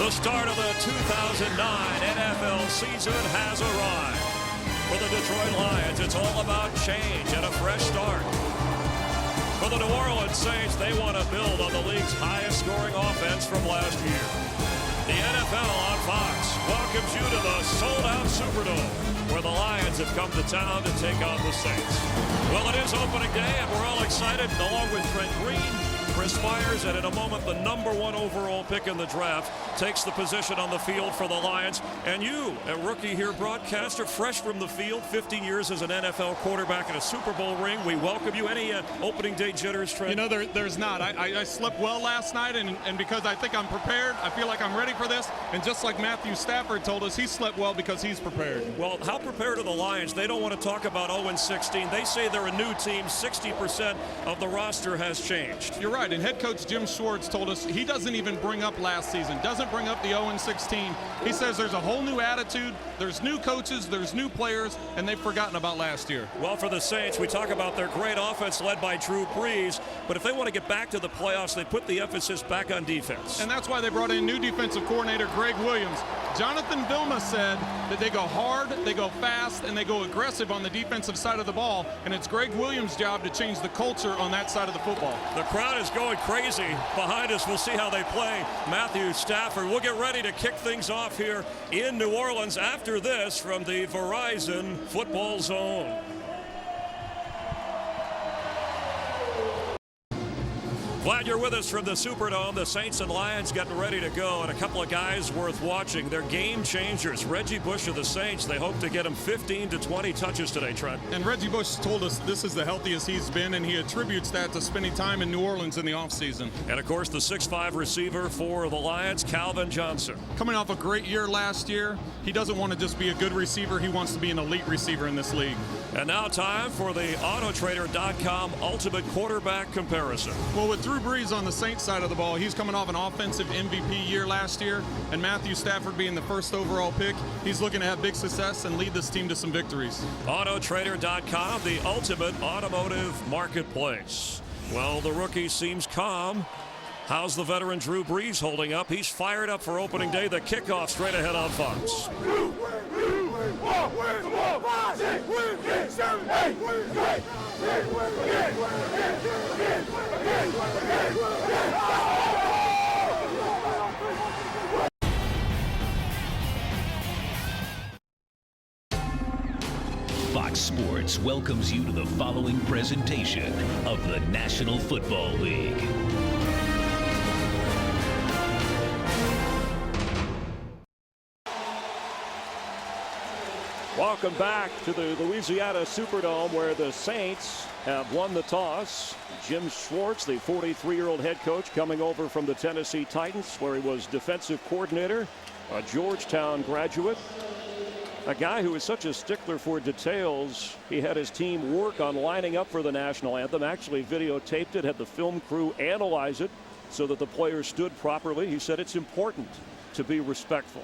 The start of the 2009 NFL season has arrived. For the Detroit Lions, it's all about change and a fresh start. For the New Orleans Saints, they want to build on the league's highest scoring offense from last year. The NFL on Fox welcomes you to the sold-out Superdome, where the Lions have come to town to take on the Saints. Well, it is opening day, and we're all excited, along with Trent Green, Chris Myers, and in a moment, the #1 overall pick in the draft takes the position on the field for the Lions. And you, a rookie here broadcaster, fresh from the field, 15 years as an NFL quarterback in a Super Bowl ring. We welcome you. Any opening day jitters, Trent? You know, there's not. I slept well last night, and because I think I'm prepared, I feel like I'm ready for this. And just like Matthew Stafford told us, he slept well because he's prepared. Well, how prepared are the Lions? They don't want to talk about 0-16. They say they're a new team. 60% of the roster has changed. You're right. And head coach Jim Schwartz told us he doesn't even bring up last season, doesn't bring up the 0-16. He says there's a whole new attitude, there's new coaches, there's new players, and they've forgotten about last year. Well, for the Saints, we talk about their great offense led by Drew Brees, but if they want to get back to the playoffs, they put the emphasis back on defense. And that's why they brought in new defensive coordinator Greg Williams. Jonathan Vilma said that they go hard, they go fast, and they go aggressive on the defensive side of the ball, and it's Greg Williams' job to change the culture on that side of the football. The crowd is going crazy behind us. We'll see how they play Matthew Stafford. We'll get ready to kick things off here in New Orleans after this from the Verizon Football Zone. Glad you're with us from the Superdome. The Saints and Lions getting ready to go, and a couple of guys worth watching. They're game changers. Reggie Bush of the Saints, they hope to get him 15 to 20 touches today, Trent. And Reggie Bush told us this is the healthiest he's been, and he attributes that to spending time in New Orleans in the offseason. And, of course, the 6'5 receiver for the Lions, Calvin Johnson. Coming off a great year last year, he doesn't want to just be a good receiver. He wants to be an elite receiver in this league. And now time for the Autotrader.com Ultimate Quarterback Comparison. Well, with Drew Brees on the Saints side of the ball, he's coming off an offensive MVP year last year, and Matthew Stafford being the first overall pick, he's looking to have big success and lead this team to some victories. Autotrader.com, the ultimate automotive marketplace. Well, the rookie seems calm. How's the veteran Drew Brees holding up? He's fired up for opening day. The kickoff straight ahead on Fox. Fox Sports welcomes you to the following presentation of the National Football League. Welcome back to the Louisiana Superdome, where the Saints have won the toss. Jim Schwartz, the 43-year-old head coach, coming over from the Tennessee Titans, where he was defensive coordinator, a Georgetown graduate. A guy who is such a stickler for details. He had his team work on lining up for the national anthem, actually videotaped it, had the film crew analyze it so that the players stood properly. He said it's important to be respectful.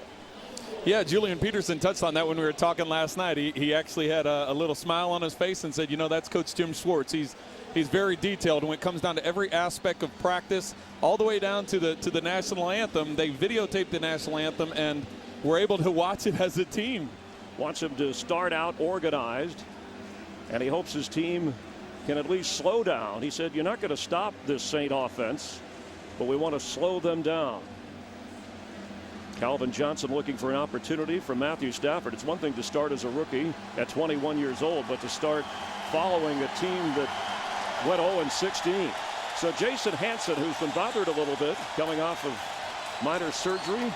Yeah, Julian Peterson touched on that when we were talking last night. He actually had a little smile on his face and said, you know, that's Coach Jim Schwartz. He's very detailed, and when it comes down to every aspect of practice, all the way down to the national anthem, they videotaped the national anthem, and we're able to watch it as a team. Wants him to start out organized, and he hopes his team can at least slow down. He said, you're not going to stop this Saint offense, but we want to slow them down. Calvin Johnson looking for an opportunity from Matthew Stafford. It's one thing to start as a rookie at 21 years old, but to start following a team that went 0-16. So Jason Hanson, who's been bothered a little bit coming off of minor surgery,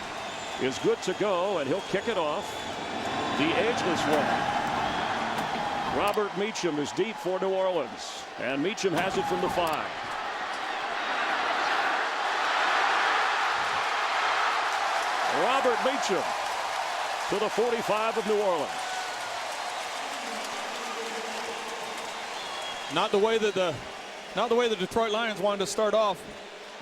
is good to go, and he'll kick it off the ageless one. Robert Meacham is deep for New Orleans, and Meacham has it from the 5. Robert Meacham to the 45 of New Orleans. Not the way that the Detroit Lions wanted to start off.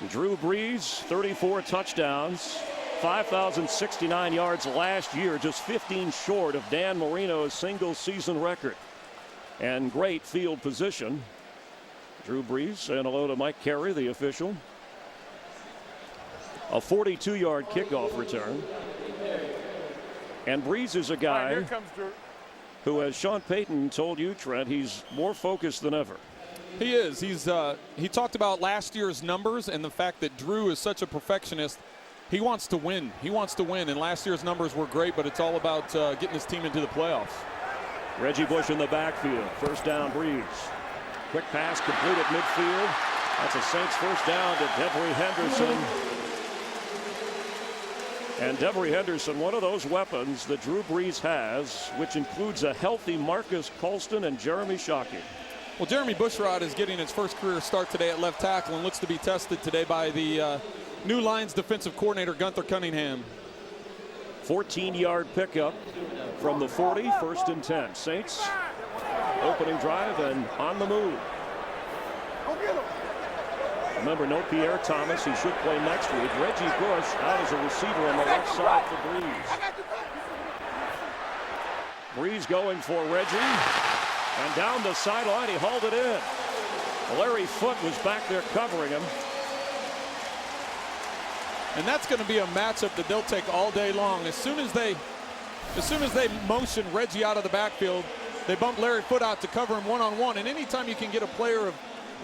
Drew Brees, 34 touchdowns, 5,069 yards last year, just 15 short of Dan Marino's single season record. And great field position. Drew Brees saying hello to Mike Carey, the official. A 42-yard kickoff return. And Brees is a guy who, as Sean Payton told you, Trent, he's more focused than ever. He is. He talked about last year's numbers and the fact that Drew is such a perfectionist. He wants to win. He wants to win. And last year's numbers were great, but it's all about getting his team into the playoffs. Reggie Bush in the backfield. First down, Brees. Quick pass complete at midfield. That's a Saints first down to Devery Henderson. And Devery Henderson, one of those weapons that Drew Brees has, which includes a healthy Marcus Colston and Jeremy Shockey. Well, Jeremy Bushrod is getting his first career start today at left tackle and looks to be tested today by the new Lions defensive coordinator, Gunther Cunningham. 14-yard pickup from the 40, 1st and 10. Saints opening drive and on the move. Remember, no Pierre Thomas. He should play next week. Reggie Bush out as a receiver on the left side for Brees. Brees going for Reggie. And down the sideline, he hauled it in. Larry Foote was back there covering him. And that's going to be a matchup that they'll take all day long. As soon as they motion Reggie out of the backfield, they bump Larry Foote out to cover him one-on-one. And anytime you can get a player of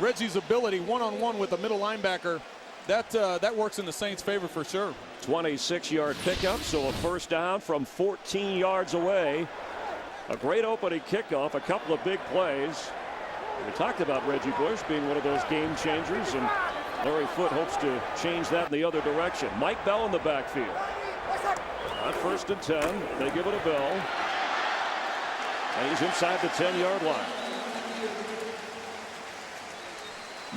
Reggie's ability one-on-one with a middle linebacker, that works in the Saints' favor for sure. 26-yard pickup, so a first down from 14 yards away. A great opening kickoff, a couple of big plays. We talked about Reggie Bush being one of those game changers, and Larry Foote hopes to change that in the other direction. Mike Bell in the backfield. On 1st and 10, they give it a Bell. And he's inside the 10-yard line.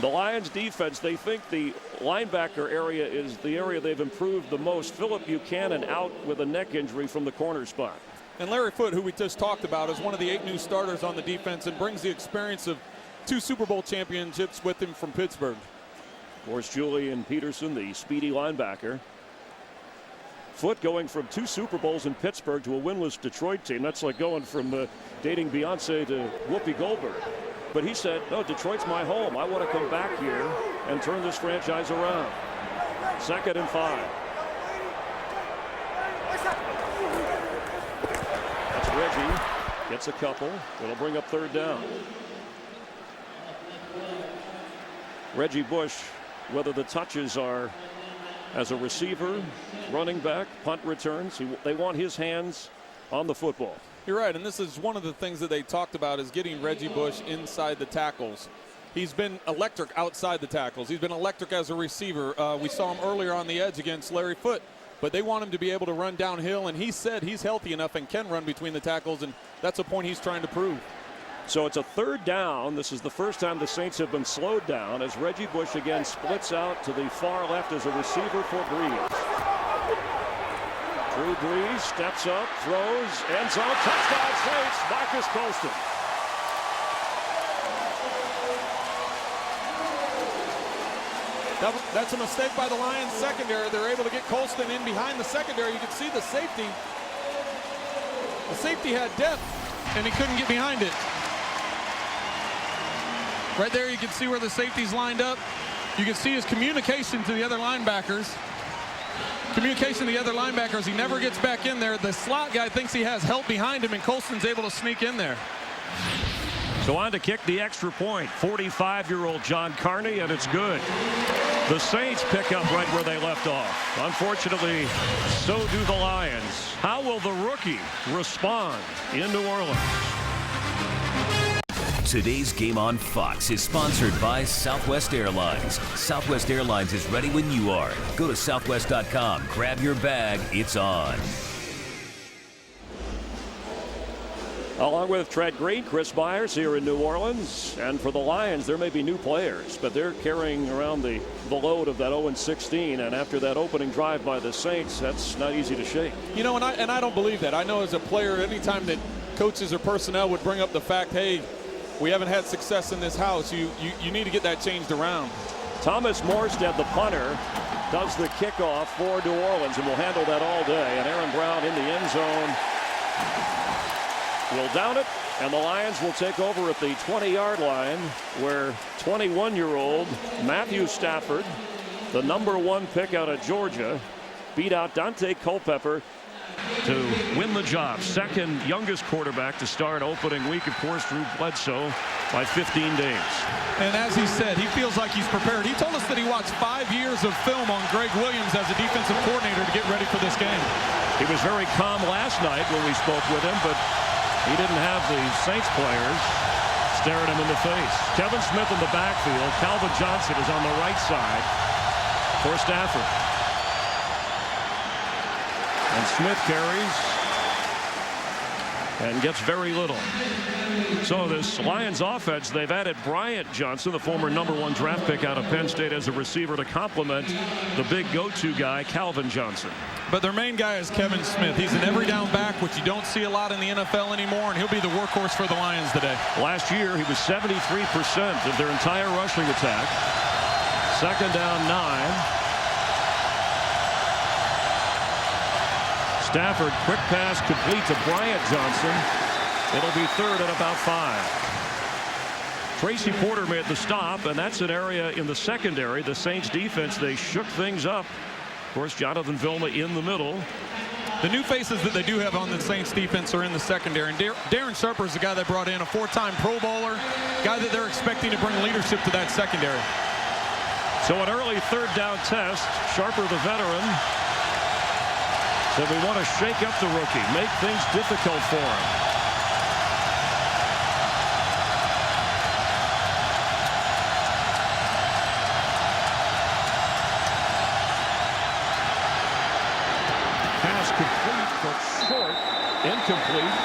The Lions defense, they think the linebacker area is the area they've improved the most. Phillip Buchanan out with a neck injury from the corner spot. And Larry Foote, who we just talked about, is one of the 8 new starters on the defense and brings the experience of 2 Super Bowl championships with him from Pittsburgh. Of course, Julian Peterson, the speedy linebacker. Foote going from 2 Super Bowls in Pittsburgh to a winless Detroit team. That's like going from dating Beyonce to Whoopi Goldberg. But he said, no, Detroit's my home. I want to come back here and turn this franchise around. 2nd and 5. That's Reggie. Gets a couple. It'll bring up 3rd down. Reggie Bush, whether the touches are as a receiver, running back, punt returns, they want his hands on the football. You're right, and this is one of the things that they talked about is getting Reggie Bush inside the tackles. He's been electric outside the tackles. He's been electric as a receiver. We saw him earlier on the edge against Larry Foote, but they want him to be able to run downhill, and he said he's healthy enough and can run between the tackles, and that's a point he's trying to prove. So it's a 3rd down. This is the first time the Saints have been slowed down as Reggie Bush again splits out to the far left as a receiver for Brees. Drew Brees steps up, throws, end zone, touchdown Saints, Marcus Colston. That's a mistake by the Lions secondary. They're able to get Colston in behind the secondary. You can see the safety. The safety had depth, and he couldn't get behind it. Right there, you can see where the safety's lined up. You can see his communication to the other linebackers. Communication to the other linebackers. He never gets back in there. The slot guy thinks he has help behind him, and Colston's able to sneak in there. So on to kick the extra point, 45-year-old John Carney, and it's good. The Saints pick up right where they left off. Unfortunately, so do the Lions. How will the rookie respond in New Orleans? Today's game on Fox is sponsored by Southwest Airlines. Southwest Airlines is ready when you are. Go to southwest.com, grab your bag, it's on. Along with Trent Green, Chris Myers here in New Orleans. And for the Lions, there may be new players, but they're carrying around the load of that 0-16. And after that opening drive by the Saints, that's not easy to shake. You know, and I don't believe that. I know as a player, anytime that coaches or personnel would bring up the fact, hey, we haven't had success in this house, you need to get that changed around. Thomas Morstead, the punter, does the kickoff for New Orleans and will handle that all day. And Aaron Brown in the end zone will down it, and the Lions will take over at the 20-yard line, where 21-year-old Matthew Stafford the #1 pick out of Georgia, beat out Dante Culpepper to win the job. Second youngest quarterback to start opening week, of course, Drew Bledsoe by 15 days. And as he said, he feels like he's prepared. He told us that he watched 5 years of film on Greg Williams as a defensive coordinator to get ready for this game. He was very calm last night when we spoke with him, but he didn't have the Saints players staring him in the face. Kevin Smith in the backfield. Calvin Johnson is on the right side for Stafford. And Smith carries and gets very little. So this Lions offense, they've added Bryant Johnson, the former #1 draft pick out of Penn State, as a receiver to complement the big go-to guy, Calvin Johnson. But their main guy is Kevin Smith. He's an every down back, which you don't see a lot in the NFL anymore, and he'll be the workhorse for the Lions today. Last year, he was 73% of their entire rushing attack. Second down 9. Stafford, quick pass complete to Bryant Johnson. It'll be third at about 5. Tracy Porter made the stop, and that's an area in the secondary. The Saints defense, they shook things up. Of course, Jonathan Vilma in the middle. The new faces that they do have on the Saints defense are in the secondary. And Darren Sharper is the guy they brought in, a 4-time Pro Bowler, guy that they're expecting to bring leadership to that secondary. So an early third down test. Sharper, the veteran, said we want to shake up the rookie, make things difficult for him. Pass complete, but short. Incomplete.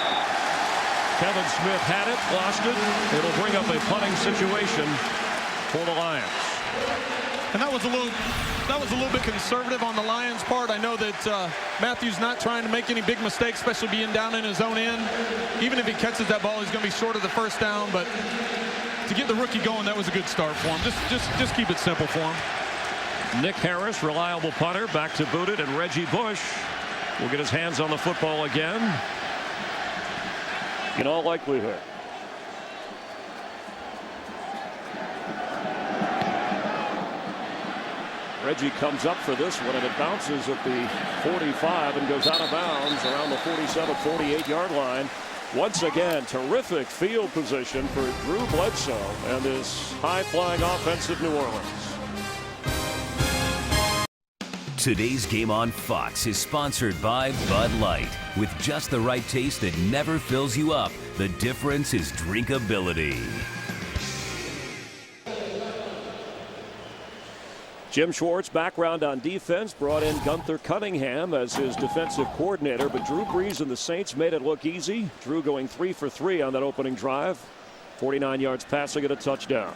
Kevin Smith had it, lost it. It'll bring up a punting situation for the Lions. And that was a little bit conservative on the Lions' part. I know that Matthews not trying to make any big mistakes, especially being down in his own end. Even if he catches that ball, he's going to be short of the first down. But to get the rookie going, that was a good start for him. Just keep it simple for him. Nick Harris, reliable punter, back to boot it, and Reggie Bush will get his hands on the football again. In all likelihood. Reggie comes up for this one, and it bounces at the 45 and goes out of bounds around the 47, 48-yard line. Once again, terrific field position for Drew Bledsoe and this high-flying offense of New Orleans. Today's game on Fox is sponsored by Bud Light. With just the right taste that never fills you up, the difference is drinkability. Jim Schwartz, background on defense, brought in Gunther Cunningham as his defensive coordinator, but Drew Brees and the Saints made it look easy. Drew going 3 for 3 on that opening drive. 49 yards passing and a touchdown.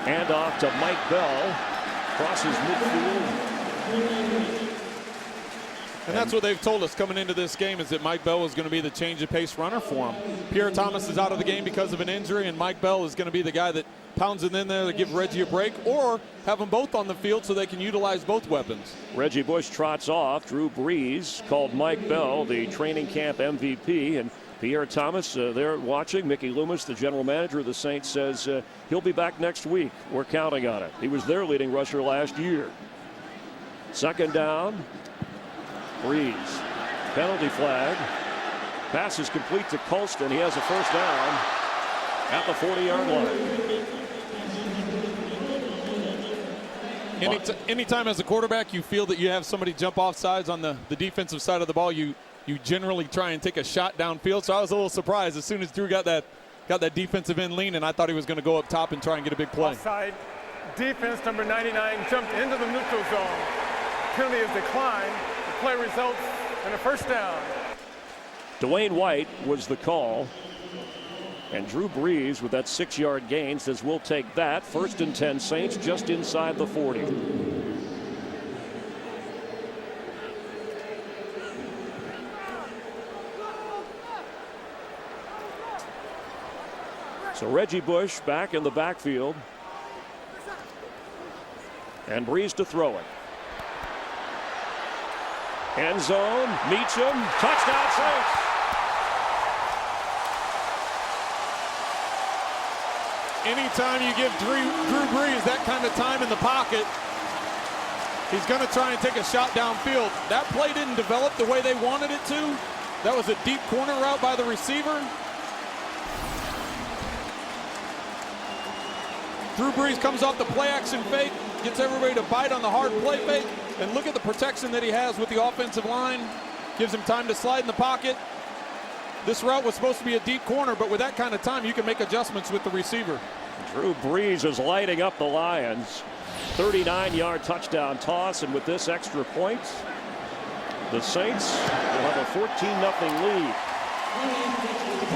Hand off to Mike Bell. Crosses midfield. And that's what they've told us coming into this game, is that Mike Bell was going to be the change of pace runner for him. Pierre Thomas is out of the game because of an injury, and Mike Bell is going to be the guy that pounds it in there to give Reggie a break, or have them both on the field so they can utilize both weapons. Reggie Bush trots off. Drew Brees called Mike Bell the training camp MVP, and Pierre Thomas there watching. Mickey Loomis, the general manager of the Saints, says he'll be back next week. We're counting on it. He was their leading rusher last year. Second down. Brees. Penalty flag. Pass is complete to Colston. He has a first down at the 40-yard line. Anytime as a quarterback you feel that you have somebody jump off sides on the defensive side of the ball, you generally try and take a shot downfield. So I was a little surprised as soon as Drew got that defensive end lean, and I thought he was going to go up top and try and get a big play. Offside. Defense number 99 jumped into the neutral zone. Penalty is declined. The play results in a first down. Dwayne White was the call. And Drew Brees with that 6-yard gain says we'll take that. 1st and 10 Saints just inside the 40. So Reggie Bush back in the backfield. And Brees to throw it. End zone, Meacham, touchdown Saints. Anytime you give Drew Brees that kind of time in the pocket, He's going to try and take a shot downfield. That play didn't develop the way they wanted it to. That was a deep corner route by the receiver. Drew Brees comes off the play action fake, gets everybody to bite on the hard play fake, and look at the protection that he has with the offensive line. Gives him time to slide in the pocket. This route was supposed to be a deep corner, but with that kind of time, you can make adjustments with the receiver. Drew Brees is lighting up the Lions. 39-yard touchdown toss, and with this extra point, the Saints will have a 14-0 lead.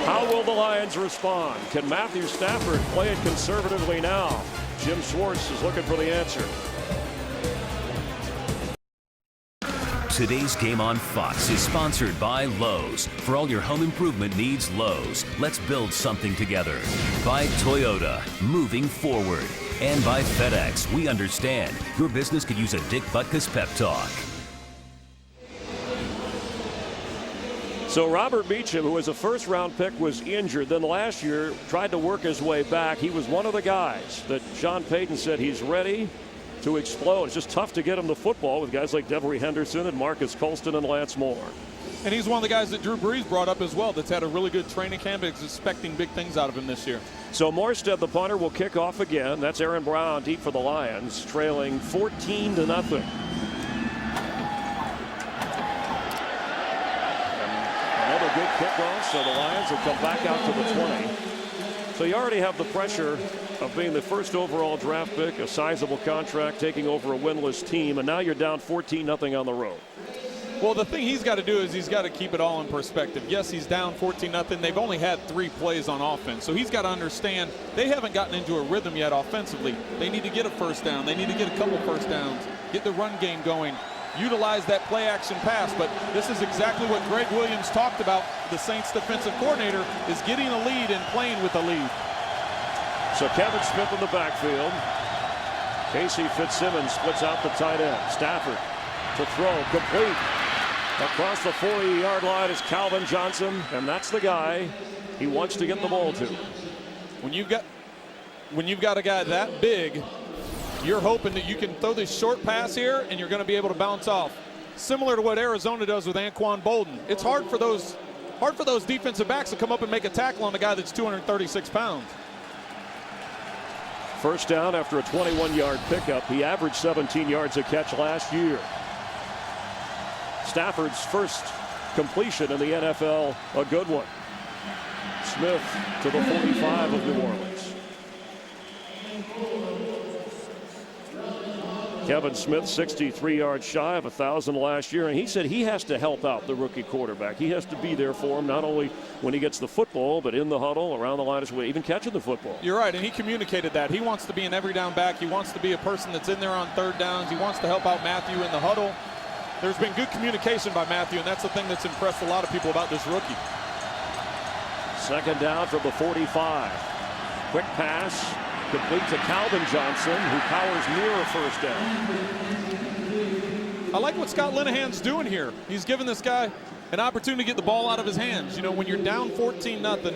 How will the Lions respond? Can Matthew Stafford play it conservatively now? Jim Schwartz is looking for the answer. Today's game on Fox is sponsored by Lowe's. For all your home improvement needs, Lowe's. Let's build something together. By Toyota, moving forward. And by FedEx, we understand your business could use a Dick Butkus pep talk. So Robert Meacham, who was a first-round pick, was injured. Then last year tried to work his way back. He was one of the guys that Sean Payton said he's ready to explode. It's just tough to get him the football with guys like Devery Henderson and Marcus Colston and Lance Moore. And he's one of the guys that Drew Brees brought up as well that's had a really good training camp and is expecting big things out of him this year. So Morstead, the punter, will kick off again. That's Aaron Brown deep for the Lions, trailing 14-0. Another good kickoff, so the Lions will come back out to the 20. So you already have the pressure of being the first overall draft pick, a sizable contract, taking over a winless team, and now you're down 14-0 on the road. Well, the thing he's got to do is he's got to keep it all in perspective. Yes, he's down 14-0. They've only had 3 plays on offense, so he's got to understand they haven't gotten into a rhythm yet offensively. They need to get a first down. They need to get a couple first downs, get the run game going, utilize that play action pass. But this is exactly what Greg Williams talked about, the Saints defensive coordinator, is getting a lead and playing with the lead. So Kevin Smith in the backfield. Casey Fitzsimmons splits out the tight end. Stafford to throw, complete. Across the 40-yard line is Calvin Johnson, and that's the guy he wants to get the ball to. When you've got a guy that big, you're hoping that you can throw this short pass here and you're going to be able to bounce off. Similar to what Arizona does with Anquan Bolden. It's hard for those defensive backs to come up and make a tackle on a guy that's 236 pounds. First down after a 21-yard pickup. He averaged 17 yards a catch last year. Stafford's first completion in the NFL, a good one. Smith to the 45 of New Orleans. Kevin Smith, 63 yards shy of 1,000 last year, and he said he has to help out the rookie quarterback. He has to be there for him, not only when he gets the football, but in the huddle, around the line as well, even catching the football. You're right, and he communicated that. He wants to be an every down back. He wants to be a person that's in there on third downs. He wants to help out Matthew in the huddle. There's been good communication by Matthew, and that's the thing that's impressed a lot of people about this rookie. Second down from the 45. Quick pass, complete to Calvin Johnson, who powers near a first down. I like what Scott Linehan's doing here. He's giving this guy an opportunity to get the ball out of his hands. You know, when you're down 14-0,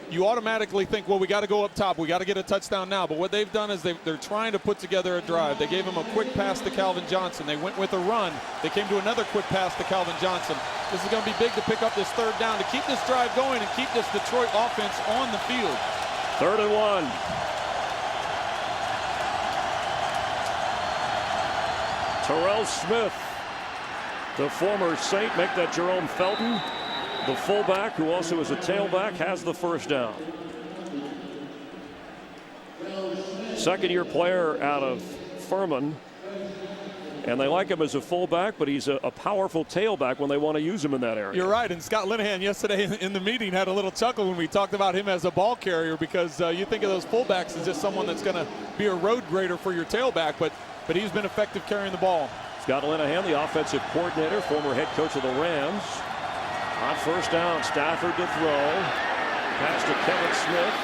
you automatically think, well, we got to go up top. We got to get a touchdown now. But what they've done is they're trying to put together a drive. They gave him a quick pass to Calvin Johnson. They went with a run. They came to another quick pass to Calvin Johnson. This is going to be big to pick up this third down, to keep this drive going and keep this Detroit offense on the field. 3rd and 1. Terrell Smith, the former Saint, make that Jerome Felton. The fullback, who also is a tailback, has the first down. Second-year player out of Furman. And they like him as a fullback, but he's a powerful tailback when they want to use him in that area. You're right, and Scott Linehan yesterday in the meeting had a little chuckle when we talked about him as a ball carrier, because you think of those fullbacks as just someone that's going to be a road grader for your tailback, but he's been effective carrying the ball. Scott Linehan, the offensive coordinator, former head coach of the Rams. On first down, Stafford to throw. Pass to Kevin Smith.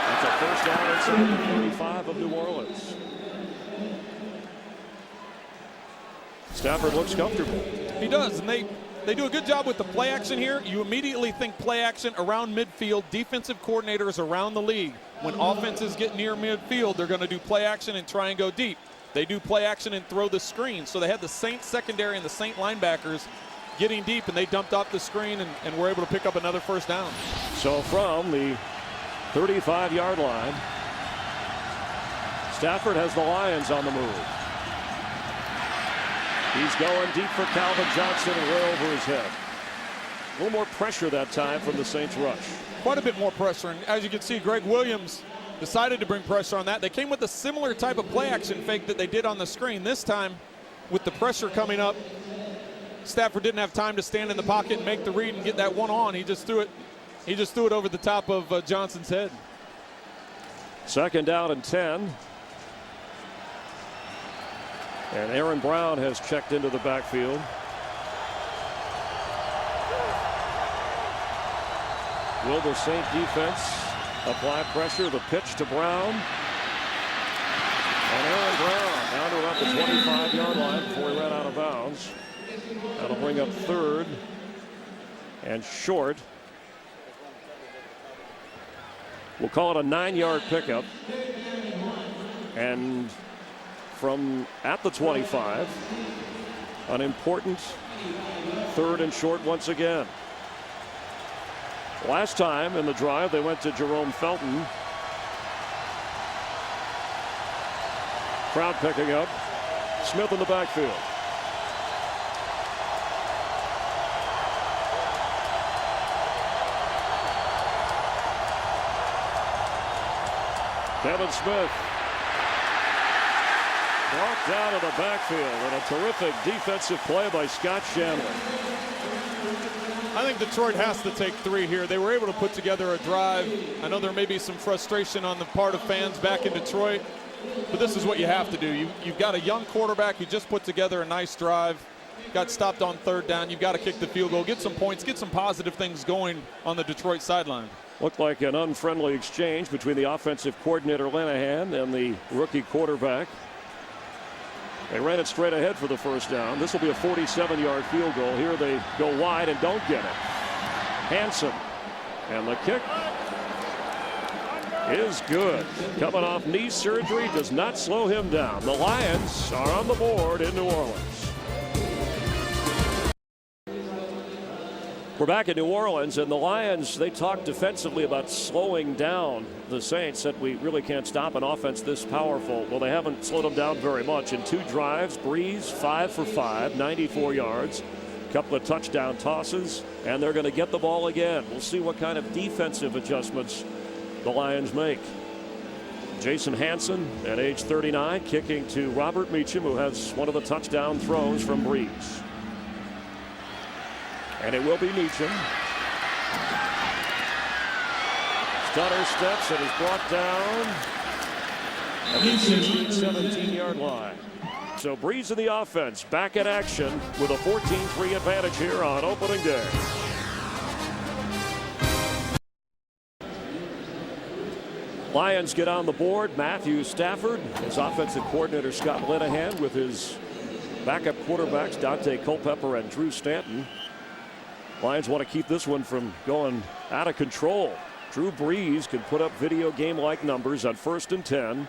That's a first down inside the 35 of New Orleans. Stafford looks comfortable. He does, and they do a good job with the play action here. You immediately think play action around midfield. Defensive coordinators around the league, when offenses get near midfield, they're going to do play action and try and go deep. they do play action and throw the screen. So they had the Saints secondary and the Saint linebackers getting deep, and they dumped off the screen and were able to pick up another first down. So from the 35-yard line, Stafford has the Lions on the move. He's going deep for Calvin Johnson and way over his head. A little more pressure that time from the Saints rush. Quite a bit more pressure, and as you can see, Greg Williams decided to bring pressure on that. They came with a similar type of play action fake that they did on the screen. This time, with the pressure coming up, Stafford didn't have time to stand in the pocket and make the read and get that one on. He just threw it over the top of Johnson's head. Second down and 10. And Aaron Brown has checked into the backfield. Will the Saint defense apply pressure? The pitch to Brown. And Aaron Brown down to about the 25-yard line before he ran out of bounds. That'll bring up third and short. We'll call it a 9-yard pickup. And from at the 25, an important third and short once again. Last time in the drive, they went to Jerome Felton. Crowd picking up. Smith in the backfield. Kevin Smith brought down to the backfield, and a terrific defensive play by Scott Shanley. I think Detroit has to take 3 here. They were able to put together a drive. I know there may be some frustration on the part of fans back in Detroit, but this is what you have to do. You've got a young quarterback who just put together a nice drive, got stopped on third down. You've got to kick the field goal, get some points, get some positive things going on the Detroit sideline. Looked like an unfriendly exchange between the offensive coordinator Linehan and the rookie quarterback. They ran it straight ahead for the first down. This will be a 47-yard field goal. Here they go wide and don't get it. Hanson, and the kick is good. Coming off knee surgery does not slow him down. The Lions are on the board in New Orleans. We're back in New Orleans, and the Lions, they talked defensively about slowing down the Saints, that we really can't stop an offense this powerful. Well, they haven't slowed them down very much. In 2 drives, Breeze 5 for 5, 94 yards, a couple of touchdown tosses, and they're going to get the ball again. We'll see what kind of defensive adjustments the Lions make. Jason Hanson, at age 39, kicking to Robert Meacham, who has one of the touchdown throws from Breeze. And it will be Meacham. Stutter steps and is brought down at the 16-17-yard line. So Breeze in the offense, back in action with a 14-3 advantage here on opening day. Lions get on the board. Matthew Stafford, his offensive coordinator Scott Linehan, with his backup quarterbacks Dante Culpepper and Drew Stanton. Lions want to keep this one from going out of control. Drew Brees can put up video game-like numbers on 1st and 10.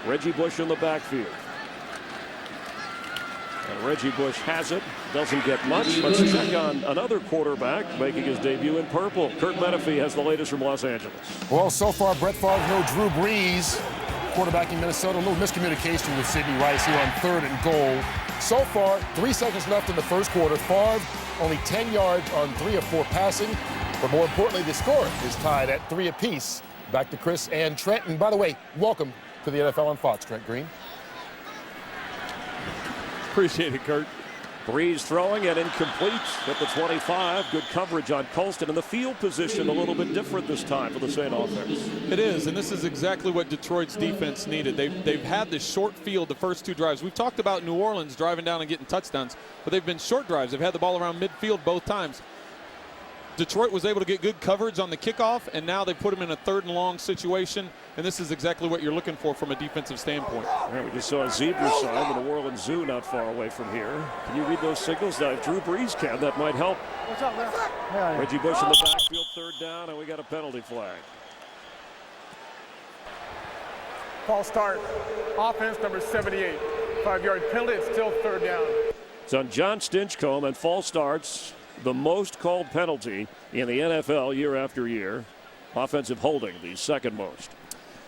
Reggie Bush in the backfield. And Reggie Bush has it. Doesn't get much. Let's check on another quarterback making his debut in purple. Kurt Menefee has the latest from Los Angeles. Well, so far, Brett Favre, no Drew Brees. Quarterback in Minnesota, a little miscommunication with Sidney Rice here on 3rd and goal. So far, 3 seconds left in the first quarter. Favre only 10 yards on 3 of 4 passing. But more importantly, the score is tied at 3 apiece. Back to Chris and Trent. And by the way, welcome to the NFL on Fox, Trent Green. Appreciate it, Kurt. Breeze throwing and incomplete at the 25. Good coverage on Colston, and the field position a little bit different this time for the Saint offense. It is, and this is exactly what Detroit's defense needed. They've had this short field the first 2 drives. We've talked about New Orleans driving down and getting touchdowns, but they've been short drives. They've had the ball around midfield both times. Detroit was able to get good coverage on the kickoff, and now they put them in a 3rd and long situation, and this is exactly what you're looking for from a defensive standpoint. Yeah, we just saw a zebra sign in the New Orleans Zoo not far away from here. Can you read those signals? Now, if Drew Brees can, that might help. What's up, man? Reggie Bush in the backfield, 3rd down, and we got a penalty flag. False start. Offense number 78. 5-yard penalty. It's still third down. It's on John Stinchcomb, and false starts, the most called penalty in the NFL year after year. Offensive holding, the second most.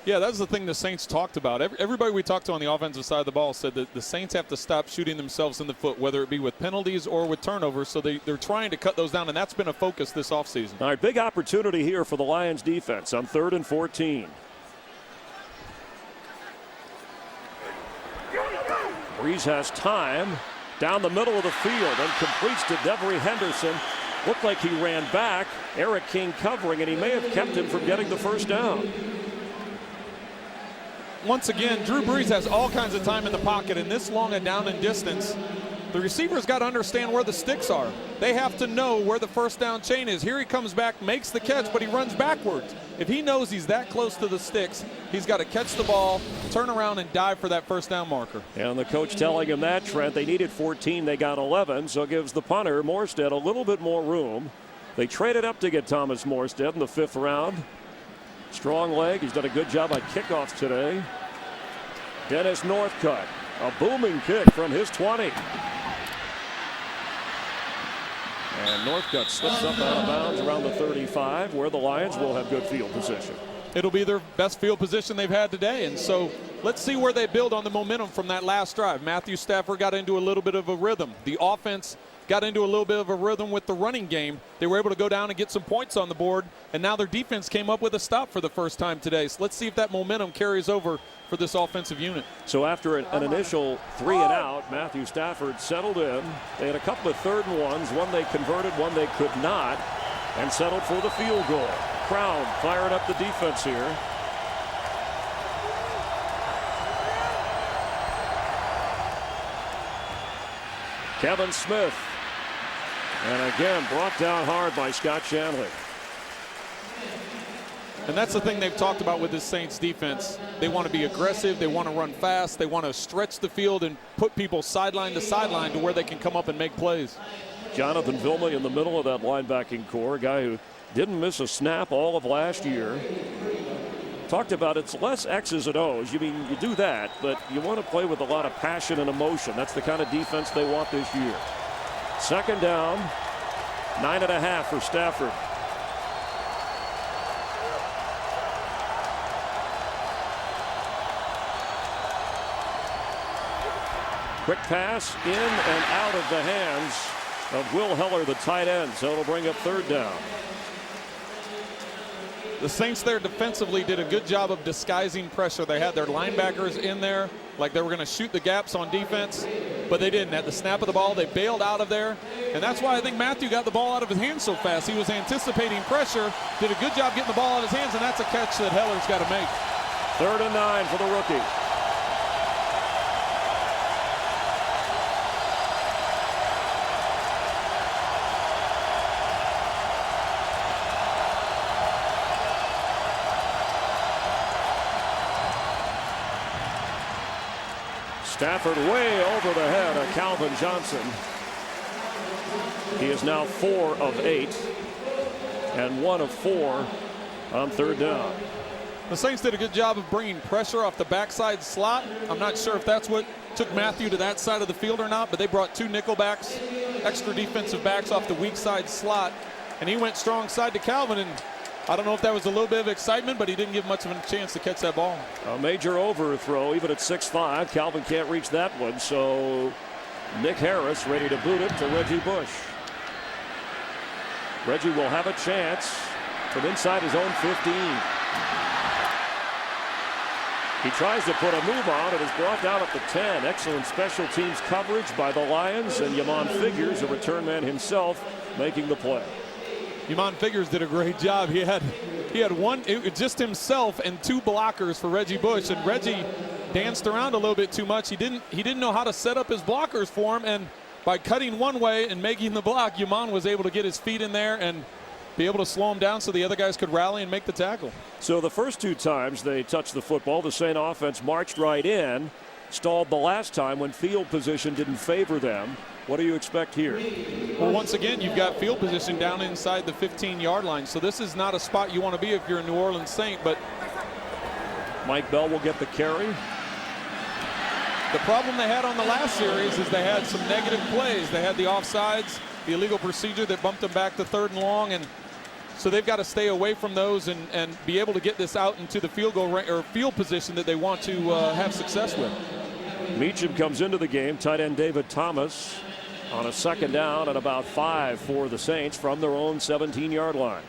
Yeah, that's the thing the Saints talked about. Everybody we talked to on the offensive side of the ball said that the Saints have to stop shooting themselves in the foot, whether it be with penalties or with turnovers. So they're trying to cut those down, and that's been a focus this offseason. All right, big opportunity here for the Lions defense on 3rd and 14. Breeze has time down the middle of the field and completes to Devery Henderson. Looked like he ran back. Eric King covering, and he may have kept him from getting the first down. Once again, Drew Brees has all kinds of time in the pocket, and this long a down and distance, the receivers got to understand where the sticks are. They have to know where the first down chain is. Here he comes back, makes the catch, but he runs backwards. If he knows he's that close to the sticks, he's got to catch the ball, turn around, and dive for that first down marker. And the coach telling him that, Trent, they needed 14, they got 11, so it gives the punter, Morstead, a little bit more room. They traded up to get Thomas Morstead in the 5th round. Strong leg. He's done a good job on kickoffs today. Dennis Northcutt, a booming kick from his 20. And Northcutt slips up out of bounds around the 35, where the Lions will have good field position. It'll be their best field position they've had today. And so let's see where they build on the momentum from that last drive. Matthew Stafford got into a little bit of a rhythm. The offense got into a little bit of a rhythm with the running game. They were able to go down and get some points on the board, and now their defense came up with a stop for the first time today. So let's see if that momentum carries over for this offensive unit. So after an initial 3 and out, Matthew Stafford settled in. They had a couple of 3rd and 1s, one they converted, one they could not, and settled for the field goal. Crown firing up the defense here. Kevin Smith. And again, brought down hard by Scott Shanley. And that's the thing they've talked about with this Saints defense. They want to be aggressive. They want to run fast. They want to stretch the field and put people sideline to sideline to where they can come up and make plays. Jonathan Vilma in the middle of that linebacking core, a guy who didn't miss a snap all of last year. Talked about it's less X's and O's. You mean you do that, but you want to play with a lot of passion and emotion. That's the kind of defense they want this year. 2nd down, 9.5 for Stafford. Quick pass in and out of the hands of Will Heller, the tight end, so it'll bring up 3rd down. The Saints there defensively did a good job of disguising pressure. They had their linebackers in there like they were going to shoot the gaps on defense, but they didn't. At the snap of the ball, they bailed out of there, and that's why I think Matthew got the ball out of his hands so fast. He was anticipating pressure, did a good job getting the ball out of his hands, and that's a catch that Heller's got to make. 3rd and 9 for the rookie. Stafford way over the head of Calvin Johnson. He is now 4 of 8 and 1 of 4 on 3rd down. The Saints did a good job of bringing pressure off the backside slot. I'm not sure if that's what took Matthew to that side of the field or not, but they brought 2 nickel backs, extra defensive backs off the weak side slot, and he went strong side to Calvin, and I don't know if that was a little bit of excitement, but he didn't give much of a chance to catch that ball. A major overthrow, even at 6'5". Calvin can't reach that one, so Nick Harris ready to boot it to Reggie Bush. Reggie will have a chance from inside his own 15. He tries to put a move on and is brought down at the 10. Excellent special teams coverage by the Lions, and Yamon Figures, a return man himself, making the play. Yamon Figures did a great job. He had just himself and 2 blockers for Reggie Bush, and Reggie danced around a little bit too much. He didn't know how to set up his blockers for him, and by cutting one way and making the block, Yamon was able to get his feet in there and be able to slow him down so the other guys could rally and make the tackle. So the first 2 times they touched the football, the Saint offense marched right in, stalled the last time when field position didn't favor them. What do you expect here? Well, once again, you've got field position down inside the 15-yard line, so this is not a spot you want to be if you're a New Orleans Saint, but Mike Bell will get the carry. The problem they had on the last series is they had some negative plays. They had the offsides, the illegal procedure that bumped them back to 3rd and long, and so they've got to stay away from those and be able to get this out into the field goal or field position that they want to have success with. Meacham comes into the game. Tight end David Thomas on a 2nd down and about 5 for the Saints from their own 17-yard line.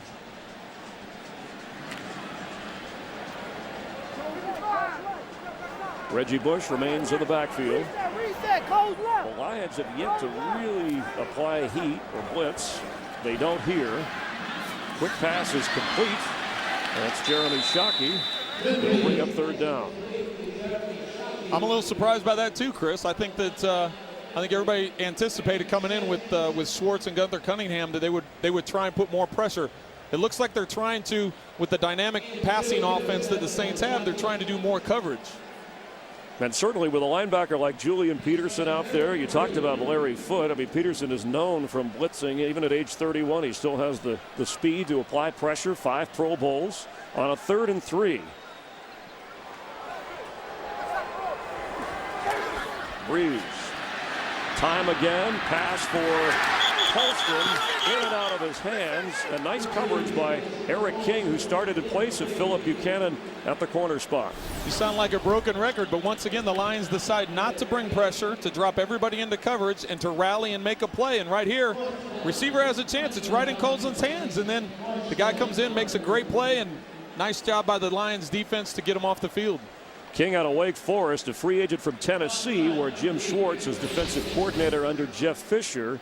Reggie Bush remains in the backfield. The Lions have yet to really apply heat or blitz. They don't here. Quick pass is complete. That's Jeremy Shockey. They'll bring up 3rd down. I'm a little surprised by that too, Chris. I think that everybody anticipated coming in with Schwartz and Gunther Cunningham that they would try and put more pressure. It looks like they're trying to, with the dynamic passing offense that the Saints have, they're trying to do more coverage. And certainly with a linebacker like Julian Peterson out there, you talked about Larry Foote. I mean, Peterson is known from blitzing. Even at age 31, he still has the speed to apply pressure. 5 Pro Bowls on a 3rd and 3. Breeze. Time again. Pass for Colston, in and out of his hands. A nice coverage by Eric King, who started in place of Phillip Buchanan at the corner spot. You sound like a broken record, but once again, the Lions decide not to bring pressure, to drop everybody into coverage, and to rally and make a play. And right here, receiver has a chance. It's right in Colston's hands. And then the guy comes in, makes a great play, and nice job by the Lions defense to get him off the field. King out of Wake Forest, a free agent from Tennessee, where Jim Schwartz is defensive coordinator under Jeff Fisher.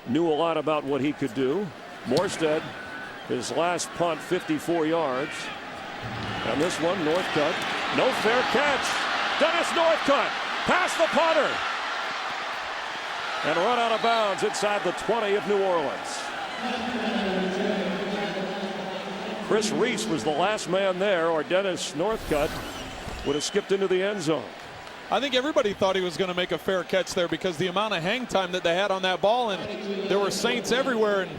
Knew a lot about what he could do. Morstead, his last punt, 54 yards. And this one, Northcutt. No fair catch. Dennis Northcutt past the punter. And run out of bounds inside the 20 of New Orleans. Chris Reese was the last man there, or Dennis Northcutt would have skipped into the end zone. I think everybody thought he was going to make a fair catch there because the amount of hang time that they had on that ball, and there were Saints everywhere, and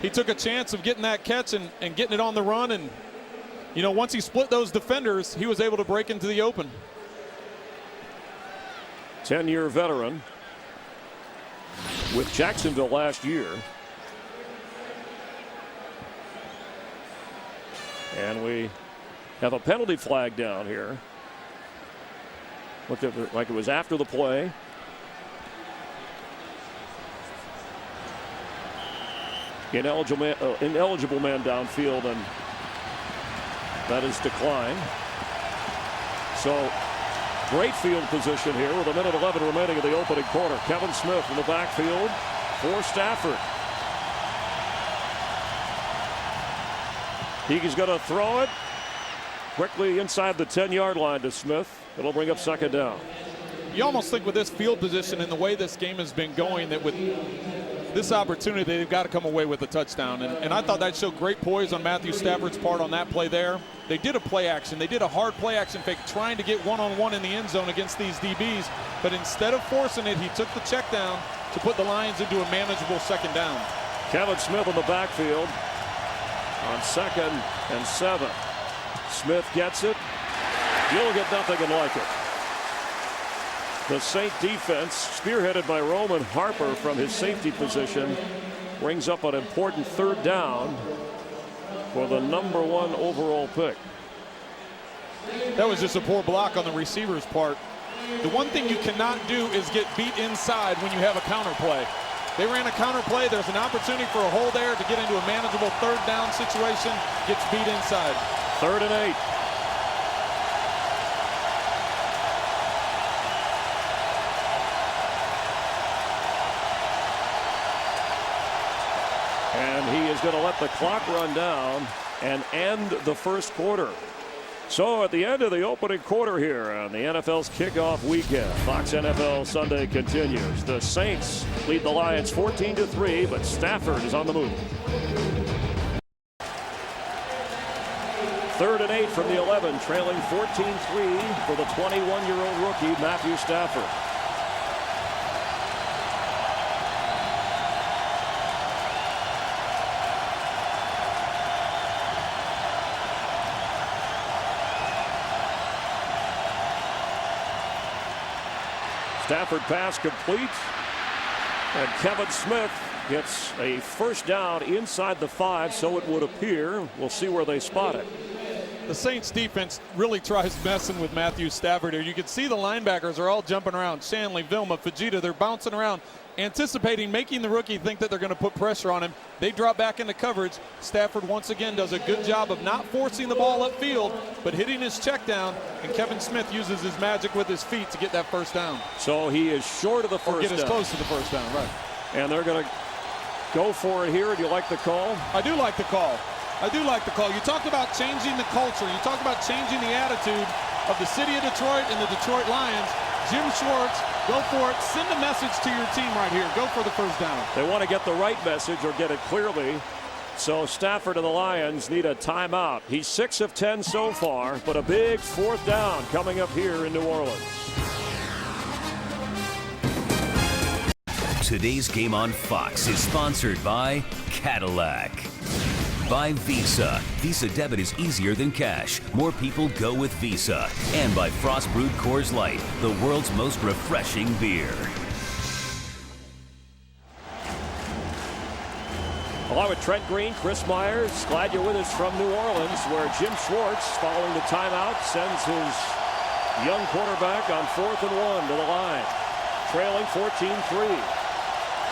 he took a chance of getting that catch and getting it on the run. And, you know, once he split those defenders, he was able to break into the open. 10-year veteran with Jacksonville last year. And we have a penalty flag down here. Looked like it was after the play. Ineligible man downfield, and that is declined. So great field position here with 1:11 remaining in the opening quarter. Kevin Smith in the backfield for Stafford. He's going to throw it quickly inside the 10-yard line to Smith. It'll bring up 2nd down. You almost think with this field position and the way this game has been going that with this opportunity they've got to come away with a touchdown. And I thought that showed great poise on Matthew Stafford's part on that play there. They did a play action. They did a hard play action fake trying to get one-on-one in the end zone against these DBs. But instead of forcing it, he took the check down to put the Lions into a manageable 2nd down. Kevin Smith in the backfield on 2nd and 7. Smith gets it. You'll get nothing like it. The Saint defense, spearheaded by Roman Harper from his safety position, brings up an important 3rd down for the #1 overall pick. That was just a poor block on the receiver's part. The one thing you cannot do is get beat inside when you have a counter play. They ran a counter play. There's an opportunity for a hole there to get into a manageable 3rd down situation. Gets beat inside. 3rd and 8. And he is going to let the clock run down and end the 1st quarter. So at the end of the opening quarter here on the NFL's kickoff weekend, Fox NFL Sunday continues. The Saints lead the Lions 14-3, but Stafford is on the move. 3rd and 8 from the 11, trailing 14-3 for the 21-year-old rookie Matthew Stafford. Stafford pass complete. And Kevin Smith gets a first down inside the 5, so it would appear. We'll see where they spot it. The Saints defense really tries messing with Matthew Stafford here. You can see the linebackers are all jumping around. Shanley, Vilma, Fujita, they're bouncing around, anticipating, making the rookie think that they're going to put pressure on him. They drop back into coverage. Stafford once again does a good job of not forcing the ball upfield, but hitting his check down, and Kevin Smith uses his magic with his feet to get that first down. So he is short of the first down. Get as close to the first down, right. And they're going to go for it here. Do you like the call? I do like the call. I do like the call. You talked about changing the culture. You talked about changing the attitude of the city of Detroit and the Detroit Lions. Jim Schwartz, go for it. Send a message to your team right here. Go for the first down. They want to get the right message or get it clearly. So Stafford and the Lions need a timeout. He's 6 of 10 so far, but a big fourth down coming up here in New Orleans. Today's game on Fox is sponsored by Cadillac. By Visa. Visa debit is easier than cash. More people go with Visa. And by Frost Brewed Coors Light, the world's most refreshing beer. Along with Trent Green, Chris Myers, glad you're with us from New Orleans, where Jim Schwartz, following the timeout, sends his young quarterback on 4th and 1 to the line. Trailing 14-3.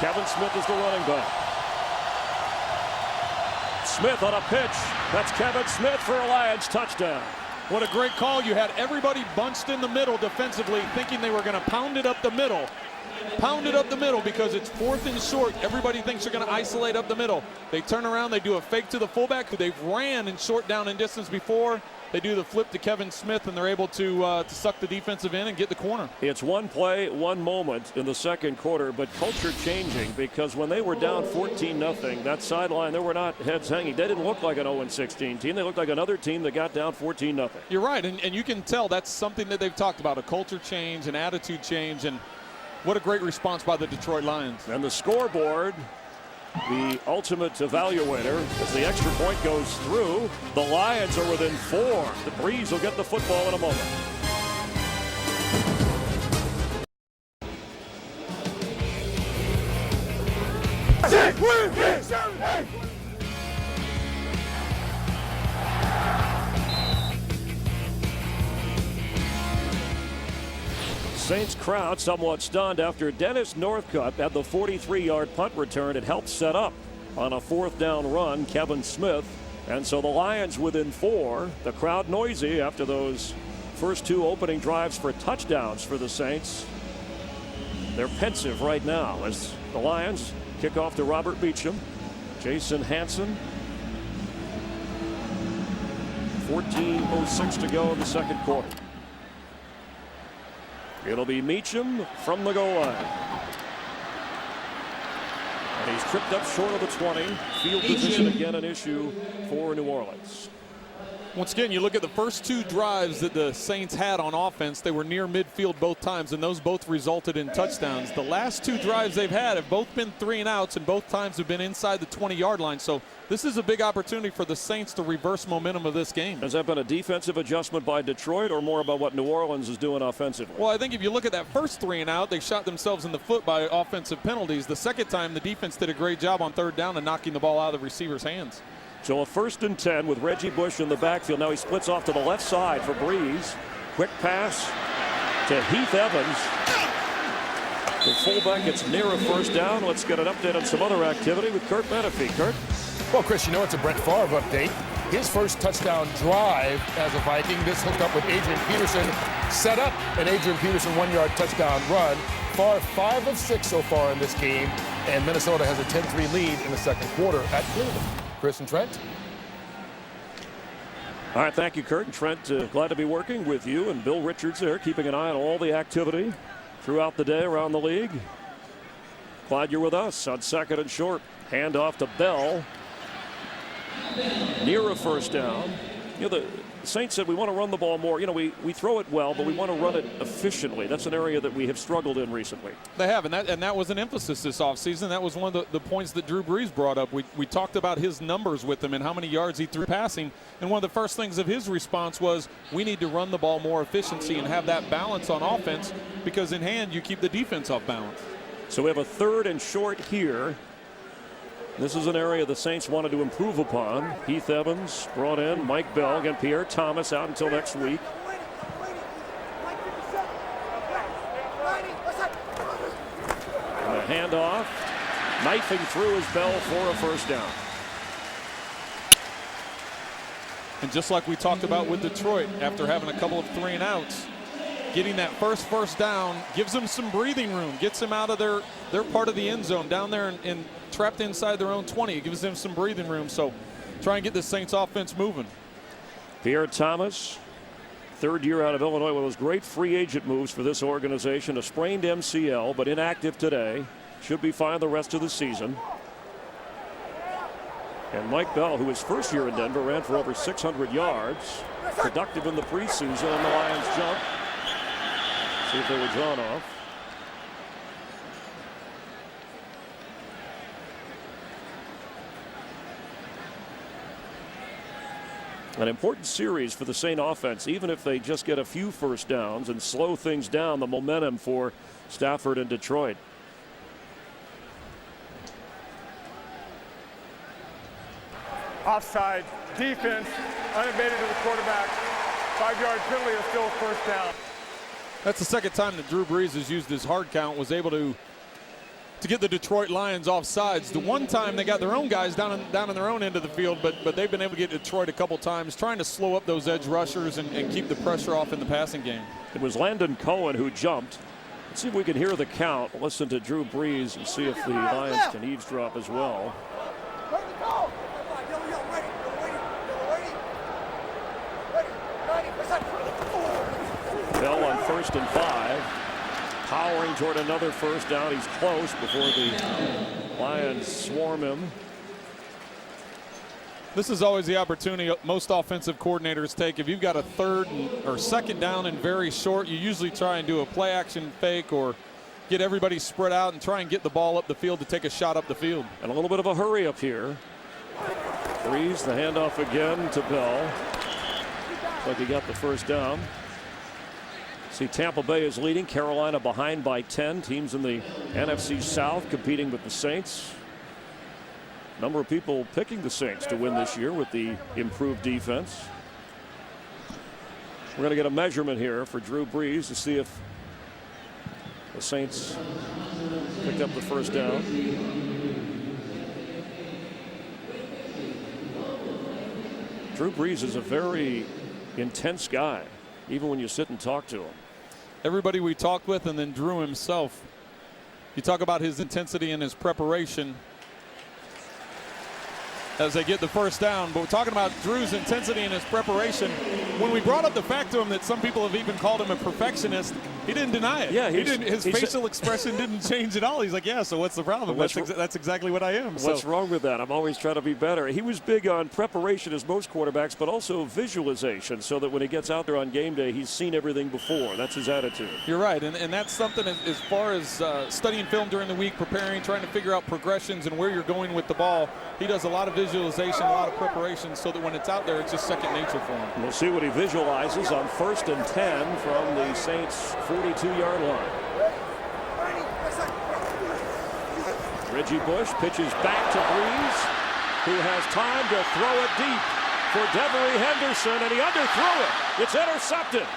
Kevin Smith is the running back. Smith on a pitch. That's Kevin Smith for a Lions touchdown. What a great call. You had everybody bunched in the middle defensively, thinking they were going to pound it up the middle. Pound it up the middle because it's 4th and short. Everybody thinks they're going to isolate up the middle. They turn around, they do a fake to the fullback who they've ran in short down and distance before. They do the flip to Kevin Smith, and they're able to suck the defensive end and get the corner. It's one play, one moment in the second quarter, but culture changing because when they were down 14-0, that sideline, there were not heads hanging. They didn't look like an 0-16 team. They looked like another team that got down 14-0. You're right, and you can tell that's something that they've talked about, a culture change, an attitude change, and what a great response by the Detroit Lions. And the scoreboard, the ultimate evaluator, as the extra point goes through, the Lions are within 4. The Breeze will get the football in a moment. Saints crowd somewhat stunned after Dennis Northcutt had the 43-yard punt return. It helped set up on a 4th down run Kevin Smith. And so the Lions within 4. The crowd noisy after those first 2 opening drives for touchdowns for the Saints. They're pensive right now as the Lions kick off to Robert Beacham. Jason Hanson. 14:06 to go in the second quarter. It'll be Meacham from the goal line. And he's tripped up short of the 20. Field position again an issue for New Orleans. Once again, you look at the first 2 drives that the Saints had on offense. They were near midfield both times, and those both resulted in touchdowns. The last 2 drives they've had have both been 3 and outs, and both times have been inside the 20-yard line. So this is a big opportunity for the Saints to reverse momentum of this game. Has that been a defensive adjustment by Detroit or more about what New Orleans is doing offensively? Well, I think if you look at that first 3 and out, they shot themselves in the foot by offensive penalties. The second time, the defense did a great job on 3rd down and knocking the ball out of the receiver's hands. So a 1st and 10 with Reggie Bush in the backfield. Now he splits off to the left side for Breeze. Quick pass to Heath Evans. The fullback gets near a first down. Let's get an update on some other activity with Kurt Menefee. Kurt? Well, Chris, you know it's a Brett Favre update. His first touchdown drive as a Viking. This hooked up with Adrian Peterson. Set up an Adrian Peterson 1-yard touchdown run. Favre 5 of 6 so far in this game. And Minnesota has a 10-3 lead in the second quarter at Cleveland. Chris and Trent. All right, thank you, Kurt and Trent. Glad to be working with you and Bill Richards there, keeping an eye on all the activity throughout the day around the league. Glad you're with us on 2nd and short. Hand off to Bell. Near a first down. The Saints said we want to run the ball more. We throw it well, but we want to run it efficiently. That's an area that we have struggled in recently. They have, and that was an emphasis this offseason. That was one of the points that Drew Brees brought up. We talked about his numbers with him and how many yards he threw passing, and one of the first things of his response was, we need to run the ball more efficiency and have that balance on offense, because in hand you keep the defense off balance. So we have a 3rd and short here. This is an area the Saints wanted to improve upon. Heath Evans brought in, Mike Bell, and Pierre Thomas out until next week. And the handoff, knifing through is Bell for a first down. And just like we talked about with Detroit, after having a couple of 3 and outs, getting that first down gives them some breathing room, gets them out of their part of the end zone, down there and trapped inside their own 20. It gives them some breathing room. So try and get the Saints offense moving. Pierre Thomas, 3rd year out of Illinois, one of those great free agent moves for this organization. A sprained MCL, but inactive today. Should be fine the rest of the season. And Mike Bell, who his first year in Denver ran for over 600 yards, productive in the preseason, and the Lions jump. See if they were drawn off. An important series for the Saint offense, even if they just get a few first downs and slow things down, the momentum for Stafford and Detroit. Offside, defense, unabated to the quarterback. 5-yard penalty is still a first down. That's the second time that Drew Brees has used his hard count, was able to get the Detroit Lions off sides. The one time they got their own guys down in their own end of the field, but they've been able to get Detroit a couple times, trying to slow up those edge rushers and keep the pressure off in the passing game. It was Landon Cohen who jumped. Let's see if we can hear the count. Listen to Drew Brees and see if the Lions can eavesdrop as well. Bell on 1st and 5. Powering toward another first down. He's close before the Lions swarm him. This is always the opportunity most offensive coordinators take. If you've got a 3rd or 2nd down and very short, you usually try and do a play action fake or get everybody spread out and try and get the ball up the field to take a shot up the field. And a little bit of a hurry up here. Brees, the handoff again to Bell. Looks like he got the first down. See, Tampa Bay is leading, Carolina behind by 10. Teams in the NFC South competing with the Saints. Number of people picking the Saints to win this year with the improved defense. We're going to get a measurement here for Drew Brees to see if the Saints picked up the first down. Drew Brees is a very intense guy, even when you sit and talk to him. Everybody we talked with, and then Drew himself, you talk about his intensity and his preparation as they get the first down, but we're talking about Drew's intensity and his preparation. When we brought up the fact to him that some people have even called him a perfectionist, he didn't deny it. Yeah, his facial expression didn't change at all. He's like, yeah, so what's the problem? That's exactly what I am. What's wrong with that? I'm always trying to be better. He was big on preparation, as most quarterbacks, but also visualization, so that when he gets out there on game day, he's seen everything before. That's his attitude. You're right, and that's something as far as studying film during the week, preparing, trying to figure out progressions and where you're going with the ball. He does a lot of visualization, a lot of preparation, so that when it's out there, it's just second nature for him. We'll see what he visualizes on 1st and 10 from the Saints' 42-yard line. Reggie Bush pitches back to Brees, who has time to throw it deep for Devery Henderson, and he underthrew it. It's intercepted.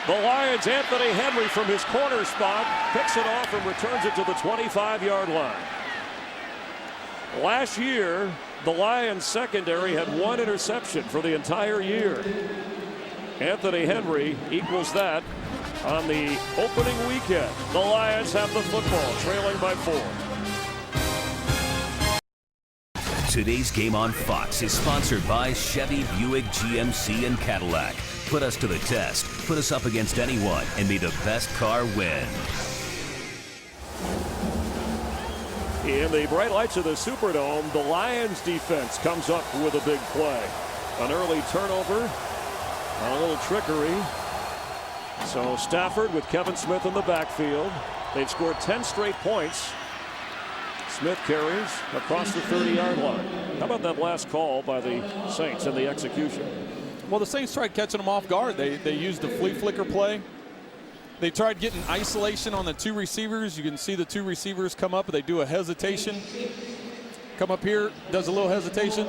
The Lions' Anthony Henry from his corner spot picks it off and returns it to the 25-yard line. Last year, the Lions secondary had 1 interception for the entire year. Anthony Henry equals that on the opening weekend. The Lions have the football, trailing by 4. Today's game on Fox is sponsored by Chevy, Buick, GMC, and Cadillac. Put us to the test, put us up against anyone, and may the best car win. In the bright lights of the Superdome, the Lions defense comes up with a big play. an early turnover, a little trickery. So Stafford with Kevin Smith in the backfield. They've scored 10 straight points. Smith carries across the 30-yard line. How about that last call by the Saints and the execution? Well, the Saints tried catching them off guard. They used a flea flicker play. They tried getting isolation on the two receivers. You can see the two receivers come up. They do a hesitation. Come up here, does a little hesitation.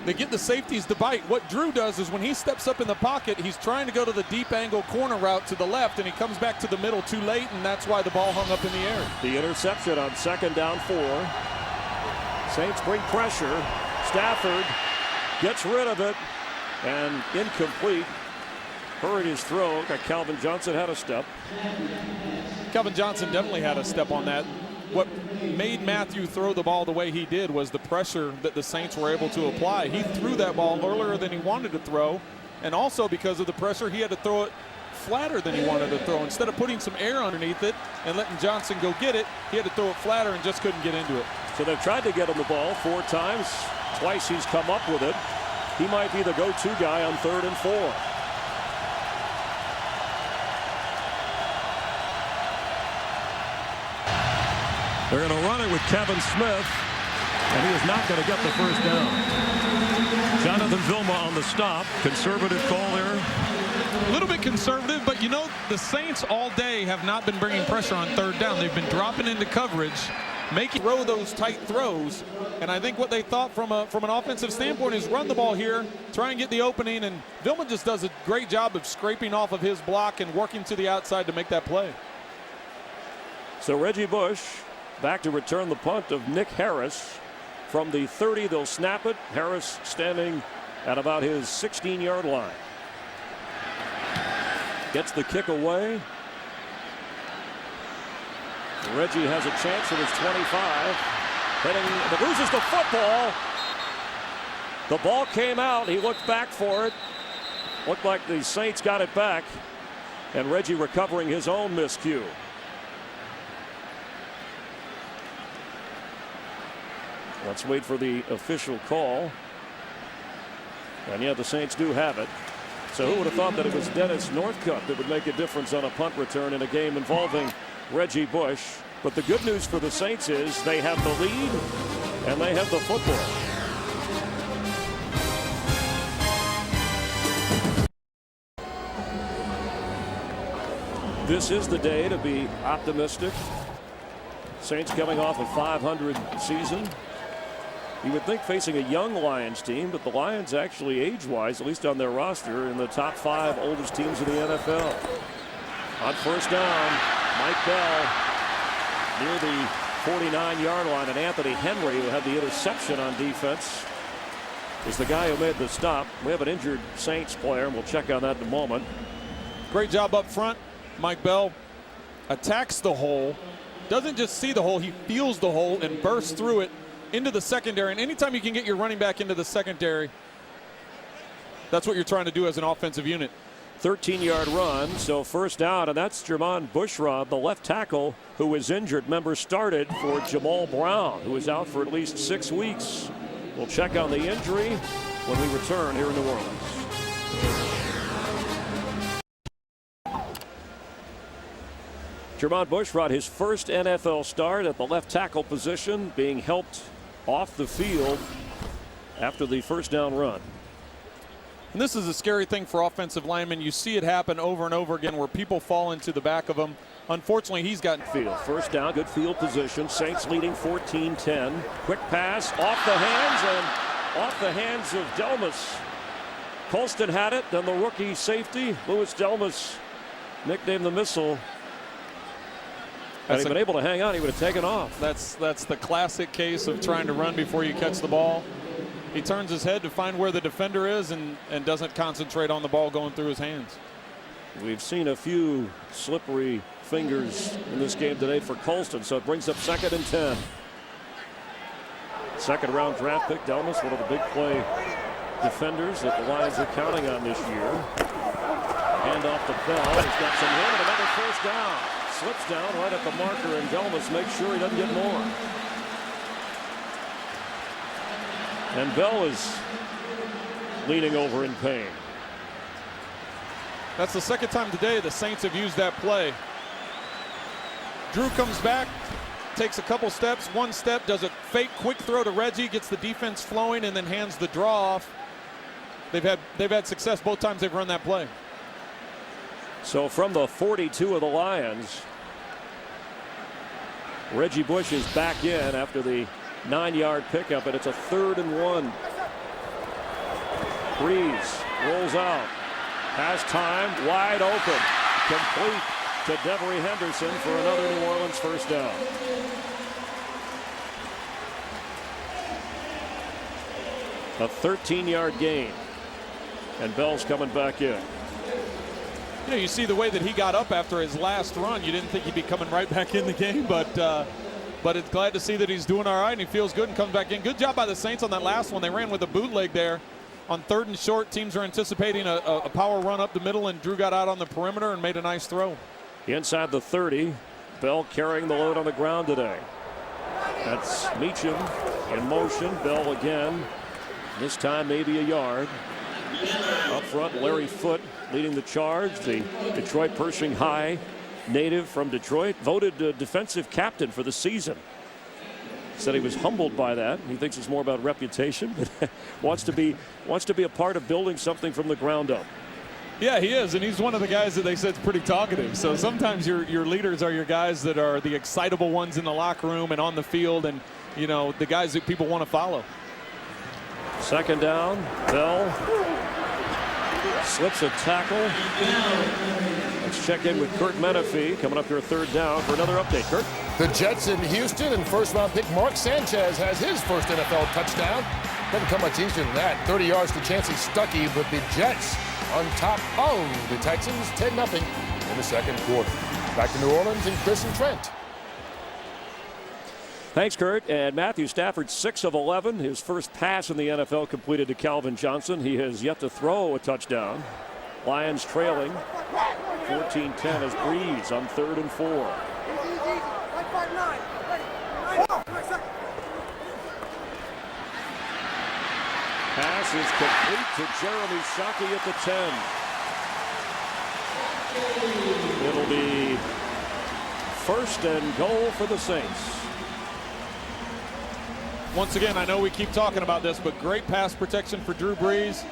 They get the safeties to bite. What Drew does is when he steps up in the pocket, he's trying to go to the deep angle corner route to the left, and he comes back to the middle too late, and that's why the ball hung up in the air. The interception on 2nd down 4. Saints bring pressure. Stafford gets rid of it, and incomplete. Hurried his throw. Calvin Johnson had a step. Calvin Johnson definitely had a step on that. What made Matthew throw the ball the way he did was the pressure that the Saints were able to apply. He threw that ball earlier than he wanted to throw, and also because of the pressure, he had to throw it flatter than he wanted to throw. Instead of putting some air underneath it and letting Johnson go get it, he had to throw it flatter and just couldn't get into it. So they've tried to get him the ball 4 times. Twice he's come up with it. He might be the go-to guy on 3rd and 4. They're going to run it with Kevin Smith, and he is not going to get the first down. Jonathan Vilma on the stop. Conservative call there. A little bit conservative, but you know, the Saints all day have not been bringing pressure on 3rd down. They've been dropping into coverage, making Throw those tight throws, and I think what they thought from an offensive standpoint is run the ball here, try and get the opening, and Vilma just does a great job of scraping off of his block and working to the outside to make that play. So Reggie Bush back to return the punt of Nick Harris from the 30. They'll snap it. Harris standing at about his 16-yard line. Gets the kick away. Reggie has a chance at his 25. Heading, loses the football. The ball came out. He looked back for it. Looked like the Saints got it back. And Reggie recovering his own miscue. Let's wait for the official call. And yeah, the Saints do have it. So who would have thought that it was Dennis Northcutt that would make a difference on a punt return in a game involving Reggie Bush? But the good news for the Saints is they have the lead and they have the football. This is the day to be optimistic. Saints coming off a 500 season. You would think facing a young Lions team, but the Lions actually age-wise, at least on their roster, in the top 5 oldest teams in the NFL. On 1st down, Mike Bell near the 49-yard line, and Anthony Henry, who had the interception on defense, is the guy who made the stop. We have an injured Saints player, and we'll check on that in a moment. Great job up front. Mike Bell attacks the hole, doesn't just see the hole, he feels the hole and bursts through it into the secondary. And anytime you can get your running back into the secondary, that's what you're trying to do as an offensive unit. 13-yard run, so 1st down, and that's Jermon Bushrod, the left tackle, who was injured. Member started for Jamal Brown, who is out for at least 6 weeks. We'll check on the injury when we return here in New Orleans. Jermon Bushrod, his first NFL start at the left tackle position, being helped off the field after the 1st down run. And this is a scary thing for offensive linemen. You see it happen over and over again where people fall into the back of them. Unfortunately, he's gotten field. 1st down, good field position. Saints leading 14-10. Quick pass off the hands of Delmas. Colston had it, then the rookie safety, Louis Delmas, nicknamed the Missile. Had he been able to hang on, he would have taken off. That's the classic case of trying to run before you catch the ball. He turns his head to find where the defender is and doesn't concentrate on the ball going through his hands. We've seen a few slippery fingers in this game today for Colston, so it brings up 2nd and 10. 2nd round draft pick, Delmas, one of the big play defenders that the Lions are counting on this year. Hand off to Bell. He's got some room and another 1st down. Slips down right at the marker, and Delmas makes sure he doesn't get more. And Bell is leaning over in pain. That's the second time today the Saints have used that play. Drew comes back, takes a couple steps, one step, does a fake quick throw to Reggie, gets the defense flowing, and then hands the draw off. They've had success both times they've run that play. So from the 42 of the Lions, Reggie Bush is back in after the 9-yard pickup, and it's a 3rd and 1. Breeze rolls out, has time, wide open, complete to Devery Henderson for another New Orleans first down. A 13-yard gain, and Bell's coming back in. You know, you see the way that he got up after his last run. You didn't think he'd be coming right back in the game, but it's glad to see that he's doing all right and he feels good and comes back in. Good job by the Saints on that last one. They ran with a bootleg there on 3rd and short. Teams are anticipating a power run up the middle, and Drew got out on the perimeter and made a nice throw. Inside the 30, Bell carrying the load on the ground today. That's Meacham in motion. Bell again, this time maybe a yard. Up front, Larry Foote leading the charge. The Detroit Pershing High native from Detroit, voted defensive captain for the season. Said he was humbled by that. He thinks it's more about reputation, but wants to be a part of building something from the ground up. Yeah, he is, and he's one of the guys that they said is pretty talkative. So sometimes your leaders are your guys that are the excitable ones in the locker room and on the field, and you know, the guys that people want to follow. 2nd down, Bell slips a tackle. Let's check in with Kurt Menefee coming up here 3rd down for another update. Kurt? The Jets in Houston, and first-round pick Mark Sanchez has his first NFL touchdown. Doesn't come much easier than that. 30 yards to Chancey Stuckey, with the Jets on top of the Texans, 10-0 in the 2nd quarter. Back to New Orleans and Chris and Trent. Thanks, Kurt. And Matthew Stafford, 6 of 11. His first pass in the NFL completed to Calvin Johnson. He has yet to throw a touchdown. Lions trailing 14-10 as Breeze on 3rd and 4. Pass is complete to Jeremy Shockey at the 10. It'll be 1st and goal for the Saints. Once again, I know we keep talking about this, but great pass protection for Drew Brees.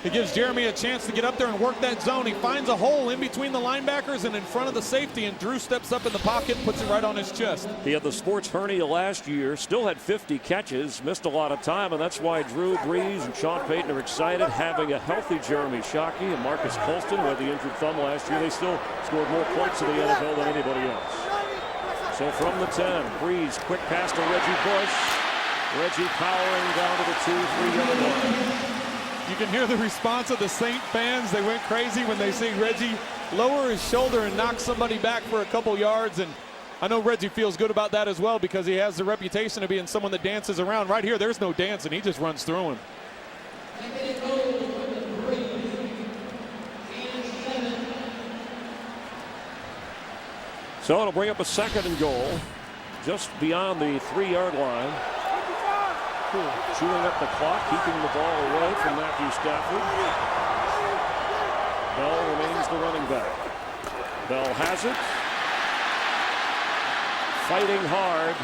It gives Jeremy a chance to get up there and work that zone. He finds a hole in between the linebackers and in front of the safety, and Drew steps up in the pocket and puts it right on his chest. He had the sports hernia last year, still had 50 catches, missed a lot of time, and that's why Drew Brees and Sean Payton are excited. Having a healthy Jeremy Shockey and Marcus Colston, who had the injured thumb last year, they still scored more points in the NFL than anybody else. So from the 10, Brees, quick pass to Reggie Bush. Reggie powering down to the 2-3-yard line. You can hear the response of the Saint fans. They went crazy when they see Reggie lower his shoulder and knock somebody back for a couple yards. And I know Reggie feels good about that as well, because he has the reputation of being someone that dances around. Right here, there's no dancing. He just runs through him. So it'll bring up a 2nd and goal just beyond the 3-yard line. Chewing up the clock, keeping the ball away from Matthew Stafford. Bell remains the running back. Bell has it. Fighting hard.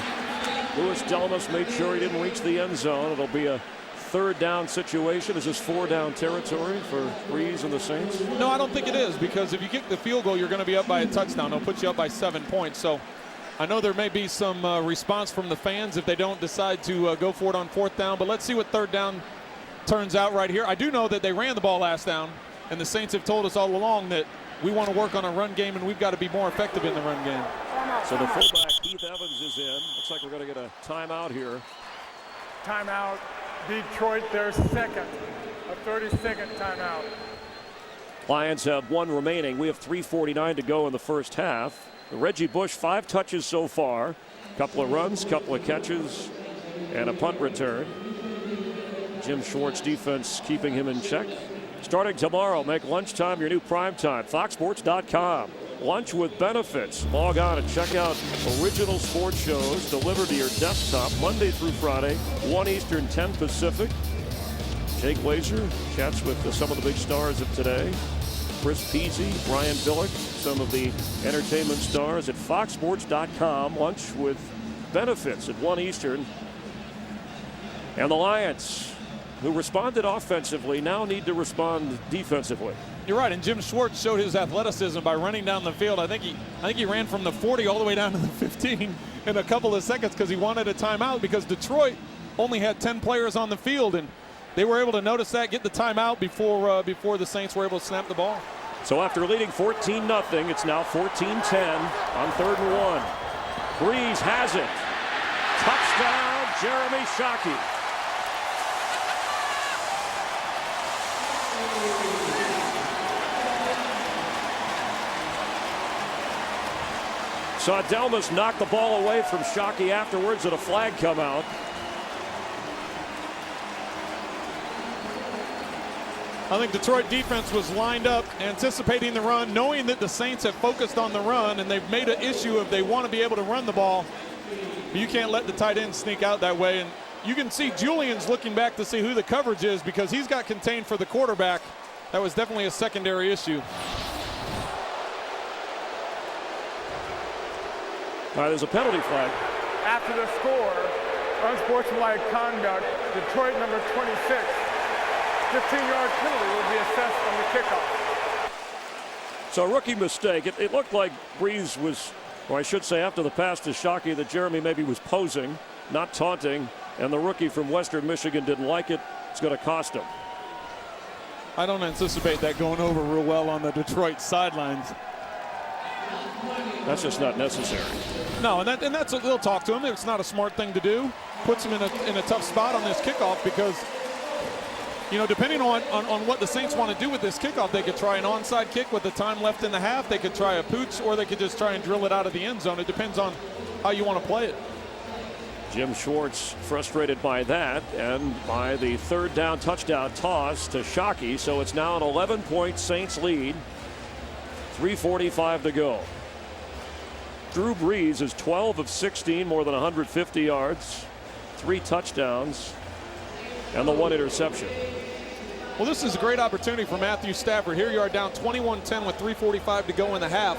Louis Delmas made sure he didn't reach the end zone. It'll be a 3rd down situation. Is this 4-down territory for Breeze and the Saints? No, I don't think it is, because if you kick the field goal, you're going to be up by a touchdown. They'll put you up by 7 points. So I know there may be some response from the fans if they don't decide to go for it on 4th down, but let's see what 3rd down turns out right here. I do know that they ran the ball last down, and the Saints have told us all along that we want to work on a run game, and we've got to be more effective in the run game. So the fullback, Keith Evans, is in. Looks like we're going to get a timeout here. Timeout. Detroit, their 2nd. A 30-second timeout. Lions have 1 remaining. We have 3:49 to go in the first half. Reggie Bush, 5 touches so far. Couple of runs, couple of catches, and a punt return. Jim Schwartz defense keeping him in check. Starting tomorrow, make lunchtime your new primetime. FoxSports.com. Lunch with benefits. Log on and check out original sports shows delivered to your desktop Monday through Friday, 1 Eastern, 10 Pacific. Jake Laser chats with some of the big stars of today. Chris Peasy, Brian Billick, some of the entertainment stars at foxsports.com. Lunch with benefits at 1 Eastern. And the Lions, who responded offensively, now need to respond defensively. You're right, and Jim Schwartz showed his athleticism by running down the field. I think he ran from the 40 all the way down to the 15 in a couple of seconds because he wanted a timeout, because Detroit only had 10 players on the field, and they were able to notice that, get the timeout before the Saints were able to snap the ball. So after leading 14-0, it's now 14-10 on 3rd and 1. Brees has it. Touchdown, Jeremy Shockey. Saw Delmas knock the ball away from Shockey afterwards, and a flag come out. I think Detroit defense was lined up, anticipating the run, knowing that the Saints have focused on the run, and they've made an issue of they want to be able to run the ball. But you can't let the tight end sneak out that way. And you can see Julian's looking back to see who the coverage is, because he's got contained for the quarterback. That was definitely a secondary issue. All right, there's a penalty flag. After the score, unsportsmanlike conduct, Detroit number 26. 15-yard penalty will be assessed on the kickoff. So a rookie mistake. It looked like Brees was, or I should say after the pass to Shockey, that Jeremy maybe was posing, not taunting, and the rookie from Western Michigan didn't like it. It's going to cost him. I don't anticipate that going over real well on the Detroit sidelines. That's just not necessary. No, and that's they'll talk to him. It's not a smart thing to do. Puts him in a tough spot on this kickoff, because, you know, depending on what the Saints want to do with this kickoff, they could try an onside kick with the time left in the half. They could try a pooch, or they could just try and drill it out of the end zone. It depends on how you want to play it. Jim Schwartz frustrated by that and by the 3rd down touchdown toss to Shockey. So it's now an 11-point Saints lead. 3:45 to go. Drew Brees is 12 of 16, more than 150 yards, 3 touchdowns, and the 1 interception. Well, this is a great opportunity for Matthew Stafford. Here you are down 21-10 with 3:45 to go in the half.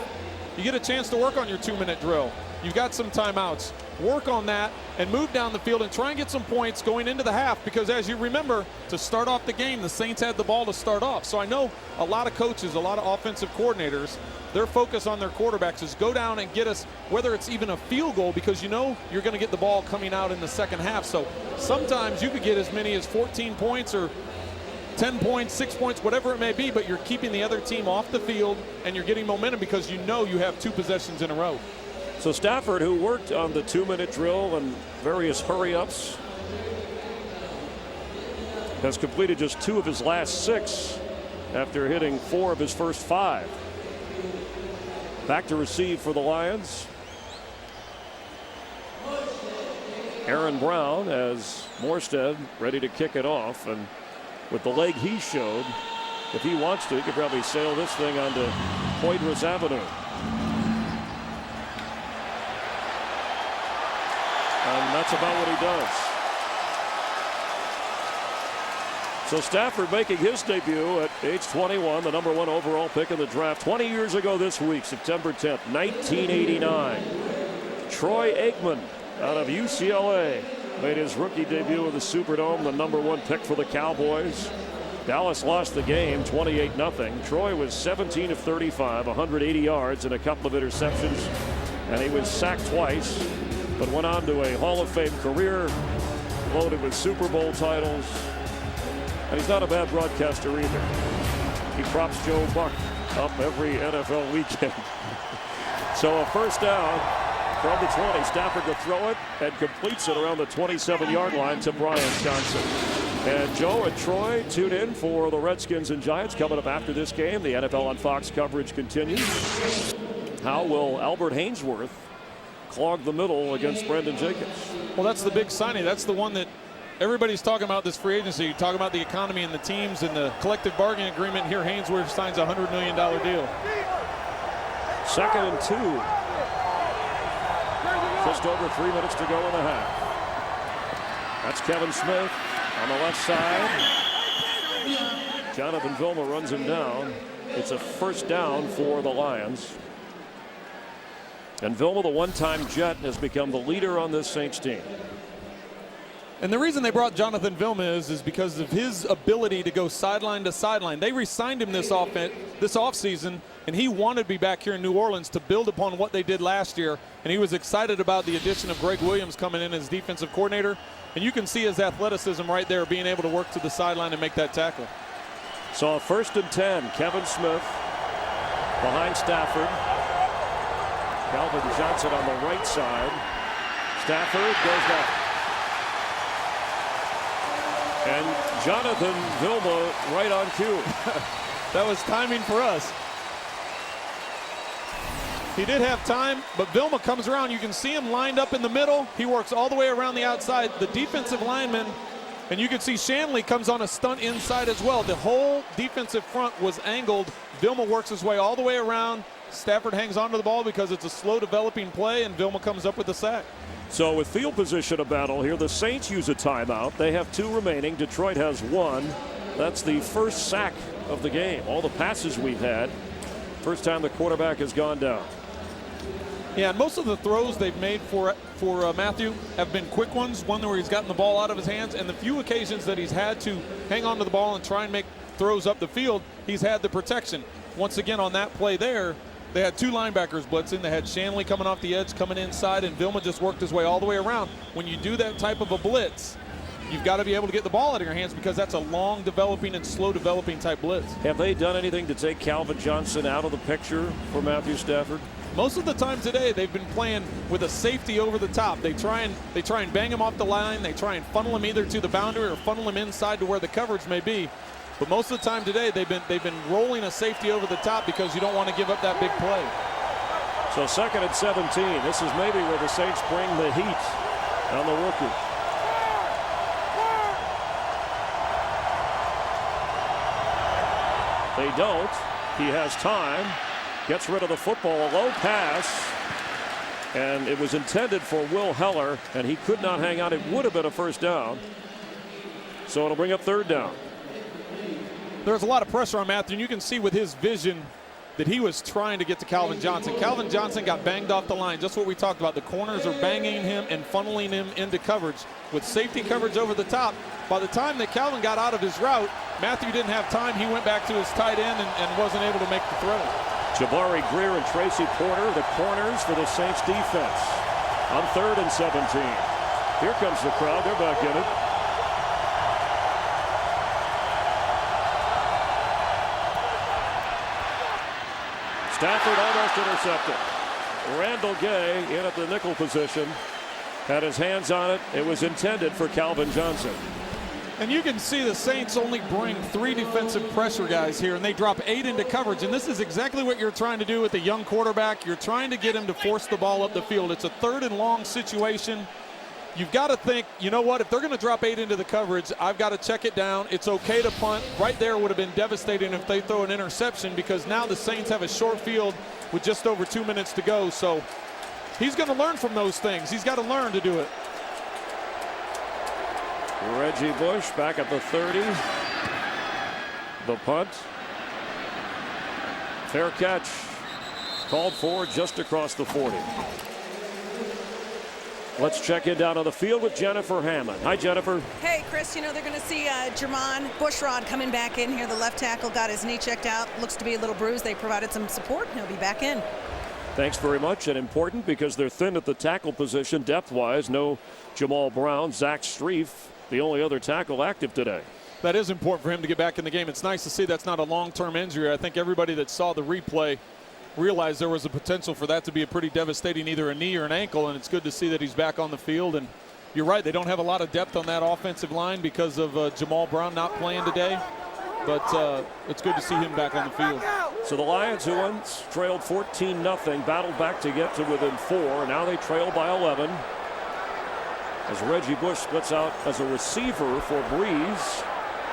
You get a chance to work on your 2-minute drill. You've got some timeouts. Work on that and move down the field and try and get some points going into the half, because as you remember, to start off the game, the Saints had the ball to start off. So I know a lot of coaches, a lot of offensive coordinators, their focus on their quarterbacks is go down and get us, whether it's even a field goal, because you know you're going to get the ball coming out in the second half. So sometimes you could get as many as 14 points or 10 points, 6 points, whatever it may be, but you're keeping the other team off the field and you're getting momentum because you know you have 2 possessions in a row. So Stafford, who worked on the 2-minute drill and various hurry-ups, has completed just 2 of his last 6 after hitting 4 of his first 5. Back to receive for the Lions. Aaron Brown as Morstead ready to kick it off, and with the leg he showed, if he wants to, he could probably sail this thing onto Poydras Avenue. And that's about what he does. So Stafford making his debut at age 21, the #1 overall pick in the draft 20 years ago this week, September 10th, 1989. Troy Aikman out of UCLA made his rookie debut in the Superdome, the #1 pick for the Cowboys. Dallas lost the game 28-0. Troy was 17 of 35, 180 yards and a couple of interceptions, and he was sacked twice, but went on to a Hall of Fame career loaded with Super Bowl titles. And he's not a bad broadcaster either. He props Joe Buck up every NFL weekend. So a first down from the 20. Stafford to throw it and completes it around the 27-yard line to Brian Johnson. And Joe and Troy tune in for the Redskins and Giants coming up after this game. The NFL on Fox coverage continues. How will Albert Hainsworth clog the middle against Brendan Jacobs? Well, that's the big signing. That's the one that everybody's talking about, this free agency. You talk about the economy and the teams and the collective bargaining agreement. Here, Hainsworth signs a $100 million deal. 2nd and 2. Just over 3 minutes to go in the half. That's Kevin Smith on the left side. Jonathan Vilma runs him down. It's a first down for the Lions. And Vilma, the one-time Jet, has become the leader on this Saints team. And the reason they brought Jonathan Vilma is because of his ability to go sideline to sideline. They re-signed him this offseason, and he wanted to be back here in New Orleans to build upon what they did last year. And he was excited about the addition of Greg Williams coming in as defensive coordinator. And you can see his athleticism right there, being able to work to the sideline and make that tackle. So 1st and 10, Kevin Smith behind Stafford. Calvin Johnson on the right side. Stafford goes down. And Jonathan Vilma right on cue. That was timing for us. He did have time, but Vilma comes around. You can see him lined up in the middle. He works all the way around the outside. The defensive lineman, and you can see Shanley comes on a stunt inside as well. The whole defensive front was angled. Vilma works his way all the way around. Stafford hangs onto the ball because it's a slow developing play, and Vilma comes up with the sack. So with field position a battle here, the Saints use a timeout. They have 2 remaining. Detroit has 1. That's the first sack of the game. All the passes we've had, first time the quarterback has gone down. Yeah, and most of the throws they've made for Matthew have been quick ones, one where he's gotten the ball out of his hands, and the few occasions that he's had to hang on to the ball and try and make throws up the field, he's had the protection. Once again, on that play there, they had 2 linebackers blitzing. They had Shanley coming off the edge, coming inside, and Vilma just worked his way all the way around. When you do that type of a blitz, you've got to be able to get the ball out of your hands because that's a long developing and slow developing type blitz. Have they done anything to take Calvin Johnson out of the picture for Matthew Stafford? Most of the time today, they've been playing with a safety over the top. They try and bang him off the line. They try and funnel him either to the boundary or funnel him inside to where the coverage may be. But most of the time today, they've been rolling a safety over the top because you don't want to give up that big play. So 2nd and 17. This is maybe where the Saints bring the heat on the rookie. They don't. He has time. Gets rid of the football. A low pass. And it was intended for Will Heller, and he could not hang on. It would have been a first down. So it'll bring up 3rd down. There's a lot of pressure on Matthew, and you can see with his vision that he was trying to get to Calvin Johnson. Calvin Johnson got banged off the line, just what we talked about. The corners are banging him and funneling him into coverage. With safety coverage over the top, by the time that Calvin got out of his route, Matthew didn't have time. He went back to his tight end and wasn't able to make the throw. Jabari Greer and Tracy Porter, the corners for the Saints defense. On 3rd and 17. Here comes the crowd. They're back in it. Stafford almost intercepted. Randall Gay in at the nickel position. Had his hands on it. It was intended for Calvin Johnson. And you can see the Saints only bring 3 defensive pressure guys here, and they drop 8 into coverage. And this is exactly what you're trying to do with a young quarterback. You're trying to get him to force the ball up the field. It's a 3rd and long situation. You've got to think, you know what, if they're going to drop 8 into the coverage, I've got to check it down. It's okay to punt. Right there would have been devastating if they throw an interception, because now the Saints have a short field with just over 2 minutes to go. So he's going to learn from those things. He's got to learn to do it. Reggie Bush back at the 30. The punt. Fair catch. Called for just across the 40. Let's check in down on the field with Jennifer Hammond. Hi, Jennifer. Hey, Chris. You know, they're going to see Jermon Bushrod coming back in here. The left tackle got his knee checked out. Looks to be a little bruised. They provided some support. He'll be back in. Thanks very much, and important because they're thin at the tackle position depth-wise. No Jamal Brown. Zach Strief, the only other tackle active today. That is important for him to get back in the game. It's nice to see that's not a long-term injury. I think everybody that saw the replay realized there was a potential for that to be a pretty devastating either a knee or an ankle, and it's good to see that he's back on the field. And you're right, they don't have a lot of depth on that offensive line because of Jamal Brown not playing today, but it's good to see him back on the field. So the Lions, who once trailed 14-0, battled back to get to within 4. Now they trail by 11 as Reggie Bush splits out as a receiver for Breeze.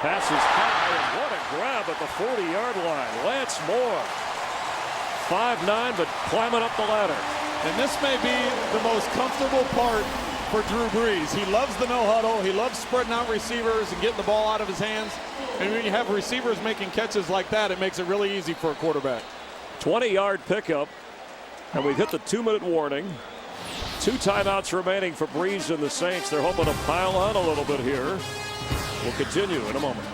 Passes high, and what a grab at the 40-yard line. Lance Moore, 5'9", but climbing up the ladder. And this may be the most comfortable part for Drew Brees. He loves the no huddle. He loves spreading out receivers and getting the ball out of his hands. And when you have receivers making catches like that, it makes it really easy for a quarterback. 20-yard pickup, and we've hit the 2-minute warning. 2 timeouts remaining for Brees and the Saints. They're hoping to pile on a little bit here. We'll continue in a moment.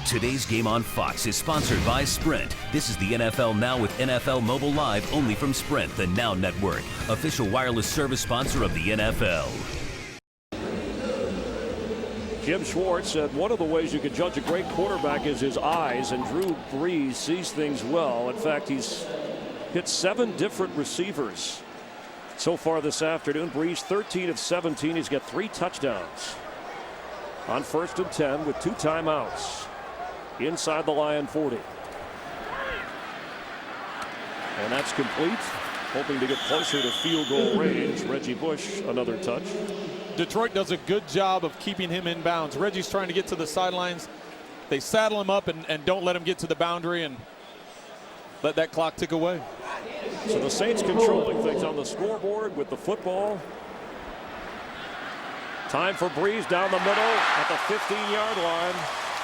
Today's game on Fox is sponsored by Sprint. This is the NFL Now with NFL Mobile Live only from Sprint, the Now Network, official wireless service sponsor of the NFL. Jim Schwartz said one of the ways you can judge a great quarterback is his eyes, and Drew Brees sees things well. In fact, he's hit 7 different receivers so far this afternoon. Brees 13 of 17. He's got 3 touchdowns on 1st and 10 with 2 timeouts inside the Lion 40. And that's complete. Hoping to get closer to field goal range. Reggie Bush, another touch. Detroit does a good job of keeping him in bounds. Reggie's trying to get to the sidelines. They saddle him up and don't let him get to the boundary and let that clock tick away. So the Saints controlling things on the scoreboard with the football. Time for Brees down the middle at the 15-yard line.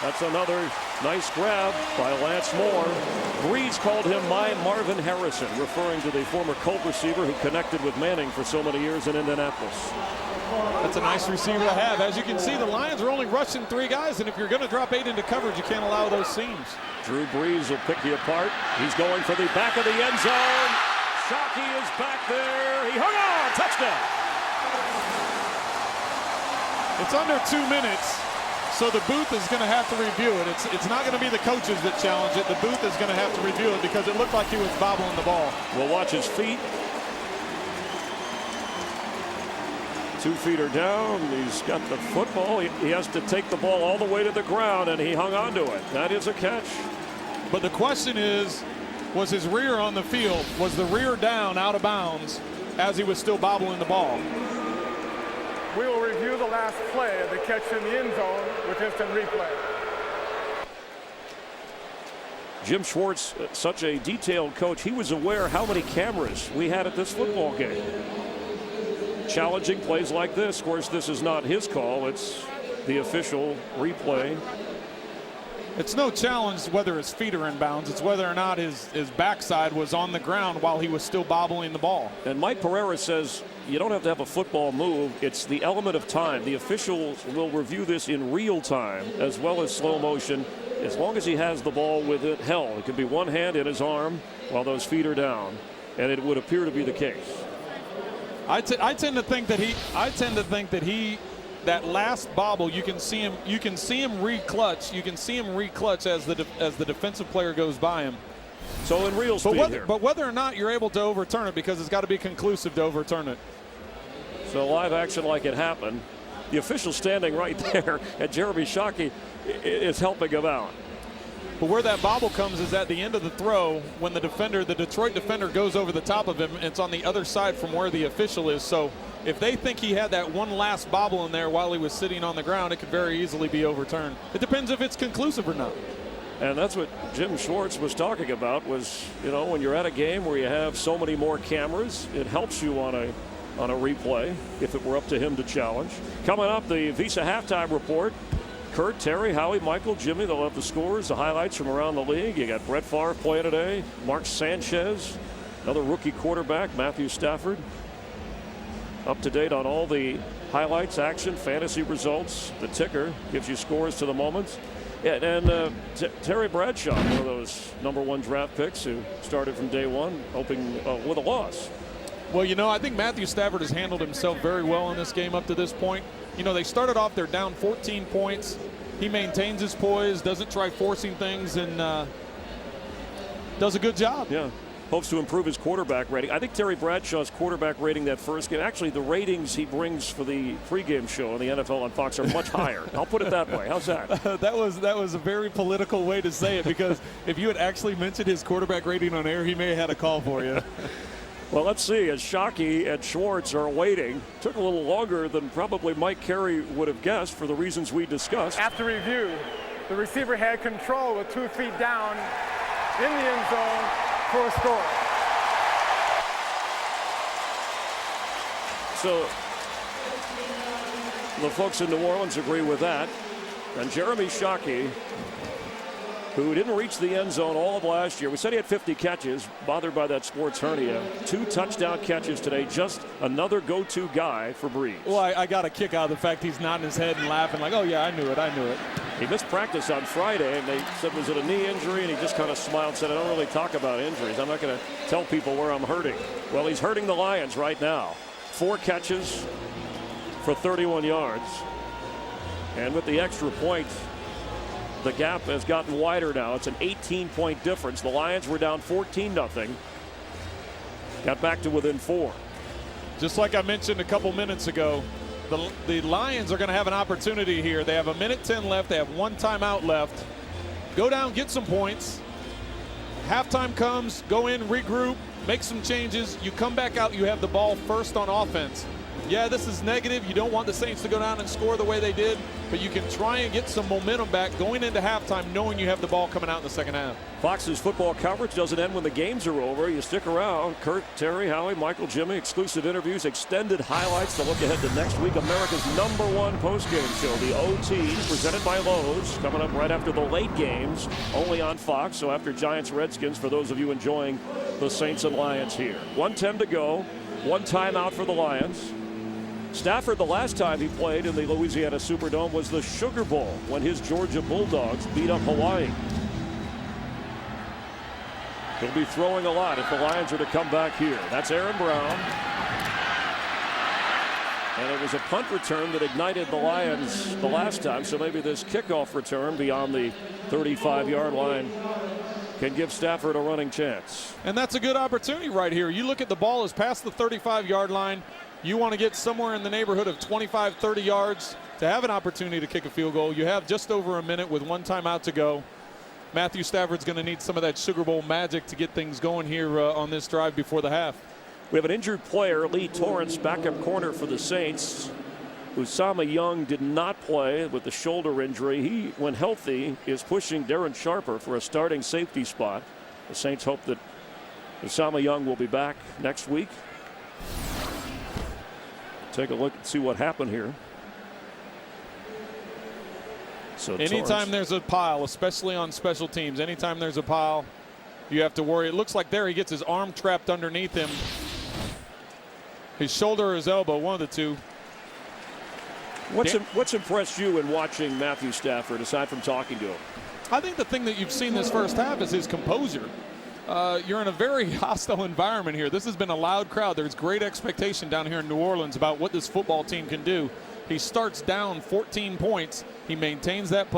That's another nice grab by Lance Moore. Brees called him my Marvin Harrison, referring to the former Colt receiver who connected with Manning for so many years in Indianapolis. That's a nice receiver to have. As you can see, the Lions are only rushing 3 guys, and if you're going to drop 8 into coverage, you can't allow those seams. Drew Brees will pick you apart. He's going for the back of the end zone. Shockey is back there. He hung on. Touchdown. It's under 2 minutes, so the booth is going to have to review it. It's not going to be the coaches that challenge it. The booth is going to have to review it because it looked like he was bobbling the ball. We'll watch his feet. 2 feet are down. He's got the football. He has to take the ball all the way to the ground, and he hung on to it. That is a catch. But the question is, was his rear on the field? Was the rear down out of bounds as he was still bobbling the ball? We will review the last play of the catch in the end zone with instant replay. Jim Schwartz, such a detailed coach, he was aware how many cameras we had at this football game. Challenging plays like this. Of course, this is not his call. It's the official replay. It's no challenge whether his feet are in bounds. It's whether or not his backside was on the ground while he was still bobbling the ball. And Mike Pereira says you don't have to have a football move. It's the element of time. The officials will review this in real time as well as slow motion as long as he has the ball with it held. It could be one hand in his arm while those feet are down, and it would appear to be the case. I tend to think that that last bobble, you can see him re-clutch. You can see him re-clutch as the defensive player goes by him. So in real speed here. But whether or not you're able to overturn it, because it's got to be conclusive to overturn it. So live action like it happened. The official standing right there, and Jeremy Shockey is helping him out. But where that bobble comes is at the end of the throw when the Detroit defender goes over the top of him. It's on the other side from where the official is. So if they think he had that one last bobble in there while he was sitting on the ground, it could very easily be overturned. It depends if it's conclusive or not. And that's what Jim Schwartz was talking about was, you know, when you're at a game where you have so many more cameras, it helps you on a replay if it were up to him to challenge. Coming up, the Visa halftime report. Kurt, Terry, Howie, Michael, Jimmy, they'll have the scores, the highlights from around the league. You got Brett Favre playing today, Mark Sanchez, another rookie quarterback, Matthew Stafford. Up to date on all the highlights, action, fantasy results. The ticker gives you scores to the moment. Yeah, and Terry Bradshaw, one of those #1 draft picks who started from day one, hoping with a loss. Well, you know, I think Matthew Stafford has handled himself very well in this game up to this point. You know, they started off, they're down 14 points. He maintains his poise, doesn't try forcing things, and does a good job. Yeah. Hopes to improve his quarterback rating. I think Terry Bradshaw's quarterback rating that first game, actually the ratings he brings for the pregame show on the NFL on Fox are much higher. I'll put it that way. How's that? That was a very political way to say it, because if you had actually mentioned his quarterback rating on air, he may have had a call for you. Well, let's see. As Shockey and Schwartz are waiting, took a little longer than probably Mike Carey would have guessed for the reasons we discussed. After review, the receiver had control with 2 feet down in the end zone for a score. So the folks in New Orleans agree with that. And Jeremy Shockey, who didn't reach the end zone all of last year. We said he had 50 catches, bothered by that sports hernia. 2 touchdown catches today, just another go-to guy for Breeze. Well, I got a kick out of the fact he's nodding his head and laughing like, oh, yeah, I knew it. He missed practice on Friday, and they said, was it a knee injury? And he just kind of smiled and said, I don't really talk about injuries. I'm not going to tell people where I'm hurting. Well, he's hurting the Lions right now. 4 catches for 31 yards. And with the extra point, the gap has gotten wider now. It's an 18-point difference. The Lions were down 14-0. Got back to within 4. Just like I mentioned a couple minutes ago, the Lions are going to have an opportunity here. They have 1:10 left. They have 1 timeout left. Go down, get some points. Halftime comes, go in, regroup, make some changes. You come back out, you have the ball first on offense. Yeah, this is negative. You don't want the Saints to go down and score the way they did, but you can try and get some momentum back going into halftime knowing you have the ball coming out in the second half. Fox's football coverage doesn't end when the games are over. You stick around. Kurt, Terry, Howie, Michael, Jimmy, exclusive interviews, extended highlights to look ahead to next week. America's #1 postgame show, the OT, presented by Lowe's, coming up right after the late games, only on Fox. So after Giants-Redskins, for those of you enjoying the Saints and Lions here. 1:10 to go. 1 timeout for the Lions. Stafford, the last time he played in the Louisiana Superdome was the Sugar Bowl when his Georgia Bulldogs beat up Hawaii. He'll be throwing a lot if the Lions are to come back here. That's Aaron Brown. And it was a punt return that ignited the Lions the last time, so maybe this kickoff return beyond the 35-yard line can give Stafford a running chance. And that's a good opportunity right here. You look at the ball is past the 35-yard line. You want to get somewhere in the neighborhood of 25, 30 yards to have an opportunity to kick a field goal. You have just over a minute with 1 timeout to go. Matthew Stafford's going to need some of that Sugar Bowl magic to get things going here on this drive before the half. We have an injured player, Lee Torrance, backup corner for the Saints. Usama Young did not play with the shoulder injury. He, when healthy, is pushing Darren Sharper for a starting safety spot. The Saints hope that Usama Young will be back next week. Take a look and see what happened here. So anytime Torrance, there's a pile, especially on special teams, anytime there's a pile, you have to worry. It looks like there he gets his arm trapped underneath him. His shoulder or his elbow, one of the two. What's impressed you in watching Matthew Stafford, aside from talking to him? I think the thing that you've seen this first half is his composure. You're in a very hostile environment here. This has been a loud crowd. There's great expectation down here in New Orleans about what this football team can do. He starts down 14 points. He maintains that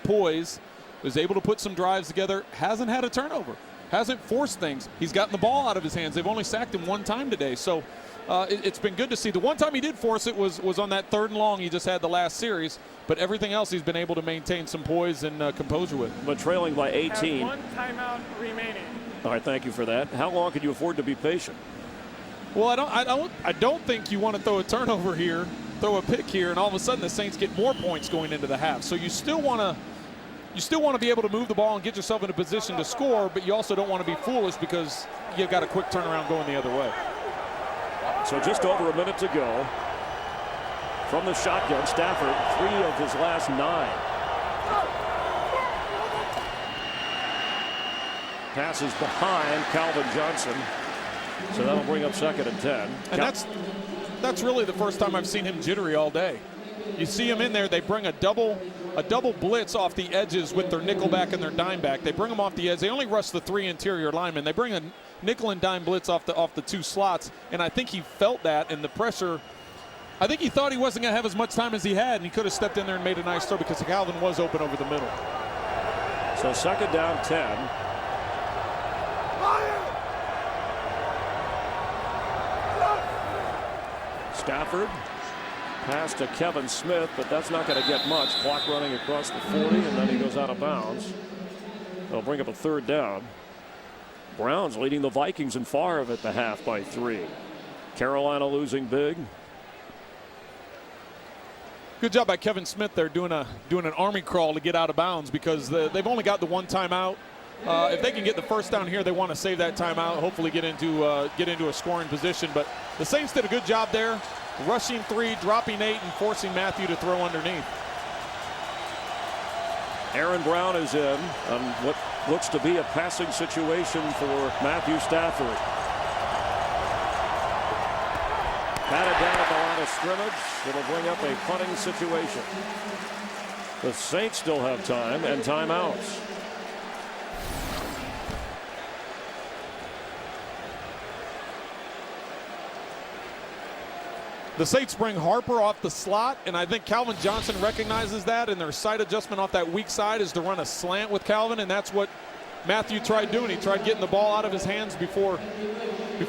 poise, was able to put some drives together, hasn't had a turnover, hasn't forced things. He's gotten the ball out of his hands. They've only sacked him 1 time today. So it's been good to see. The one time he did force it was on that 3rd and long he just had the last series. But everything else he's been able to maintain some poise and composure with. But trailing by 18. 1 timeout remaining. All right, thank you for that. How long can you afford to be patient? Well, I don't think you want to throw a turnover here, throw a pick here, and all of a sudden the Saints get more points going into the half. So you still want to be able to move the ball and get yourself in a position to score, but you also don't want to be foolish because you've got a quick turnaround going the other way. So just over a minute to go. From the shotgun, Stafford, 3 of his last 9. Passes behind Calvin Johnson. So that'll bring up 2nd and 10. And that's really the first time I've seen him jittery all day. You see him in there, they bring a double blitz off the edges with their nickel back and their dime back. They bring them off the edge. They only rush the 3 interior linemen. They bring a nickel and dime blitz off the 2 slots, and I think he felt that and the pressure. I think he thought he wasn't going to have as much time as he had, and he could have stepped in there and made a nice throw because Calvin was open over the middle. So 2nd down, 10. Stafford pass to Kevin Smith, but that's not going to get much. Clock running across the 40, and then he goes out of bounds. They'll bring up a 3rd down. Browns leading the Vikings in Favre at the half by 3. Carolina losing big. Good job by Kevin Smith there doing an army crawl to get out of bounds because they've only got the 1 timeout. If they can get the 1st down here, they want to save that timeout, hopefully get into a scoring position. But The Saints did a good job there, rushing 3, dropping 8, and forcing Matthew to throw underneath. Aaron Brown is in on what looks to be a passing situation for Matthew Stafford. Batted down at the line of scrimmage. It'll bring up a punting situation. The Saints still have time and timeouts. The Saints bring Harper off the slot, and I think Calvin Johnson recognizes that, and their side adjustment off that weak side is to run a slant with Calvin, and that's what Matthew tried doing. He tried getting the ball out of his hands before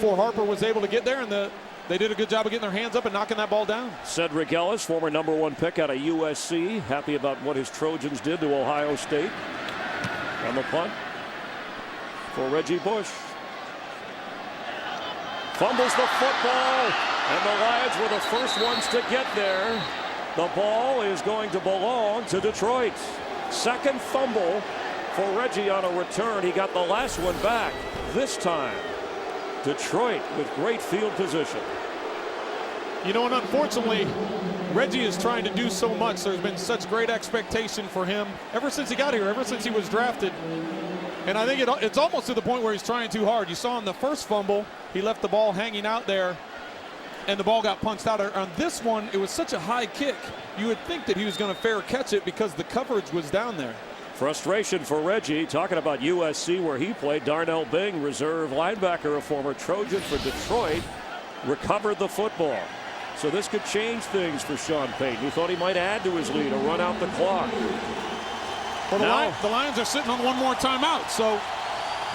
Harper was able to get there, and they did a good job of getting their hands up and knocking that ball down. Cedric Ellis, former #1 pick out of USC, happy about what his Trojans did to Ohio State. On the punt for Reggie Bush. Fumbles the football, and the Lions were the first ones to get there. The ball is going to belong to Detroit. Second fumble for Reggie on a return. He got the last one back. This time, Detroit with great field position. You know, and unfortunately, Reggie is trying to do so much. There's been such great expectation for him ever since he got here, ever since he was drafted. And I think it's almost to the point where he's trying too hard. You saw in the first fumble, he left the ball hanging out there, and the ball got punched out. On this one, it was such a high kick. You would think that he was going to fair catch it because the coverage was down there. Frustration for Reggie. Talking about USC where he played, Darnell Bing, reserve linebacker, a former Trojan for Detroit, recovered the football. So this could change things for Sean Payton. He thought he might add to his lead or run out the clock. Well, the Lions are sitting on one more timeout, so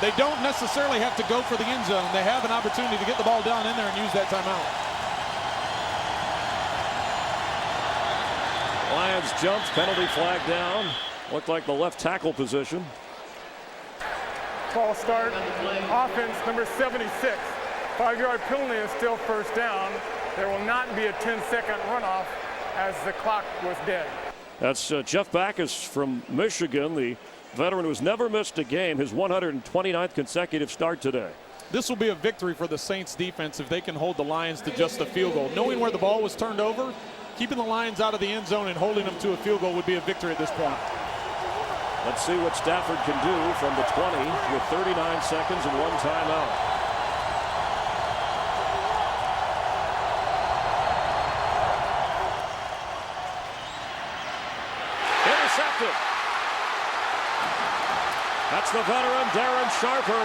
they don't necessarily have to go for the end zone. They have an opportunity to get the ball down in there and use that timeout. Lions jumps, penalty flag down. Looked like the left tackle position. False start. Offense number 76. 5-yard penalty is still first down. There will not be a 10-second runoff as the clock was dead. That's Jeff Backus from Michigan, the veteran who's never missed a game, his 129th consecutive start today. This will be a victory for the Saints defense if they can hold the Lions to just a field goal. Knowing where the ball was turned over, keeping the Lions out of the end zone and holding them to a field goal would be a victory at this point. Let's see what Stafford can do from the 20 with 39 seconds and one timeout. Intercepted. That's the veteran Darren Sharper.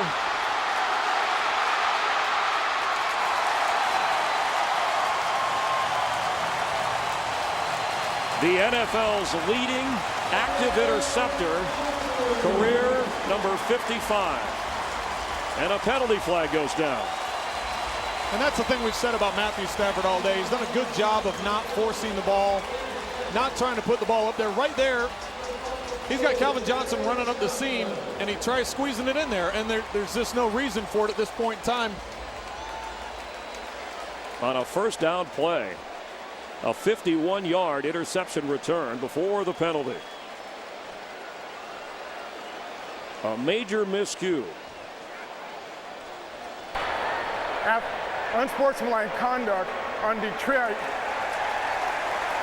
The NFL's leading active interceptor, career number 55. And a penalty flag goes down. And that's the thing we've said about Matthew Stafford all day. He's done a good job of not forcing the ball, not trying to put the ball up there. Right there, he's got Calvin Johnson running up the seam, and he tries squeezing it in there, and there's just no reason for it at this point in time. On a first down play, a 51-yard interception return before the penalty. A major miscue. Unsportsmanlike conduct on Detroit.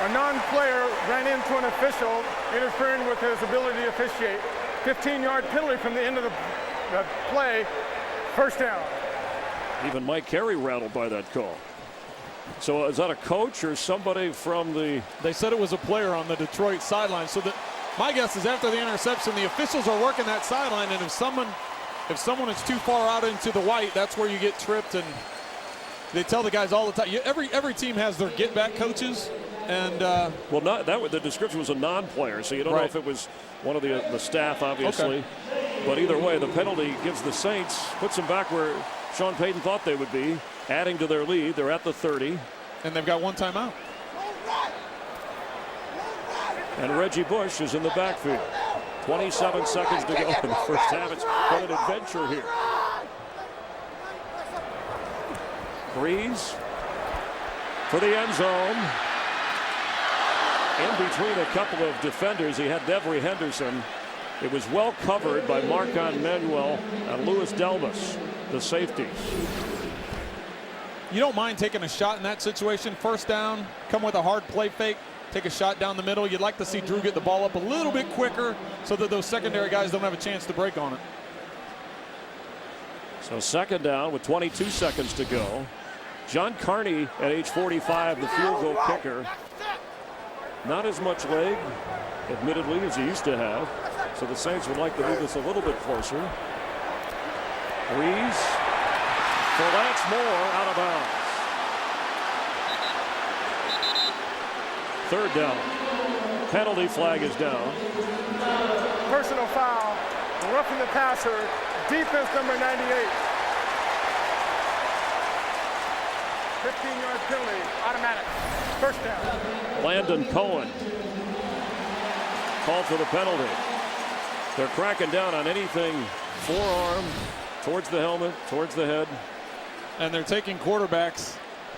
A non-player ran into an official, interfering with his ability to officiate. 15-yard penalty from the end of the play. First down. Even Mike Carey rattled by that call. So is that a coach or somebody from the... They said it was a player on the Detroit sideline. So my guess is after the interception, the officials are working that sideline, and if someone is too far out into the white, that's where you get tripped. And they tell the guys all the time. Every team has their get-back coaches. And well, the description was a non-player, so you don't know if it was one of the staff, obviously. Okay. But either way, the penalty gives the Saints, puts them back where Sean Payton thought they would be, adding to their lead. They're at the 30. And they've got one timeout. And Reggie Bush is in the backfield. 27 seconds to go in the first half. It's quite an adventure here. Breeze for the end zone. In between a couple of defenders, he had Devery Henderson. It was well covered by Marcon Manuel and Louis Delmas, the safety. you don't mind taking a shot in that situation. First down, come with a hard play fake, take a shot down the middle. You'd like to see Drew get the ball up a little bit quicker so that those secondary guys don't have a chance to break on it. So second down with 22 seconds to go. John Carney at age 45, the field goal kicker. Not as much leg, admittedly, as he used to have. So the Saints would like to move this a little bit closer. Breeze for Lance Moore, out of bounds. Third down. Penalty flag is down. Personal foul, roughing the passer, defense number 98. 15-yard penalty, automatic. First down. Landon Cohen called for the penalty. They're cracking down on anything forearm, towards the helmet, towards the head. And they're taking quarterbacks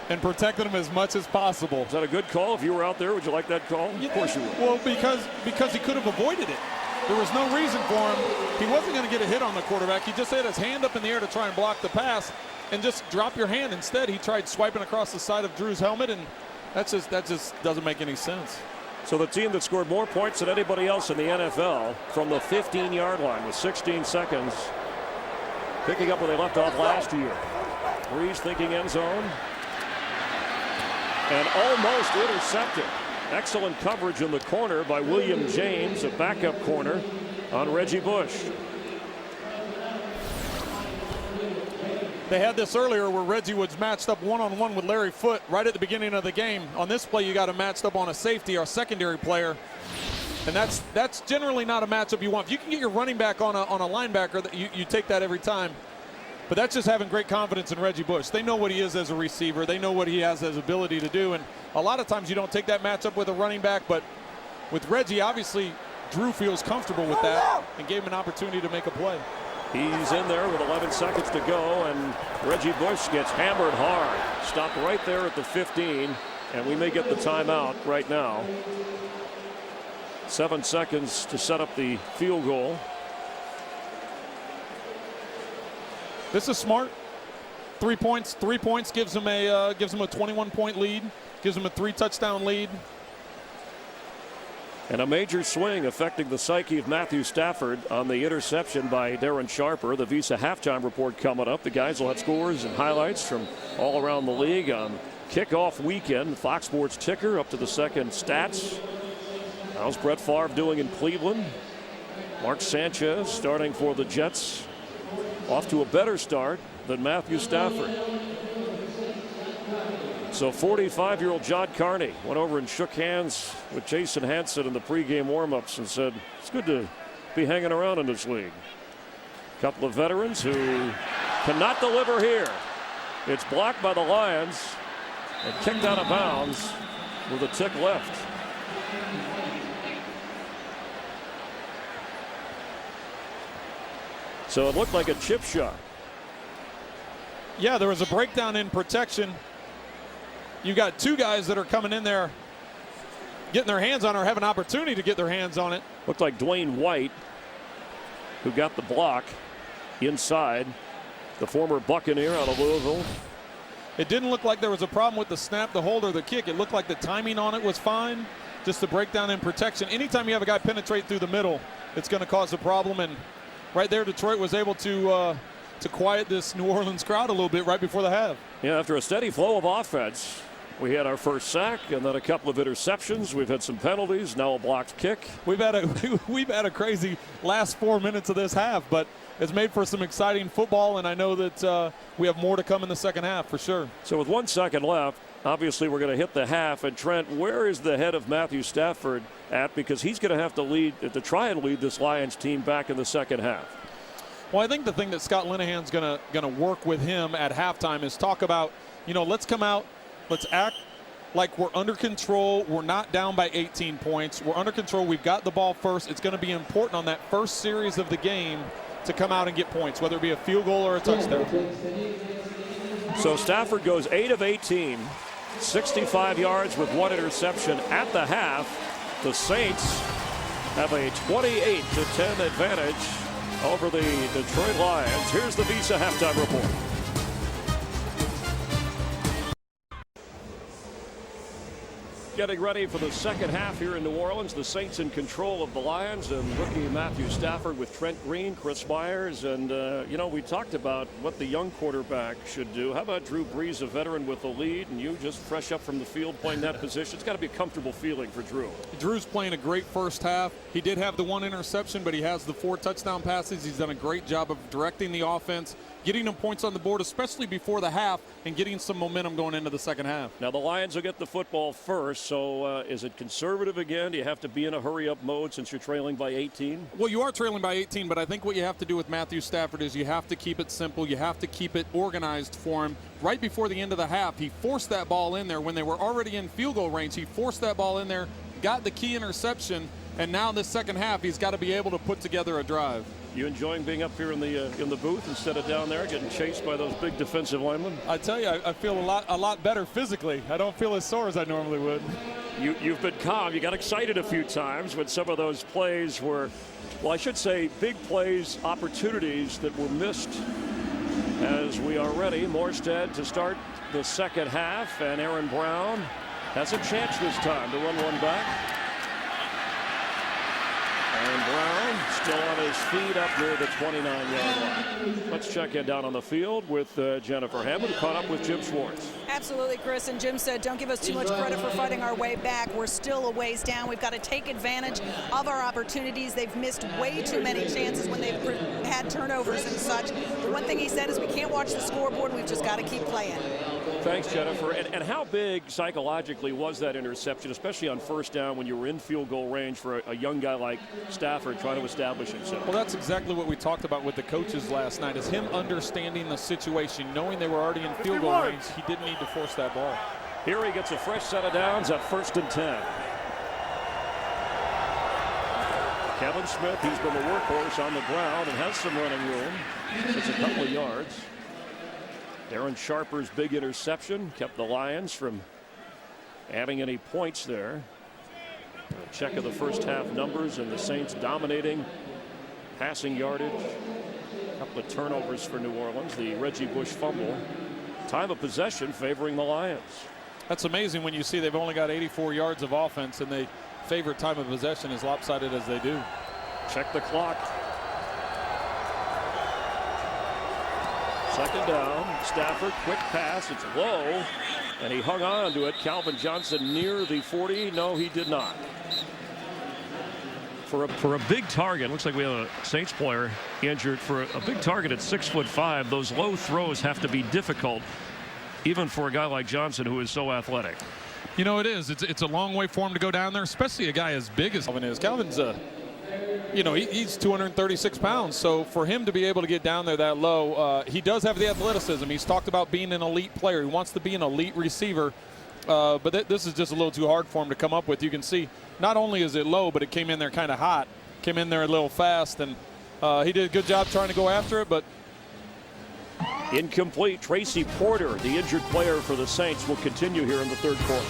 and protecting them as much as possible. Is that a good call? If you were out there, would you like that call? Of course you would. Well, because he could have avoided it. There was no reason for him. He wasn't going to get a hit on the quarterback. He just had his hand up in the air to try and block the pass and just drop your hand. Instead, he tried swiping across the side of Drew's helmet, and that just doesn't make any sense. So the team that scored more points than anybody else in the NFL from the 15-yard line with 16 seconds, picking up where they left off last year. Breeze thinking end zone. And almost intercepted. Excellent coverage in the corner by William James, a backup corner on Reggie Bush. They had this earlier where Reggie was matched up one-on-one with Larry Foote right at the beginning of the game. On this play, you got him matched up on a safety or a secondary player. And that's generally not a matchup you want. If you can get your running back on a linebacker, you take that every time. But that's just having great confidence in Reggie Bush. They know what he is as a receiver. They know what he has as ability to do. And a lot of times you don't take that matchup with a running back. But with Reggie, obviously, Drew feels comfortable with that and gave him an opportunity to make a play. He's in there with 11 seconds to go, and Reggie Bush gets hammered hard. Stopped right there at the 15, and we may get the timeout right now. 7 seconds to set up the field goal. This is smart. 3 points. 3 points gives them a 21-point lead. Gives them a 3-touchdown lead. And a major swing affecting the psyche of Matthew Stafford on the interception by Darren Sharper. The Visa halftime report coming up. The guys will have scores and highlights from all around the league on kickoff weekend. Fox Sports ticker up to the second stats. How's Brett Favre doing in Cleveland? Mark Sanchez starting for the Jets. Off to a better start than Matthew Stafford. So 45-year-old John Carney went over and shook hands with Jason Hanson in the pregame warmups and said, it's good to be hanging around in this league. A couple of veterans who cannot deliver here. It's blocked by the Lions and kicked out of bounds with a tick left. So it looked like a chip shot. Yeah, there was a breakdown in protection. You got two guys that are coming in there, getting their hands on it or have an opportunity to get their hands on it. Looked like Dwayne White, who got the block inside, the former Buccaneer out of Louisville. It didn't look like there was a problem with the snap, the hold, or the kick. It looked like the timing on it was fine. Just the breakdown in protection. Anytime you have a guy penetrate through the middle, it's going to cause a problem. And right there, Detroit was able to quiet this New Orleans crowd a little bit right before the half. Yeah, after a steady flow of offense, we had our first sack and then a couple of interceptions. We've had some penalties, now a blocked kick. We've had a crazy last 4 minutes of this half, but it's made for some exciting football, and I know that we have more to come in the second half for sure. So with 1 second left, obviously we're going to hit the half. And Trent, where is the head of Matthew Stafford at? Because he's going to have to try and lead this Lions team back in the second half. Well, I think the thing that Scott Linehan's going to work with him at halftime is talk about, let's come out, let's act like we're under control. We're not down by 18 points. We're under control. We've got the ball first. It's going to be important on that first series of the game to come out and get points, whether it be a field goal or a touchdown. So Stafford goes 8 of 18, 65 yards with 1 interception at the half. The Saints have a 28-10 advantage over the Detroit Lions. Here's the Visa halftime report. Getting ready for the second half here in New Orleans. The Saints in control of the Lions, and rookie Matthew Stafford with Trent Green, Chris Myers, and you know, we talked about what the young quarterback should do. How about Drew Brees, a veteran with the lead, and you just fresh up from the field playing that position? It's got to be a comfortable feeling for Drew. Drew's playing a great first half. He did have the 1 interception, but he has the 4 touchdown passes. He's done a great job of directing the offense, getting them points on the board, especially before the half, and getting some momentum going into the second half. Now the Lions will get the football first, so is it conservative again? Do you have to be in a hurry-up mode since you're trailing by 18? Well, you are trailing by 18, but I think what you have to do with Matthew Stafford is you have to keep it simple. You have to keep it organized for him. Right before the end of the half, he forced that ball in there when they were already in field goal range. He forced that ball in there, got the key interception, and now in this second half, he's got to be able to put together a drive. You enjoying being up here in the booth instead of down there getting chased by those big defensive linemen? I tell you, I feel a lot better physically. I don't feel as sore as I normally would. You've been calm. You got excited a few times when some of those plays were, well, I should say big plays, opportunities that were missed. As we are ready, Morstead to start the second half, and Aaron Brown has a chance this time to run one back. And Brown still on his feet up near the 29-yard line. Let's check in down on the field with Jennifer Hammond, who caught up with Jim Schwartz. Absolutely, Chris. And Jim said, don't give us too much credit for fighting our way back. We're still a ways down. We've got to take advantage of our opportunities. They've missed way too many chances when they've had turnovers and such. The one thing he said is we can't watch the scoreboard. We've just got to keep playing. Thanks, Jennifer. And how big psychologically was that interception, especially on first down when you were in field goal range for a young guy like Stafford trying to establish himself? Well, that's exactly what we talked about with the coaches last night, is him understanding the situation, knowing they were already in field goal range. He didn't need to force that ball. Here he gets a fresh set of downs at 1st and 10. Kevin Smith, he's been the workhorse on the ground and has some running room. It's a couple of yards. Darren Sharper's big interception kept the Lions from adding any points there. A check of the first half numbers, and the Saints dominating passing yardage. A couple of turnovers for New Orleans. The Reggie Bush fumble. Time of possession favoring the Lions. That's amazing when you see they've only got 84 yards of offense and they favor time of possession as lopsided as they do. Check the clock. Second down. Stafford, quick pass. It's low, and he hung on to it. Calvin Johnson near the 40. No, he did not. For a big target, looks like we have a Saints player injured. For a big target at 6'5", those low throws have to be difficult, even for a guy like Johnson, who is so athletic. You know, it is. It's a long way for him to go down there, especially a guy as big as Calvin is. Calvin's you know, he's 236 pounds, so for him to be able to get down there that low, he does have the athleticism. He's talked about being an elite player. He wants to be an elite receiver, but this is just a little too hard for him to come up with. You can see not only is it low, but it came in there kind of hot, came in there a little fast, and he did a good job trying to go after it, but incomplete. Tracy Porter, the injured player for the Saints, will continue here in the third quarter.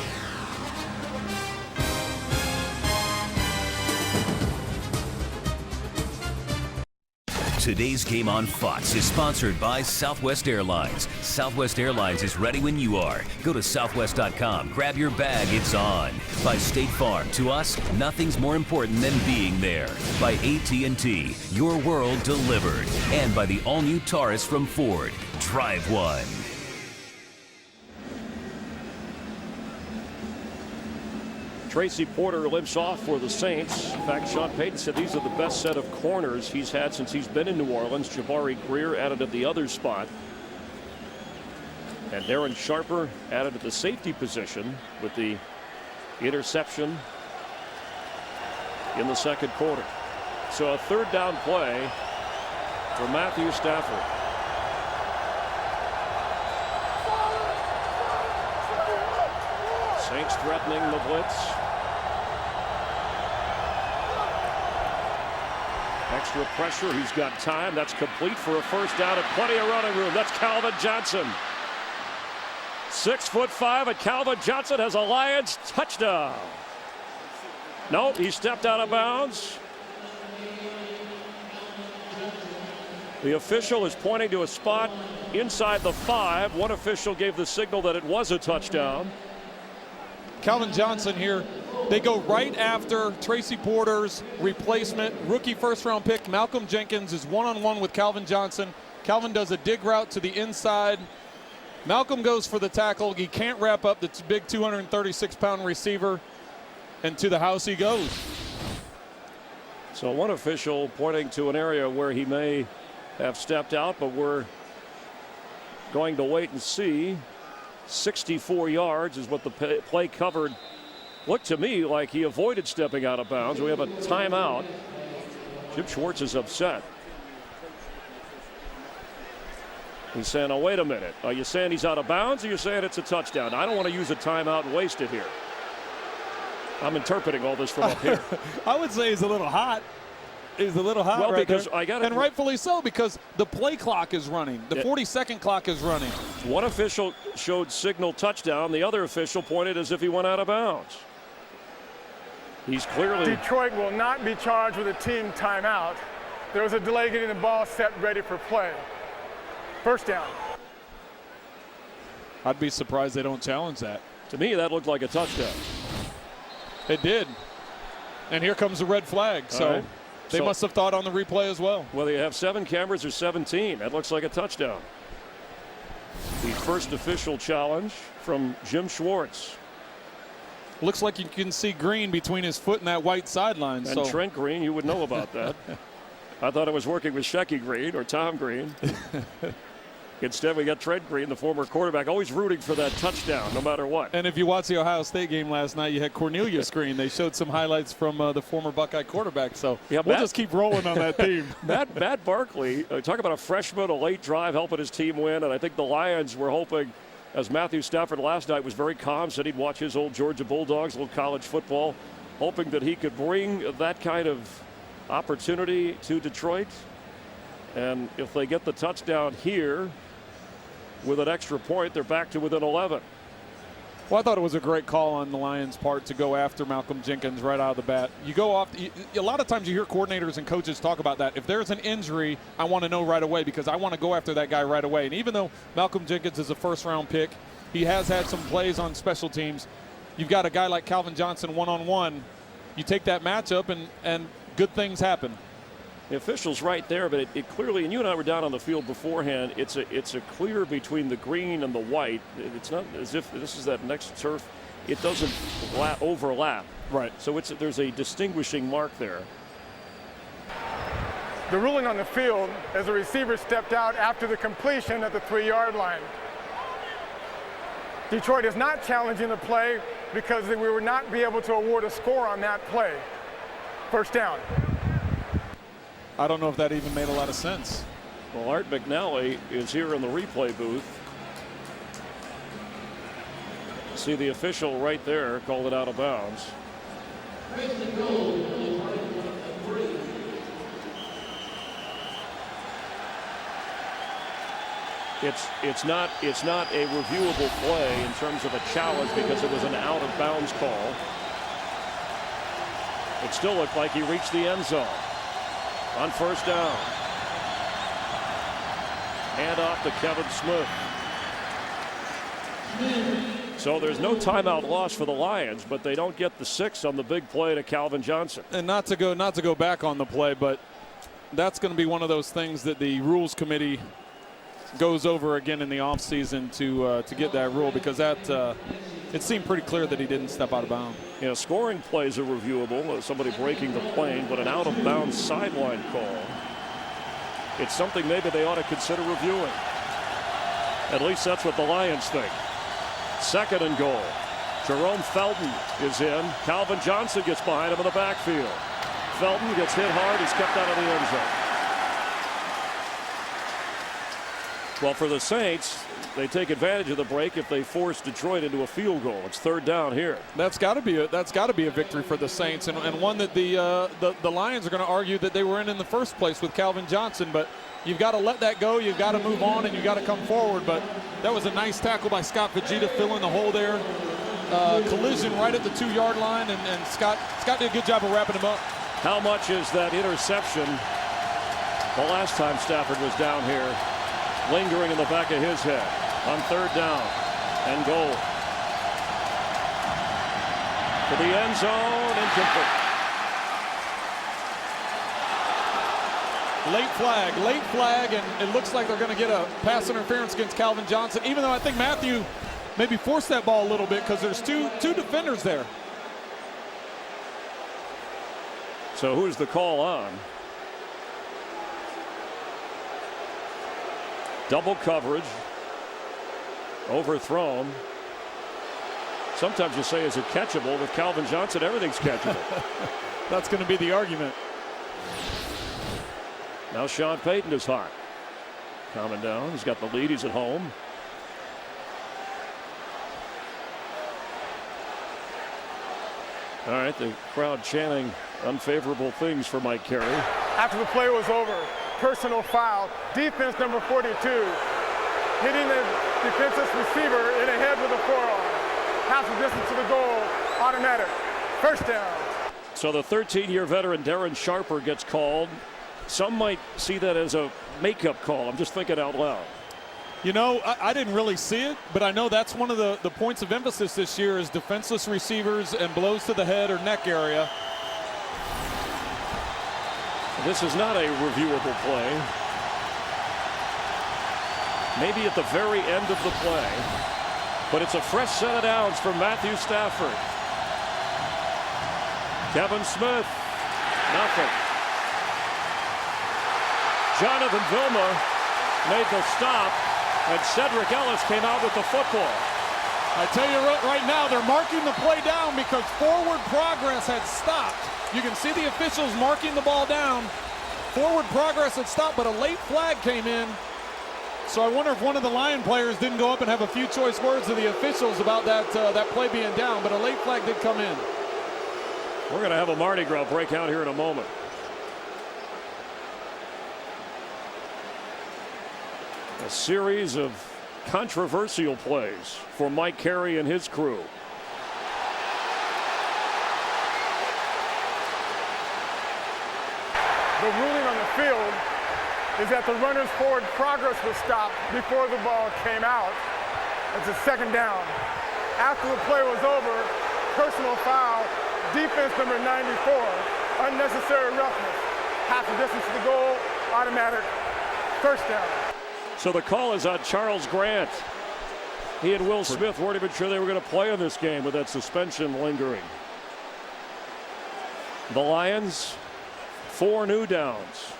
Today's game on Fox is sponsored by Southwest Airlines. Southwest Airlines is ready when you are. Go to southwest.com, grab your bag, it's on. By State Farm, to us, nothing's more important than being there. By AT&T, your world delivered. And by the all-new Taurus from Ford. Drive one. Tracy Porter limps off for the Saints. In fact, Sean Payton said these are the best set of corners he's had since he's been in New Orleans. Jabari Greer added at the other spot. And Darren Sharper added at the safety position with the interception in the second quarter. So a third down play for Matthew Stafford. Saints threatening the blitz. Extra pressure. He's got time. That's complete for a first down and plenty of running room. That's Calvin Johnson. 6'5", and Calvin Johnson has a Lions touchdown. Nope, he stepped out of bounds. The official is pointing to a spot inside the 5. One official gave the signal that it was a touchdown. Calvin Johnson here. They go right after Tracy Porter's replacement, rookie first-round pick. Malcolm Jenkins is one-on-one with Calvin Johnson. Calvin does a dig route to the inside. Malcolm goes for the tackle. He can't wrap up the big 236-pound receiver, and to the house he goes. So one official pointing to an area where he may have stepped out, but we're going to wait and see. 64 yards is what the play covered. Looked to me like he avoided stepping out of bounds. We have a timeout. Jim Schwartz is upset. He's saying, oh, wait a minute. Are you saying he's out of bounds, or you're saying it's a touchdown? I don't want to use a timeout and waste it here. I'm interpreting all this from up here. I would say he's a little hot. He's a little hot. Well, right because there. I got it. And rightfully so, because the play clock is running. The 40-second clock is running. One official showed signal touchdown. The other official pointed as if he went out of bounds. He's clearly. Detroit will not be charged with a team timeout. There was a delay getting the ball set ready for play. First down. I'd be surprised they don't challenge that. To me, that looked like a touchdown. It did. And here comes the red flag. So right. they must have thought on the replay as well. Whether you have 7 cameras or 17, that looks like a touchdown. The first official challenge from Jim Schwartz. Looks like you can see Green between his foot and that white sideline. And Trent Green, you would know about that. I thought it was working with Shecky Green or Tom Green. Instead, we got Trent Green, the former quarterback, always rooting for that touchdown, no matter what. And if you watch the Ohio State game last night, you had Cornelius Green. They showed some highlights from the former Buckeye quarterback. So we'll just keep rolling on that theme. Matt Barkley, talk about a freshman, a late drive helping his team win. And I think the Lions were hoping, as Matthew Stafford last night was very calm, said he'd watch his old Georgia Bulldogs, a little college football, hoping that he could bring that kind of opportunity to Detroit. And if they get the touchdown here with an extra point, they're back to within 11. Well, I thought it was a great call on the Lions' part to go after Malcolm Jenkins right out of the bat. You go off. A lot of times you hear coordinators and coaches talk about that. If there's an injury, I want to know right away because I want to go after that guy right away. And even though Malcolm Jenkins is a first-round pick, he has had some plays on special teams. You've got a guy like Calvin Johnson one-on-one. You take that matchup and good things happen. The official's right there, but it clearly, and you and I were down on the field beforehand, it's a clear between the green and the white. It's not as if this is that next turf. It doesn't overlap. Right. So there's a distinguishing mark there. The ruling on the field as the receiver stepped out after the completion at the 3-yard line. Detroit is not challenging the play because we would not be able to award a score on that play. First down. I don't know if that even made a lot of sense. Well, Art McNally is here in the replay booth. See the official right there called it out of bounds. It's not a reviewable play in terms of a challenge because it was an out of bounds call. It still looked like he reached the end zone. On first down. Hand off to Kevin Smith. So there's no timeout loss for the Lions, but they don't get the 6 on the big play to Calvin Johnson. And not to go back on the play, but that's going to be one of those things that the rules committee goes over again in the offseason to get that rule because that it seemed pretty clear that he didn't step out of bounds. Yeah, scoring plays are reviewable, somebody breaking the plane, but an out-of-bounds sideline call, it's something maybe they ought to consider reviewing. At least that's what the Lions think. Second and goal. Jerome Felton is in. Calvin Johnson gets behind him in the backfield. Felton gets hit hard. He's kept out of the end zone. Well, for the Saints, they take advantage of the break if they force Detroit into a field goal. It's third down here. That's got to be a victory for the Saints, and one that the Lions are going to argue that they were in the first place with Calvin Johnson. But you've got to let that go. You've got to move on, and you've got to come forward. But that was a nice tackle by Scott Fujita, filling the hole there. Collision right at the 2-yard line, and Scott did a good job of wrapping him up. How much is that interception the last time Stafford was down here lingering in the back of his head on third down and goal? to the end zone, incomplete. Late flag, and it looks like they're going to get a pass interference against Calvin Johnson, even though I think Matthew maybe forced that ball a little bit because there's two defenders there. So who's the call on? Double coverage. Overthrown. Sometimes you say, is it catchable? With Calvin Johnson, everything's catchable. That's going to be the argument. Now Sean Payton is hot. Calming down. He's got the lead. He's at home. All right, the crowd chanting unfavorable things for Mike Carey. After the play was over, personal foul, defense number 42, hitting the defensive receiver in the head with a forearm. Half the distance to the goal, automatic, first down. So the 13-year veteran Darren Sharper gets called. Some might see that as a makeup call. I'm just thinking out loud. You know, I didn't really see it, but I know that's one of the points of emphasis this year is defenseless receivers and blows to the head or neck area. This is not a reviewable play. Maybe at the very end of the play, but it's a fresh set of downs for Matthew Stafford. Kevin Smith, nothing. Jonathan Vilma made the stop, and Cedric Ellis came out with the football. I tell you right now, they're marking the play down because forward progress had stopped. You can see the officials marking the ball down. Forward progress had stopped, but a late flag came in. So I wonder if one of the Lion players didn't go up and have a few choice words to the officials about that play being down, but a late flag did come in. We're going to have a Mardi Gras breakout here in a moment. A series of controversial plays for Mike Carey and his crew. The ruling on the field is that the runner's forward progress was stopped before the ball came out. It's a second down. After the play was over, personal foul, defense number 94, unnecessary roughness. Half the distance to the goal, automatic, first down. So the call is on Charles Grant. He and Will Smith weren't even sure they were going to play in this game with that suspension lingering. The Lions, 4 new downs.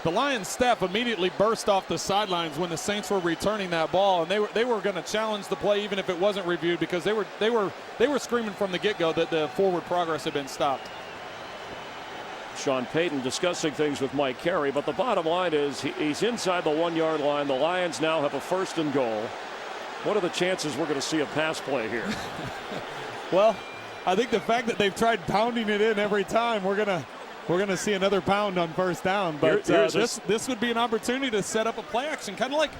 The Lions staff immediately burst off the sidelines when the Saints were returning that ball, and they were going to challenge the play even if it wasn't reviewed because they were screaming from the get-go that the forward progress had been stopped. Sean Payton discussing things with Mike Carey, but the bottom line is he's inside the 1-yard line. The Lions now have a 1st and goal. What are the chances we're going to see a pass play here? Well, I think the fact that they've tried pounding it in every time, we're gonna see another pound on 1st down. But this would be an opportunity to set up a play action, kind of like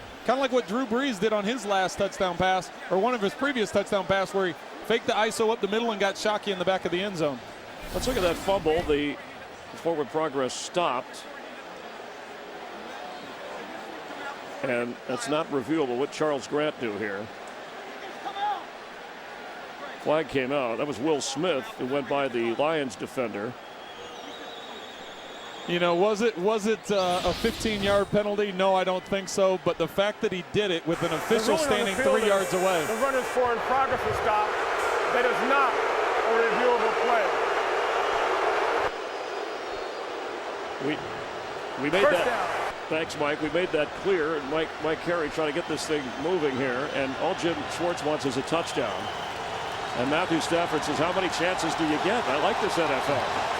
what Drew Brees did on his last touchdown pass, or one of his previous touchdown pass, where he faked the ISO up the middle and got Shockey in the back of the end zone. Let's look at that fumble. The forward progress stopped. And that's not reviewable. What Charles Grant do here? Flag came out. That was Will Smith who went by the Lions defender. You know, was it a 15-yard penalty? No, I don't think so. But the fact that he did it with an official standing 3 yards away. The runner's forward progress was stopped. That is not a reviewable play. We made First that. down. Thanks, Mike. We made that clear. And Mike Carey trying to get this thing moving here. And all Jim Schwartz wants is a touchdown. And Matthew Stafford says, how many chances do you get? I like this NFL.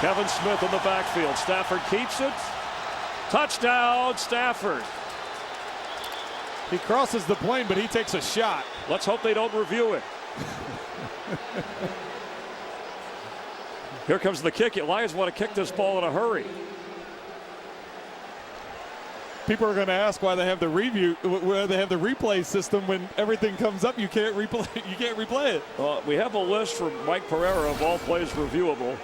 Kevin Smith in the backfield. Stafford keeps it. Touchdown, Stafford. He crosses the plane, but he takes a shot. Let's hope they don't review it. Here comes the kick. Lions want to kick this ball in a hurry. People are going to ask why they have the replay system when everything comes up. You can't replay it. Well, we have a list from Mike Pereira of all plays reviewable.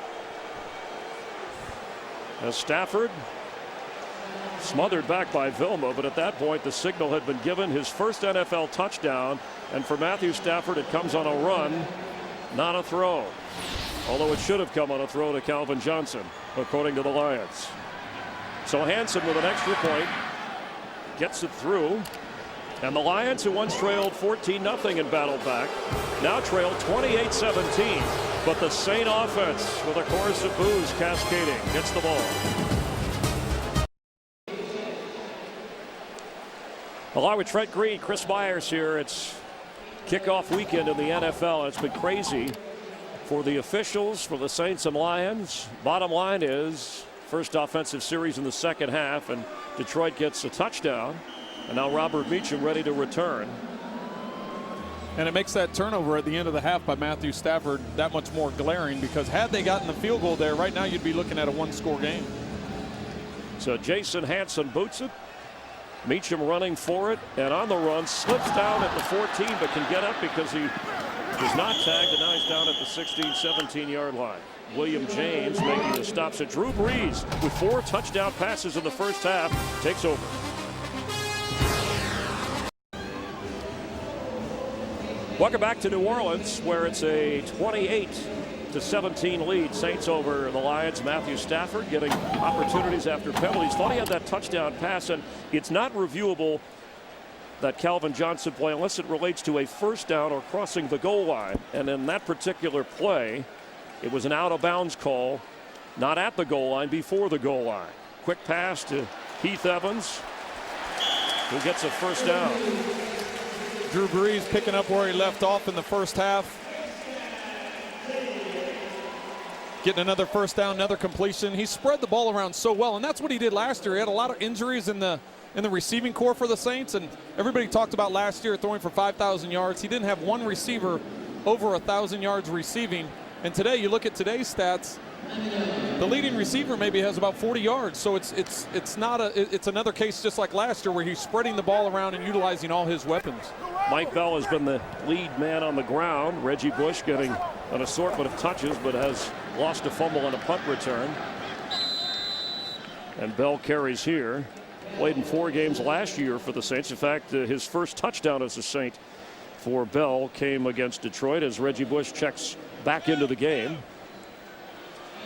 As Stafford smothered back by Vilma, but at that point the signal had been given, his first NFL touchdown, and for Matthew Stafford it comes on a run Not a throw. Although it should have come on a throw to Calvin Johnson, according to the Lions. So Hansen with an extra point gets it through. And the Lions, who once trailed 14-0 and battled back, now trail 28-17. But the Saint offense, with a chorus of boos cascading, gets the ball. Along with Trent Green, Chris Myers here. It's kickoff weekend in the NFL. It's been crazy for the officials, for the Saints and Lions. Bottom line is, first offensive series in the second half, and Detroit gets a touchdown. And now Robert Meacham ready to return. And it makes that turnover at the end of the half by Matthew Stafford that much more glaring, because had they gotten the field goal there, right now you'd be looking at a one-score game. So Jason Hansen boots it. Meacham running for it, and on the run, slips down at the 14, but can get up because he was not tagged, and now he's down at the 16, 17-yard line. William James making the stop. So Drew Brees, with 4 touchdown passes in the first half, takes over. Welcome back to New Orleans, where it's a 28-17 lead. Saints over the Lions. Matthew Stafford getting opportunities after penalties. Thought he had that touchdown pass, and it's not reviewable, that Calvin Johnson play, unless it relates to a first down or crossing the goal line. And in that particular play, it was an out-of-bounds call, not at the goal line, before the goal line. Quick pass to Heath Evans, who gets a first down. Drew Brees picking up where he left off in the first half. Getting another first down, another completion. He spread the ball around so well, and that's what he did last year. He had a lot of injuries in the receiving core for the Saints, and everybody talked about last year throwing for 5,000 yards. He didn't have one receiver over 1,000 yards receiving. And today, you look at today's stats, the leading receiver maybe has about 40 yards. So it's another case just like last year, where he's spreading the ball around and utilizing all his weapons. Mike Bell has been the lead man on the ground. Reggie Bush getting an assortment of touches, but has lost a fumble on a punt return. And Bell carries here. Played in 4 games last year for the Saints. In fact, his first touchdown as a Saint for Bell came against Detroit, as Reggie Bush checks back into the game.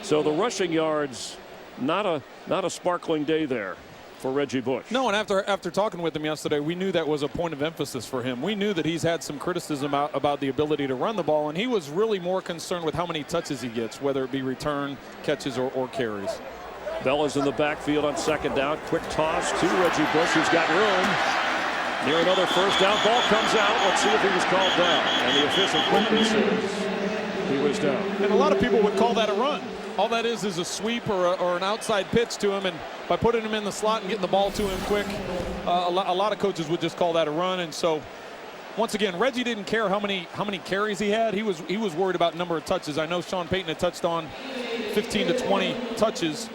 So the rushing yards, not a sparkling day there for Reggie Bush. No, and after talking with him yesterday, we knew that was a point of emphasis for him. We knew that he's had some criticism about the ability to run the ball, and he was really more concerned with how many touches he gets, whether it be return, catches, or carries. Bell is in the backfield on second down. Quick toss to Reggie Bush, who's got room. Near another first down. Ball comes out. Let's see if he was called down. And the official quickly says he was down. And a lot of people would call that a run. All that is a sweep or an outside pitch to him, and by putting him in the slot and getting the ball to him quick, a lot of coaches would just call that a run. And so, once again, Reggie didn't care how many carries he had. He was worried about number of touches. I know Sean Payton had touched on 15 to 20 touches.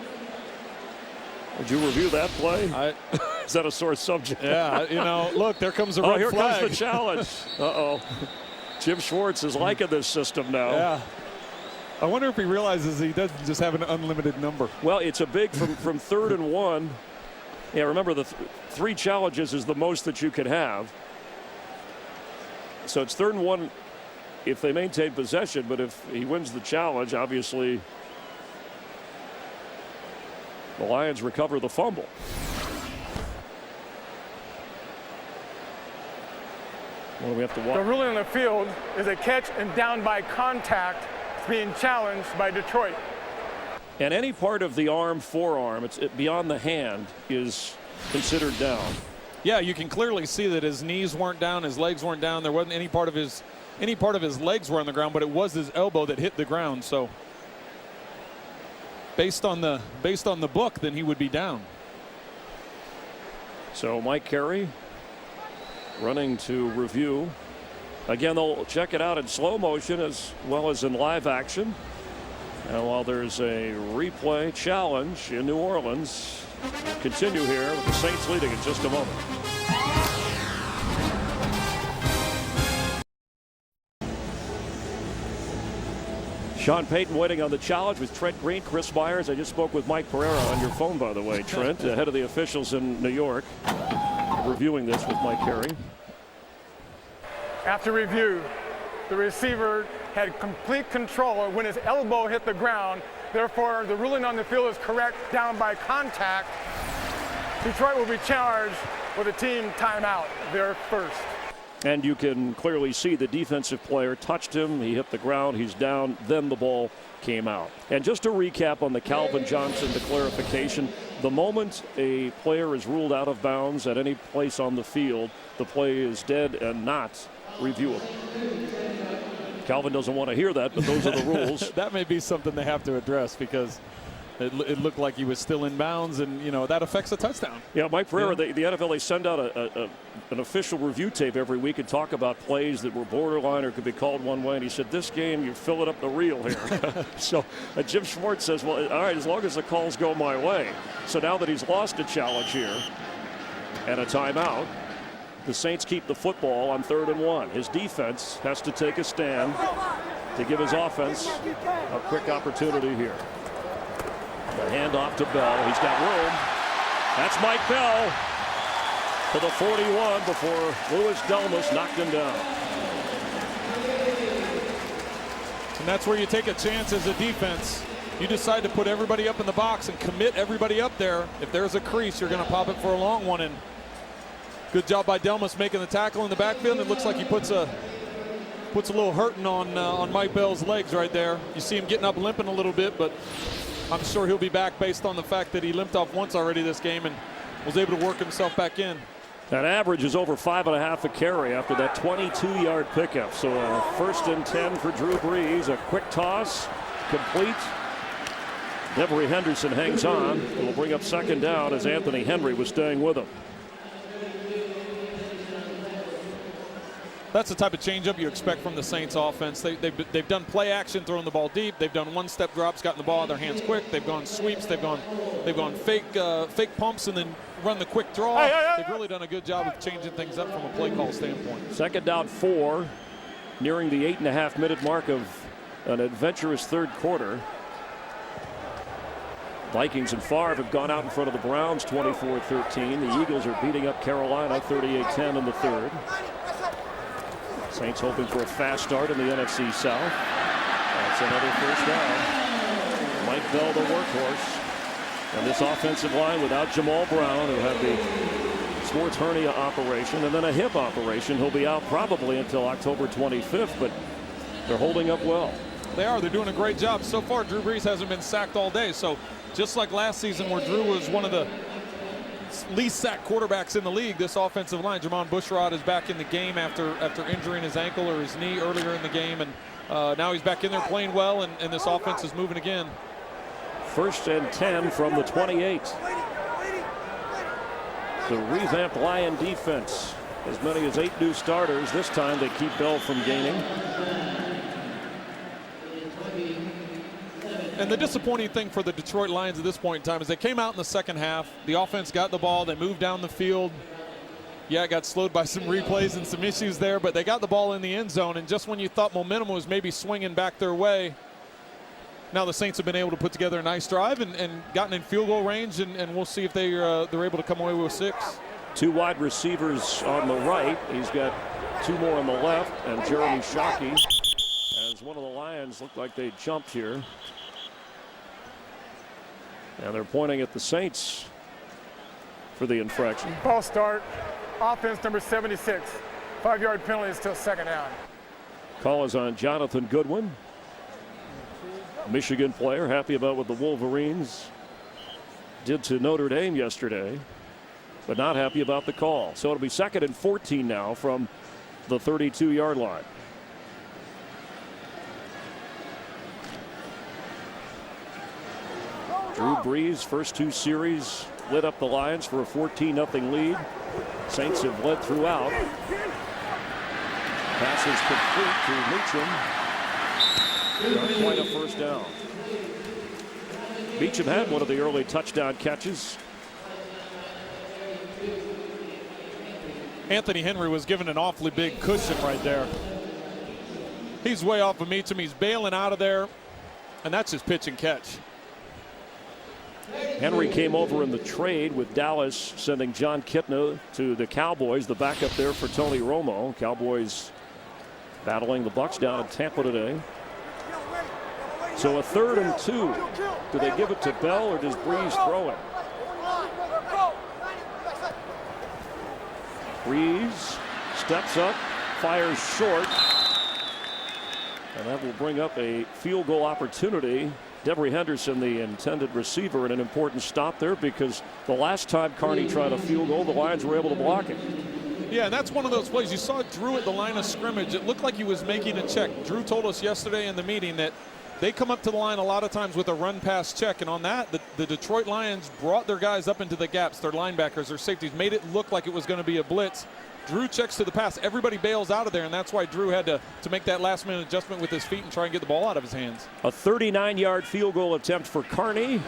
Would you review that play? Is that a sore subject? Yeah, look, there comes a red here flag. Comes the challenge. Uh-oh. Jim Schwartz is liking this system now. Yeah. I wonder if he realizes he doesn't just have an unlimited number. Well, it's a big from 3rd and 1. Yeah, remember the 3 challenges is the most that you could have. So it's 3rd and 1 if they maintain possession, but if he wins the challenge, obviously the Lions recover the fumble. What do we have to watch? The ruling on the field is a catch and down by contact. It's being challenged by Detroit. And any part of the arm, forearm, it's beyond the hand, is considered down. Yeah, you can clearly see that his knees weren't down, his legs weren't down. There wasn't any part of his legs were on the ground, but it was his elbow that hit the ground. So based on the book, then he would be down. So Mike Carey running to review. Again, they'll check it out in slow motion as well as in live action. And while there's a replay challenge in New Orleans, we'll continue here with the Saints leading in just a moment. Sean Payton waiting on the challenge with Trent Green, Chris Myers. I just spoke with Mike Pereira on your phone, by the way, Trent, ahead of the officials in New York, reviewing this with Mike Carey. After review, the receiver had complete control when his elbow hit the ground. Therefore, the ruling on the field is correct, down by contact. Detroit will be charged with a team timeout, their first. And you can clearly see the defensive player touched him. He hit the ground. He's down. Then the ball came out. And just to recap on the Calvin Johnson, the clarification, the moment a player is ruled out of bounds at any place on the field, the play is dead and not reviewable. Calvin doesn't want to hear that, but those are the rules. That may be something they have to address, because it looked like he was still in bounds, and that affects a touchdown. Yeah, Mike Pereira, the NFL, they send out an official review tape every week and talk about plays that were borderline or could be called one way, and he said, this game, you're filling up the reel here. So Jim Schwartz says, well, all right, as long as the calls go my way. So now that he's lost a challenge here and a timeout, the Saints keep the football on 3rd and 1. His defense has to take a stand to give his offense a quick opportunity here. The handoff to Bell. He's got room. That's Mike Bell to the 41 before Louis Delmas knocked him down. And that's where you take a chance as a defense. You decide to put everybody up in the box and commit everybody up there. If there's a crease, you're going to pop it for a long one. And good job by Delmas making the tackle in the backfield. It looks like he puts a little hurting on Mike Bell's legs right there. You see him getting up limping a little bit, but I'm sure he'll be back based on the fact that he limped off once already this game and was able to work himself back in. That average is over 5.5 a carry after that 22-yard pickup. So 1st and 10 for Drew Brees. A quick toss, complete. Devery Henderson hangs on. It will bring up 2nd down as Anthony Henry was staying with him. That's the type of changeup you expect from the Saints offense. They've done play action, throwing the ball deep. They've done one-step drops, gotten the ball out of their hands quick. They've gone sweeps. They've gone fake pumps and then run the quick draw. They've really done a good job of changing things up from a play call standpoint. 2nd down 4, nearing the 8.5-minute mark of an adventurous third quarter. Vikings and Favre have gone out in front of the Browns 24-13. The Eagles are beating up Carolina 38-10 in the third. Saints hoping for a fast start in the NFC South. That's another first down. Mike Bell, the workhorse. And this offensive line without Jamal Brown, who had the sports hernia operation and then a hip operation. He'll be out probably until October 25th, but they're holding up well. They are. They're doing a great job. So far, Drew Brees hasn't been sacked all day. So just like last season where Drew was one of the least sacked quarterbacks in the league, this offensive line, Jermon Bushrod, is back in the game after injuring his ankle or his knee earlier in the game, and now he's back in there playing well, and this offense is moving again. 1st and 10 from the 28. The revamped Lion defense, as many as 8 new starters. This time they keep Bell from gaining. And the disappointing thing for the Detroit Lions at this point in time is they came out in the second half. The offense got the ball. They moved down the field. Yeah, it got slowed by some replays and some issues there, but they got the ball in the end zone. And just when you thought momentum was maybe swinging back their way, now the Saints have been able to put together a nice drive and gotten in field goal range, and we'll see if they're able to come away with 6. 2 wide receivers on the right. He's got 2 more on the left, and Jeremy Shockey, as one of the Lions looked like they jumped here. And they're pointing at the Saints for the infraction. False start. Offense number 76. 5-yard penalty until 2nd down. Call is on Jonathan Goodwin. Michigan player, happy about what the Wolverines did to Notre Dame yesterday, but not happy about the call. So it'll be 2nd and 14 now from the 32-yard line. Drew Brees, first 2 series, lit up the Lions for a 14-0 lead. Saints have led throughout. Pass is complete to Meacham. Not quite a first down. Meacham had one of the early touchdown catches. Anthony Henry was given an awfully big cushion right there. He's way off of Meacham. He's bailing out of there, and that's his pitch and catch. Henry came over in the trade with Dallas, sending John Kitna to the Cowboys, the backup there for Tony Romo. Cowboys battling the Bucks down in Tampa today. So a 3rd and 2. Do they give it to Bell or does Breeze throw it? Breeze steps up, fires short, and that will bring up a field goal opportunity. Devery Henderson, the intended receiver, and an important stop there because the last time Kearney tried a field goal, the Lions were able to block it. Yeah, and that's one of those plays. You saw Drew at the line of scrimmage. It looked like he was making a check. Drew told us yesterday in the meeting that they come up to the line a lot of times with a run-pass check, and on that, the Detroit Lions brought their guys up into the gaps, their linebackers, their safeties, made it look like it was going to be a blitz. Drew checks to the pass. Everybody bails out of there, and that's why Drew had to make that last-minute adjustment with his feet and try and get the ball out of his hands. A 39-yard field goal attempt for Kearney.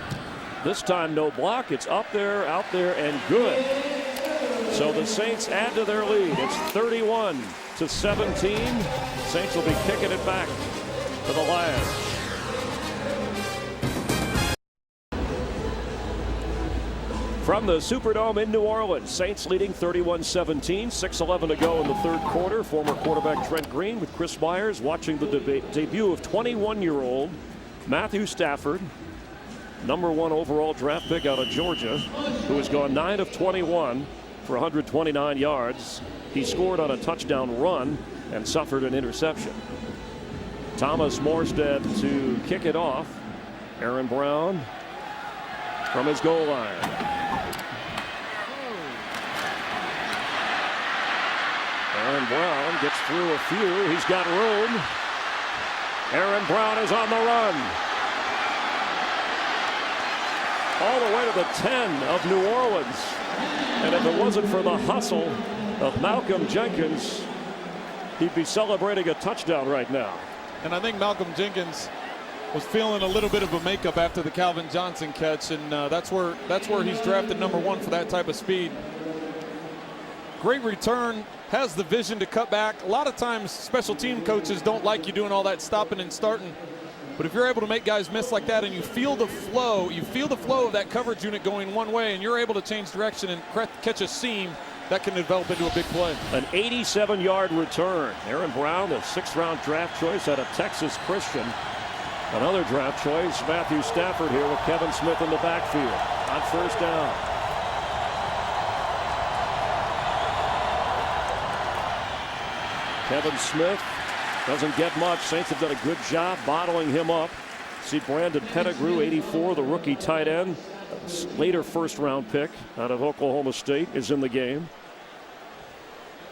This time no block. It's up there, out there, and good. So the Saints add to their lead. It's 31-17. Saints will be kicking it back to the Lions. From the Superdome in New Orleans, Saints leading 31-17, 6:11 to go in the 3rd quarter. Former quarterback Trent Green with Chris Myers watching the debut of 21-year-old Matthew Stafford, #1 overall draft pick out of Georgia, who has gone 9 of 21 for 129 yards. He scored on a touchdown run and suffered an interception. Thomas Morstead to kick it off. Aaron Brown from his goal line. Aaron Brown gets through a few. He's got room. Aaron Brown is on the run. All the way to the 10 of New Orleans. And if it wasn't for the hustle of Malcolm Jenkins, he'd be celebrating a touchdown right now. And I think Malcolm Jenkins was feeling a little bit of a makeup after the Calvin Johnson catch, and that's where he's drafted #1 for that type of speed. Great return, has the vision to cut back. A lot of times special team coaches don't like you doing all that stopping and starting, but if you're able to make guys miss like that and you feel the flow of that coverage unit going one way and you're able to change direction and catch a seam, that can develop into a big play. An 87-yard return. Aaron Brown, a 6th-round draft choice out of Texas Christian. Another draft choice, Matthew Stafford here with Kevin Smith in the backfield on 1st down. Kevin Smith doesn't get much. Saints have done a good job bottling him up. See Brandon Pettigrew, 84, the rookie tight end, later 1st-round pick out of Oklahoma State, is in the game.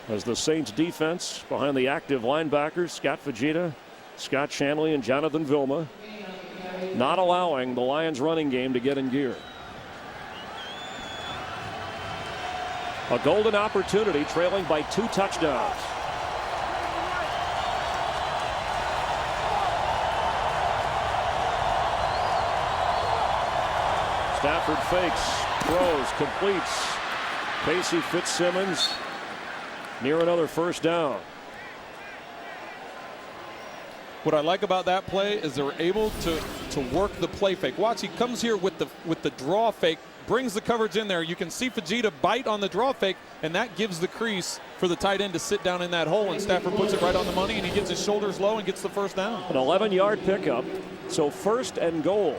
As the Saints defense behind the active linebackers, Scott Fujita, Scott Shanley, and Jonathan Vilma, not allowing the Lions running game to get in gear. A golden opportunity, trailing by 2 touchdowns. Stafford fakes, throws, completes. Casey Fitzsimmons near another 1st down. What I like about that play is they're able to work the play fake. Watch, he comes here with the draw fake, brings the coverage in there. You can see Fujita bite on the draw fake, and that gives the crease for the tight end to sit down in that hole, and Stafford puts it right on the money, and he gets his shoulders low and gets the 1st down. An 11-yard pickup, so 1st and goal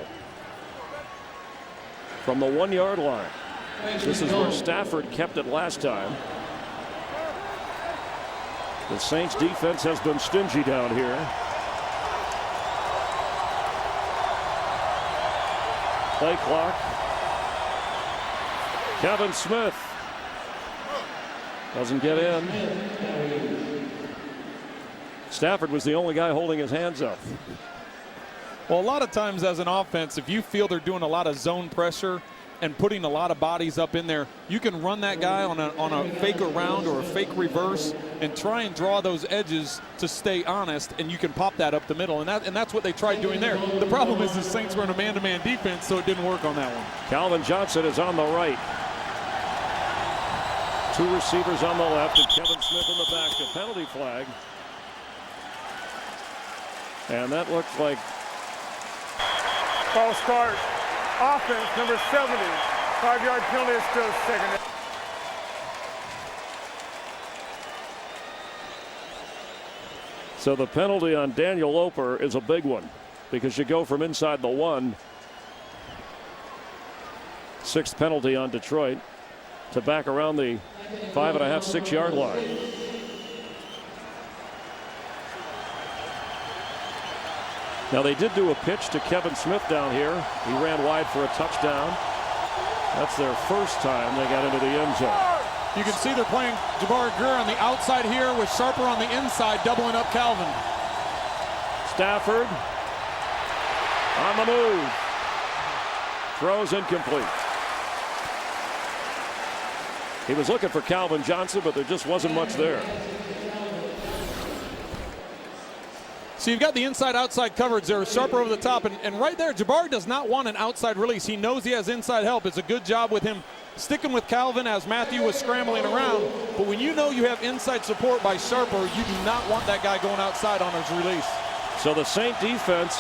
from the 1-yard line. This is where Stafford kept it last time. The Saints defense has been stingy down here. Play clock. Kevin Smith doesn't get in. Stafford was the only guy holding his hands up. Well, a lot of times as an offense, if you feel they're doing a lot of zone pressure and putting a lot of bodies up in there, you can run that guy on a fake around or a fake reverse and try and draw those edges to stay honest, and you can pop that up the middle, and that's what they tried doing there. The problem is the Saints were in a man-to-man defense, so it didn't work on that one. Calvin Johnson is on the right. 2 receivers on the left, and Kevin Smith in the back. A penalty flag. And that looks like False start. Offense, number 70. 5-yard penalty is still 2nd. So the penalty on Daniel Loper is a big one because you go from inside the 1. 6th penalty on Detroit to back around the 5.5, 6 yard line. Now they did do a pitch to Kevin Smith down here. He ran wide for a touchdown. That's their first time they got into the end zone. You can see they're playing Jabari Greer on the outside here with Sharper on the inside, doubling up Calvin. Stafford on the move. Throws incomplete. He was looking for Calvin Johnson, but there just wasn't much there. So you've got the inside-outside coverage there. Sharper over the top. And right there, Jabari does not want an outside release. He knows he has inside help. It's a good job with him sticking with Calvin as Matthew was scrambling around. But when you know you have inside support by Sharper, you do not want that guy going outside on his release. So the Saint defense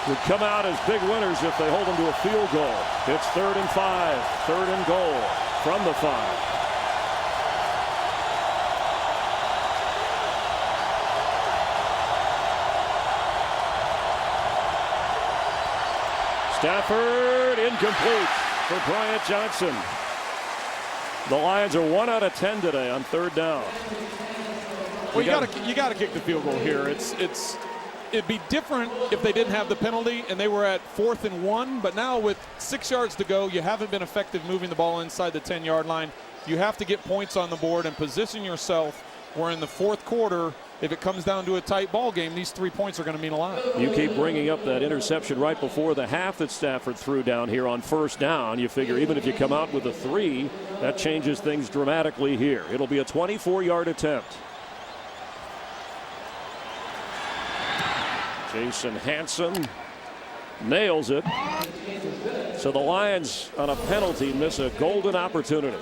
would come out as big winners if they hold them to a field goal. It's 3rd and 5, 3rd and goal from the 5. Stafford incomplete for Bryant Johnson. The Lions are 1 out of 10 today on 3rd down. Well, you got to kick the field goal here. It'd be different if they didn't have the penalty and they were at 4th and 1. But now with 6 yards to go, you haven't been effective moving the ball inside the 10-yard line. You have to get points on the board and position yourself where in the 4th quarter, if it comes down to a tight ball game, these 3 points are going to mean a lot. You keep bringing up that interception right before the half that Stafford threw down here on 1st down. You figure even if you come out with a 3, that changes things dramatically here. It'll be a 24-yard attempt. Jason Hanson nails it. So the Lions on a penalty miss a golden opportunity.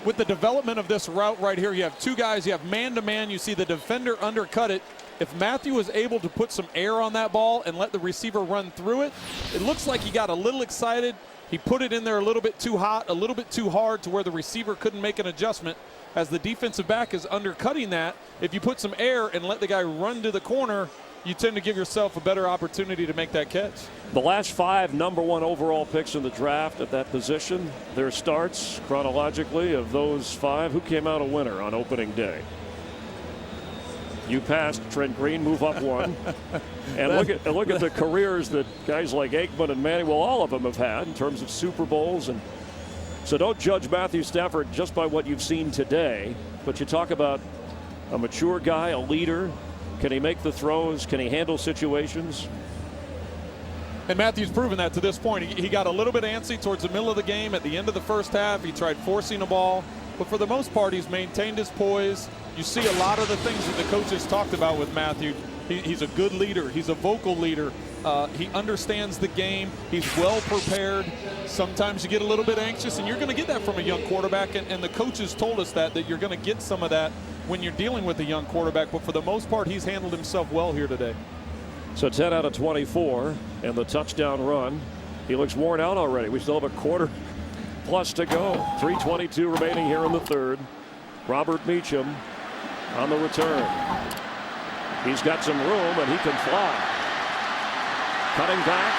With the development of this route right here, you have 2 guys, you have man-to-man, you see the defender undercut it. If Matthew was able to put some air on that ball and let the receiver run through it, it looks like he got a little excited. He put it in there a little bit too hot, a little bit too hard to where the receiver couldn't make an adjustment. As the defensive back is undercutting that, if you put some air and let the guy run to the corner, you tend to give yourself a better opportunity to make that catch. The last 5 number 1 overall picks in the draft at that position, their starts chronologically of those 5, who came out a winner on opening day? You passed Trent Green, move up 1. And look at the careers that guys like Aikman and Manning, well, all of them have had in terms of Super Bowls. And so don't judge Matthew Stafford just by what you've seen today, but you talk about a mature guy, a leader. Can he make the throws? Can he handle situations? And Matthew's proven that to this point. He got a little bit antsy towards the middle of the game. At the end of the first half, he tried forcing the ball. But for the most part, he's maintained his poise. You see a lot of the things that the coaches talked about with Matthew. He's a good leader. He's a vocal leader. He understands the game. He's well prepared. Sometimes you get a little bit anxious, and you're going to get that from a young quarterback. And the coaches told us that you're going to get some of that when you're dealing with a young quarterback. But for the most part, he's handled himself well here today. So 10 out of 24 and the touchdown run. He looks worn out already. We still have a quarter plus to go. 3:22 remaining here in the 3rd. Robert Meacham on the return. He's got some room and he can fly. Cutting back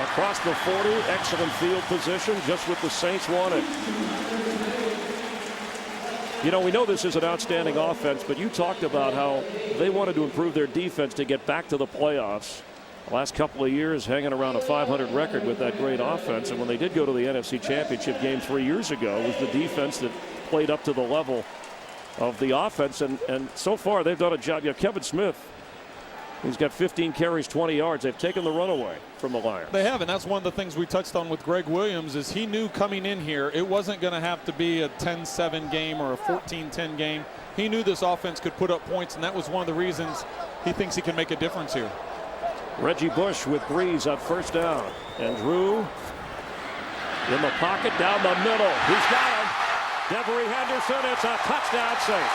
across the 40. Excellent field position, just what the Saints wanted. You know, we know this is an outstanding offense, but you talked about how they wanted to improve their defense to get back to the playoffs. The last couple of years hanging around a 500 record with that great offense. And when they did go to the NFC Championship game 3 years ago, it was the defense that played up to the level of the offense. And so far, they've done a job. You know, Kevin Smith, he's got 15 carries, 20 yards. They've taken the run away from the Lions. They have, and that's one of the things we touched on with Greg Williams is he knew coming in here it wasn't going to have to be a 10-7 game or a 14-10 game. He knew this offense could put up points, and that was one of the reasons he thinks he can make a difference here. Reggie Bush with Breeze on 1st down. And Drew in the pocket down the middle. He's got him. Devery Henderson, it's a touchdown Saints.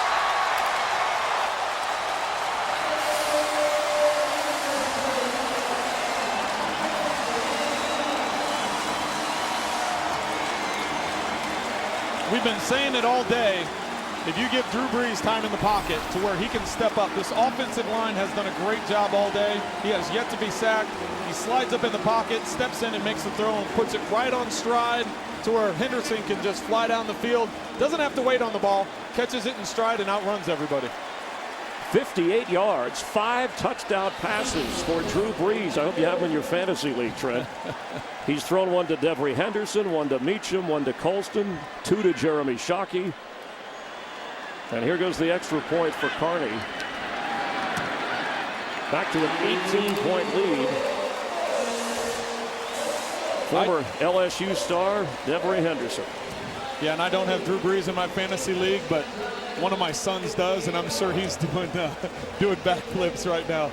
We've been saying it all day. if you give Drew Brees time in the pocket to where he can step up, this offensive line has done a great job all day. He has yet to be sacked. He slides up in the pocket, steps in and makes the throw and puts it right on stride to where Henderson can just fly down the field. Doesn't have to wait on the ball, catches it in stride and outruns everybody. 58 yards, 5 touchdown passes for Drew Brees. I hope you have him in your fantasy league, Trent. He's thrown one to Devery Henderson, one to Meacham, one to Colston, 2 to Jeremy Shockey. And here goes the extra point for Carney. Back to an 18-point lead. Former LSU star, Devery Henderson. Yeah, and I don't have Drew Brees in my fantasy league, but one of my sons does, and I'm sure he's doing backflips right now.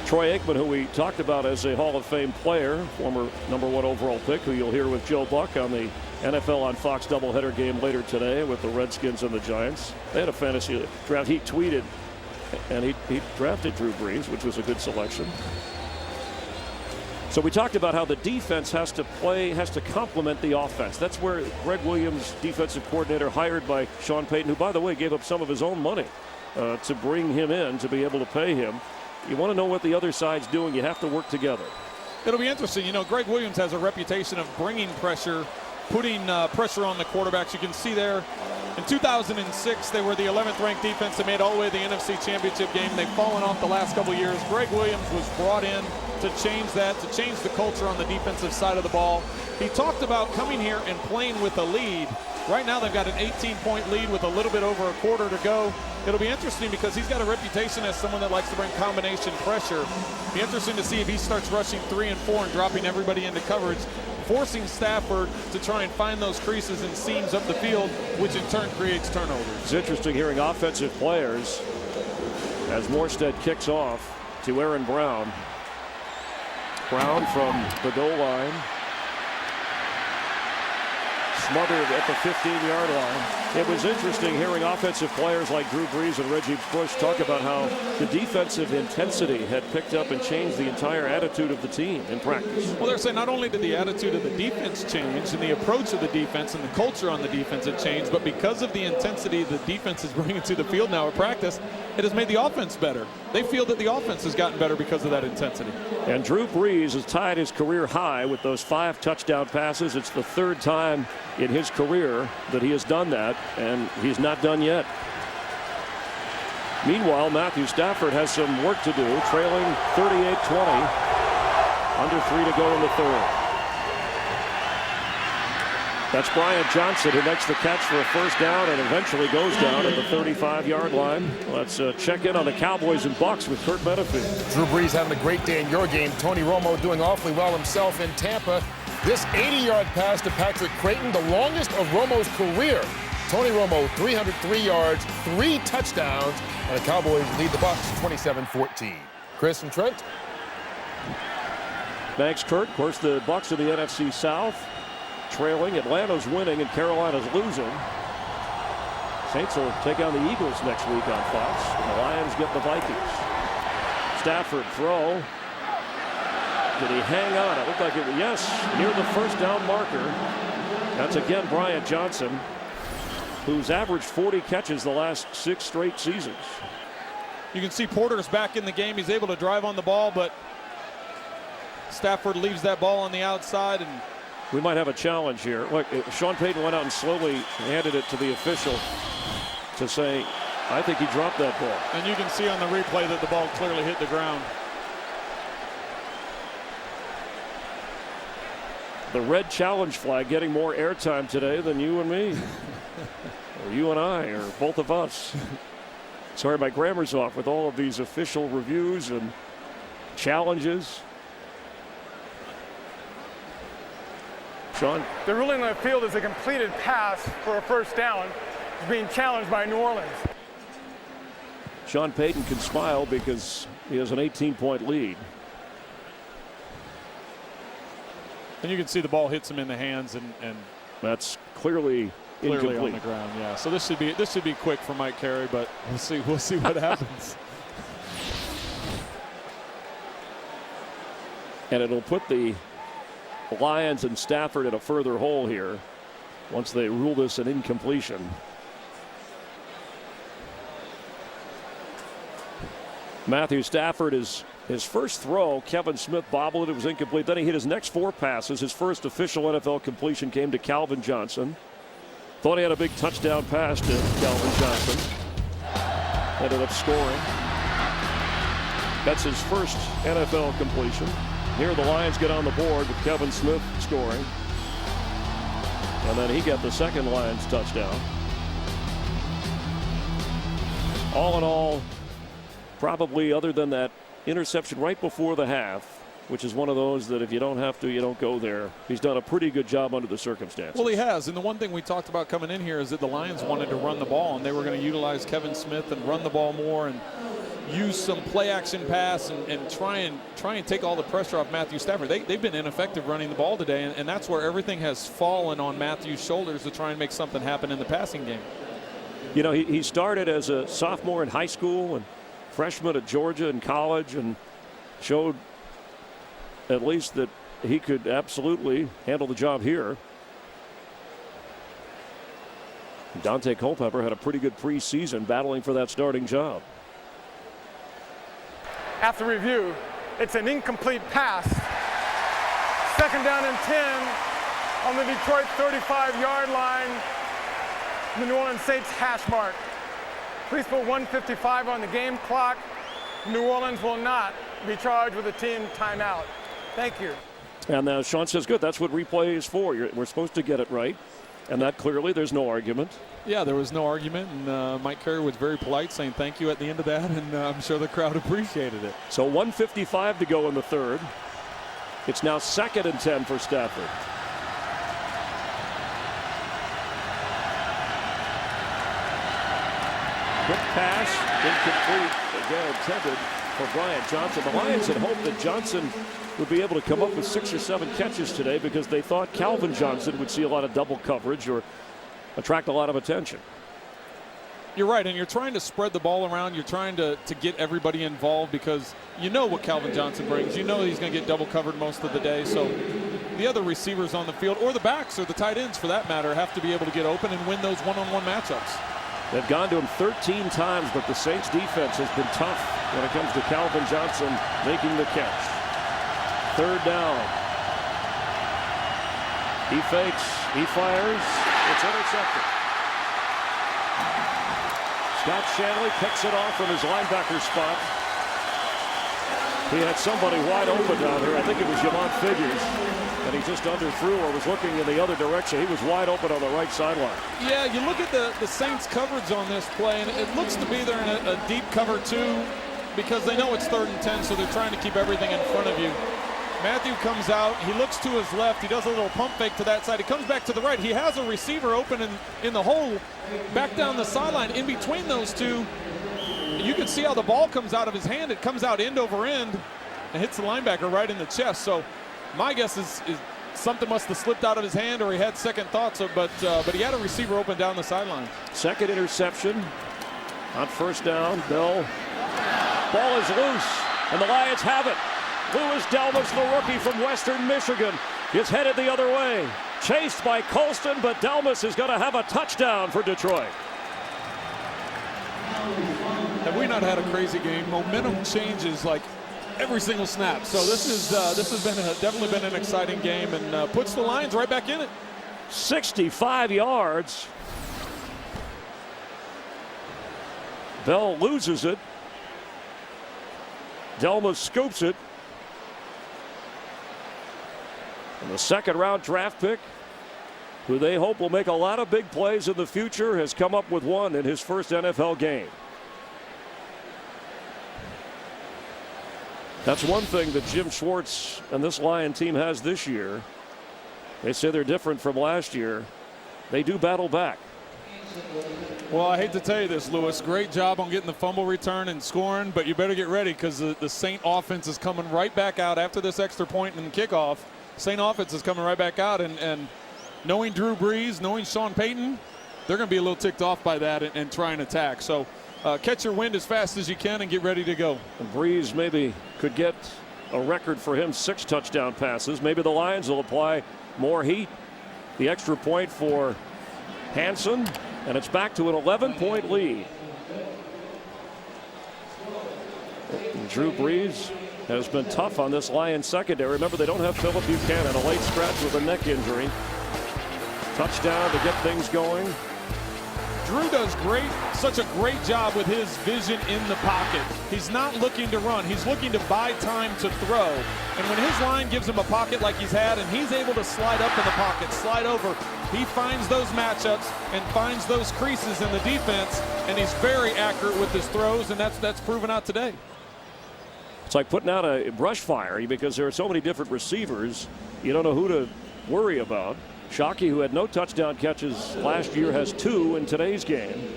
Troy Aikman, who we talked about as a Hall of Fame player, former #1 overall pick, who you'll hear with Joe Buck on the NFL on Fox doubleheader game later today with the Redskins and the Giants. They had a fantasy draft. He tweeted, and he drafted Drew Brees, which was a good selection. So we talked about how the defense has to complement the offense. That's where Greg Williams, defensive coordinator, hired by Sean Payton, who, by the way, gave up some of his own money to bring him in to be able to pay him. You want to know what the other side's doing, you have to work together. It'll be interesting. You know, Greg Williams has a reputation of bringing pressure, putting pressure on the quarterbacks. You can see there in 2006, they were the 11th ranked defense. They made all the way to the NFC Championship game. They've fallen off the last couple years. Greg Williams was brought in to change that, to change the culture on the defensive side of the ball. He talked about coming here and playing with a lead. Right now they've got an 18-point lead with a little bit over a quarter to go. It'll be interesting because he's got a reputation as someone that likes to bring combination pressure. Be interesting to see if he starts rushing 3 and 4 and dropping everybody into coverage, forcing Stafford to try and find those creases and seams up the field, which in turn creates turnovers. It's interesting hearing offensive players as Morstead kicks off to Aaron Brown. Brown from the goal line. Smothered at the 15-yard line. It was interesting hearing offensive players like Drew Brees and Reggie Bush talk about how the defensive intensity had picked up and changed the entire attitude of the team in practice. Well, they're saying not only did the attitude of the defense change and the approach of the defense and the culture on the defense had changed, but because of the intensity the defense is bringing to the field now at practice, it has made the offense better. They feel that the offense has gotten better because of that intensity. And Drew Brees has tied his career high with those 5 touchdown passes. It's the 3rd time in his career that he has done that, and he's not done yet. Meanwhile, Matthew Stafford has some work to do, trailing 38-20, under 3 to go in the 3rd. That's Bryant Johnson who makes the catch for a first down and eventually goes down at the 35-yard line. Let's check in on the Cowboys and Bucks with Kurt Menefee. Drew Brees having a great day in your game. Tony Romo doing awfully well himself in Tampa. This 80-yard pass to Patrick Creighton, the longest of Romo's career. Tony Romo, 303 yards, 3 touchdowns, and the Cowboys lead the Bucks 27-14. Chris and Trent. Thanks, Kurt. Of course, the Bucks in the NFC South trailing. Atlanta's winning and Carolina's losing. Saints will take on the Eagles next week on Fox. And the Lions get the Vikings. Stafford throw. Did he hang on? It looked like it was, yes, near the first down marker. That's again Bryant Johnson, who's averaged 40 catches the last 6 straight seasons. You can see Porter's back in the game. He's able to drive on the ball, but Stafford leaves that ball on the outside. And we might have a challenge here. Look, Sean Payton went out and slowly handed it to the official to say, I think he dropped that ball. And you can see on the replay that the ball clearly hit the ground. The red challenge flag getting more airtime today than you and me. Or you and I, or both of us. Sorry, my grammar's off with all of these official reviews and challenges. Sean? The ruling on the field is a completed pass for a first down. It's being challenged by New Orleans. Sean Payton can smile because he has an 18-point lead. And you can see the ball hits him in the hands, and that's clearly incomplete on the ground. Yeah, so this should be quick for Mike Carey, but we'll see what happens. And it'll put the Lions and Stafford in a further hole here once they rule this an incompletion. Matthew Stafford is his first throw. Kevin Smith bobbled it. It was incomplete. Then he hit his next 4 passes. His first official NFL completion came to Calvin Johnson. Thought he had a big touchdown pass to Calvin Johnson. Ended up scoring. That's his first NFL completion. Here the Lions get on the board with Kevin Smith scoring. And then he got the second Lions touchdown. All in all, probably other than that interception right before the half, which is one of those that if you don't have to, you don't go there. He's done a pretty good job under the circumstances. Well, he has. And the one thing we talked about coming in here is that the Lions wanted to run the ball, and they were going to utilize Kevin Smith and run the ball more and use some play action pass and try and take all the pressure off Matthew Stafford. They've been ineffective running the ball today, and that's where everything has fallen on Matthew's shoulders to try and make something happen in the passing game. You know, he started as a sophomore in high school and freshman at Georgia in college, and showed at least that he could absolutely handle the job here. Dante Culpepper had a pretty good preseason battling for that starting job. After review, it's an incomplete pass. Second down and 10 on the Detroit 35-yard line. The New Orleans Saints hash mark. Please put 1:55 on the game clock. New Orleans will not be charged with a team timeout. Thank you. And Sean says, good, that's what replay is for. We're supposed to get it right. And that clearly, there's no argument. Yeah, there was no argument, and Mike Carrier was very polite, saying thank you at the end of that, and I'm sure the crowd appreciated it. So 1:55 to go in the third. It's now 2nd and 10 for Stafford. Quick pass, incomplete, again intended for Brian Johnson. The Lions had hoped that Johnson would be able to come up with 6 or 7 catches today because they thought Calvin Johnson would see a lot of double coverage or attract a lot of attention. You're right, and you're trying to spread the ball around. You're trying to get everybody involved because you know what Calvin Johnson brings. You know he's going to get double covered most of the day. So the other receivers on the field, or the backs or the tight ends for that matter, have to be able to get open and win those one-on-one matchups. They've gone to him 13 times, but the Saints defense has been tough when it comes to Calvin Johnson making the catch. 3rd down. He fakes, he fires, it's intercepted. Scott Shanley picks it off from his linebacker spot. He had somebody wide open down here. I think it was Javon Figures, and he just underthrew or was looking in the other direction. He was wide open on the right sideline. Yeah, you look at the Saints coverage on this play, and it looks to be they're in a deep cover 2 because they know it's 3rd and 10, so they're trying to keep everything in front of you. Matthew comes out, he looks to his left, he does a little pump fake to that side, he comes back to the right, he has a receiver open in the hole, back down the sideline. In between those two, you can see how the ball comes out of his hand. It comes out end over end and hits the linebacker right in the chest. So my guess is something must have slipped out of his hand, or he had second thoughts, but he had a receiver open down the sideline. Second interception on 1st down. Bell, ball is loose, and the Lions have it. Louis Delmas, the rookie from Western Michigan, is headed the other way. Chased by Colston, but Delmas is going to have a touchdown for Detroit. Have we not had a crazy game? Momentum changes like every single snap. So this has been definitely been an exciting game, and puts the Lions right back in it. 65 yards. Bell loses it. Delmas scoops it. And the 2nd-round draft pick, who they hope will make a lot of big plays in the future, has come up with one in his first NFL game. That's one thing that Jim Schwartz and this Lion team has this year. They say they're different from last year. They do battle back. Well, I hate to tell you this, Lewis. Great job on getting the fumble return and scoring, but you better get ready because the Saint offense is coming right back out after this extra point and kickoff. Saint offense is coming right back out, and knowing Drew Brees, knowing Sean Payton, they're going to be a little ticked off by that and try and attack. So catch your wind as fast as you can and get ready to go. And Brees maybe could get a record for him, 6 touchdown passes. Maybe the Lions will apply more heat. The extra point for Hansen, and it's back to an 11-point lead. Drew Brees has been tough on this Lions secondary. Remember, they don't have Phillip Buchanan, a late scratch with a neck injury. Touchdown to get things going. Drew does such a great job with his vision in the pocket. He's not looking to run. He's looking to buy time to throw. And when his line gives him a pocket like he's had, and he's able to slide up in the pocket, slide over, he finds those matchups and finds those creases in the defense, and he's very accurate with his throws, and that's proven out today. It's like putting out a brush fire because there are so many different receivers. You don't know who to worry about. Shockey, who had no touchdown catches last year, has 2 in today's game.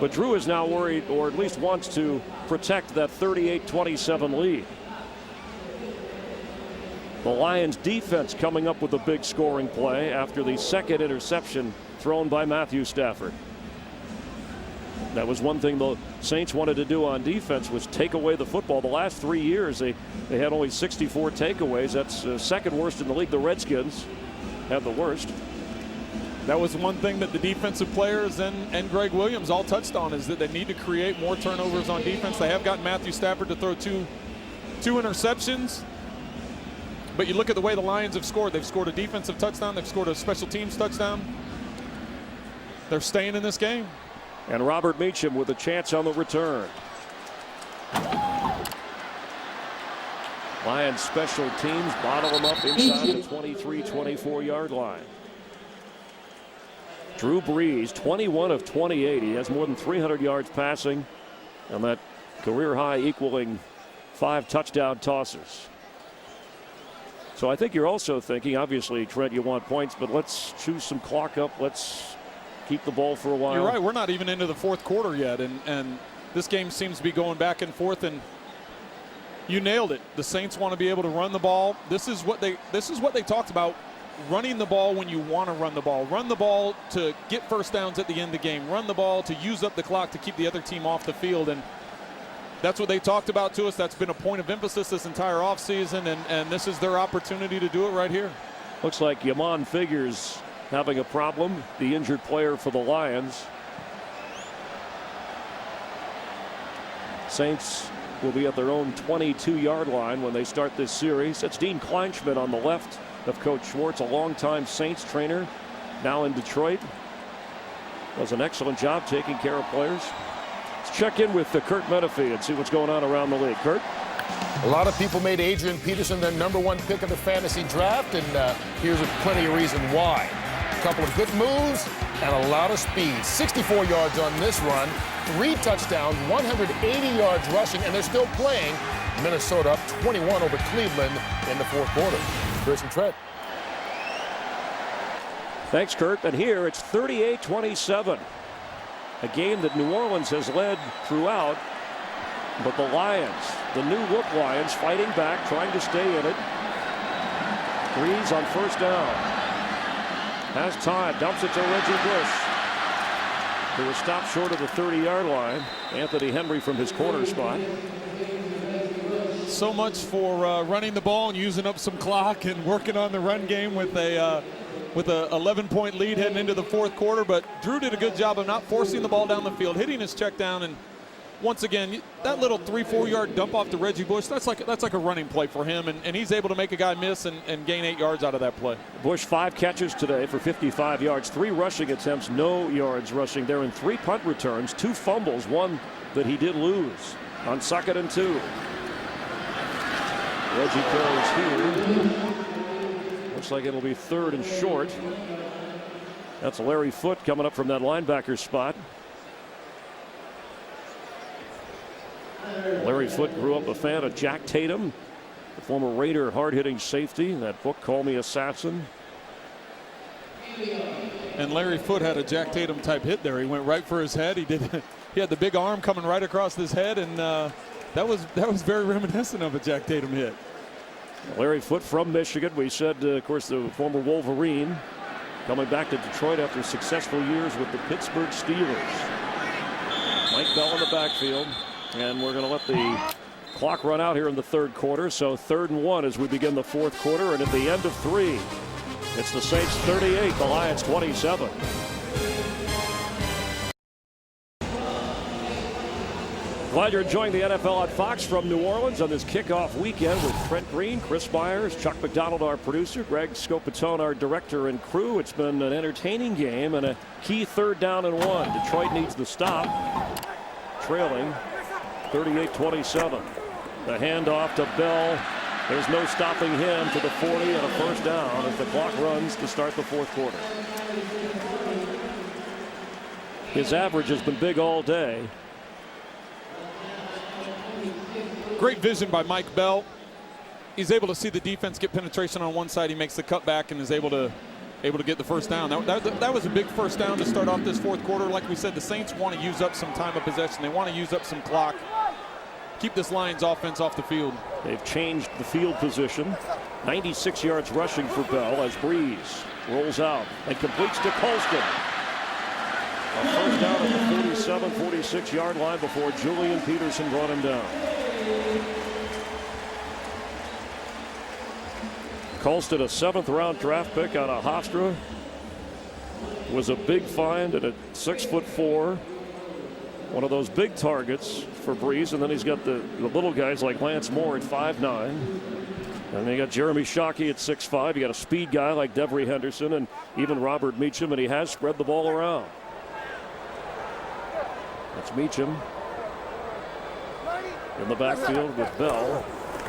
But Drew is now worried, or at least wants to protect that 38-27 lead. The Lions defense coming up with a big scoring play after the second interception thrown by Matthew Stafford. That was one thing the Saints wanted to do on defense, was take away the football. The last 3 years they had only 64 takeaways. That's second worst in the league. The Redskins have the worst. That was one thing that the defensive players and Greg Williams all touched on, is that they need to create more turnovers on defense. They have gotten Matthew Stafford to throw two interceptions. But you look at the way the Lions have scored. They've scored a defensive touchdown. They've scored a special teams touchdown. They're staying in this game. And Robert Meacham with a chance on the return. Lions special teams bottle them up inside the 23-24 yard line. Drew Brees, 21 of 28. He has more than 300 yards passing, and that career high equaling 5 touchdown tosses. So I think you're also thinking, obviously, Trent, you want points, but let's chew some clock up. Let's keep the ball for a while. You're right. We're not even into the fourth quarter yet, and this game seems to be going back and forth. And you nailed it. The Saints want to be able to run the ball. This is what they talked about. Running the ball when you want to run the ball. Run the ball to get first downs at the end of the game. Run the ball to use up the clock to keep the other team off the field. And that's what they talked about to us. That's been a point of emphasis this entire offseason, and this is their opportunity to do it right here. Looks like Yamon Figurs having a problem, the injured player for the Lions. Saints will be at their own 22-yard line when they start this series. It's Dean Kleinschmidt on the left of Coach Schwartz, a longtime Saints trainer, now in Detroit. Does an excellent job taking care of players. Let's check in with Kurt Menefee and see what's going on around the league. Kurt? A lot of people made Adrian Peterson their #1 pick of the fantasy draft, and here's plenty of reason why. A couple of good moves and a lot of speed. 64 yards on this run, 3 touchdowns, 180 yards rushing, and they're still playing. Minnesota up 21 over Cleveland in the fourth quarter. Chris and Trent. Thanks, Kurt. And here it's 38-27. A game that New Orleans has led throughout. But the Lions, the new look Lions, fighting back, trying to stay in it. Brees on first down. Has time, dumps it to Reggie Bush, who was stopped short of the 30-yard line. Anthony Henry from his corner spot. So much for running the ball and using up some clock and working on the run game with a 11-point lead heading into the fourth quarter. But Drew did a good job of not forcing the ball down the field, hitting his check down, and once again, that little 3-4 yard dump off to Reggie Bush, that's like a running play for him, and he's able to make a guy miss and gain 8 yards out of that play. Bush 5 catches today for 55 yards, 3 rushing attempts, no yards rushing there, and 3 punt returns, 2 fumbles, 1 that he did lose on 2nd and 2. Reggie carries here. Looks like it'll be 3rd and short. That's Larry Foote coming up from that linebacker spot. Larry Foote grew up a fan of Jack Tatum, the former Raider hard-hitting safety. That book, Call Me Assassin. And Larry Foote had a Jack Tatum type hit there. He went right for his head. He had the big arm coming right across his head, and that was very reminiscent of a Jack Tatum hit. Larry Foote from Michigan. We said, of course, the former Wolverine, coming back to Detroit after successful years with the Pittsburgh Steelers. Mike Bell in the backfield. And we're going to let the Clock run out here in the third quarter, so 3rd and 1 as we begin the fourth quarter, and at the end of 3, it's the Saints 38, the Lions 27. Glad you're enjoying the NFL on Fox from New Orleans on this kickoff weekend with Trent Green, Chris Myers, Chuck McDonald, our producer, Greg Scopatone, our director and crew. It's been an entertaining game and a key 3rd down and 1. Detroit needs the stop, trailing 38-27. The handoff to Bell. There's no stopping him to the 40 and a first down as the clock runs to start the fourth quarter. His average has been big all day. Great vision by Mike Bell. He's able to see the defense get penetration on one side. He makes the cutback and is able to get the first down. That was a big first down to start off this fourth quarter. Like we said, the Saints want to use up some time of possession. They want to use up some clock. Keep this Lions offense off the field. They've changed the field position. 96 yards rushing for Bell as Breeze rolls out and completes to Colston. A first down at the 47, 46-yard line before Julian Peterson brought him down. Colston, a 7th-round draft pick out of Hofstra, was a big find at a 6'4", one of those big targets for Breeze, and then he's got the little guys like Lance Moore at 5'9", and they got Jeremy Shockey at 6'5". You got a speed guy like Devery Henderson and even Robert Meacham, and he has spread the ball around. That's Meacham in the backfield with Bell.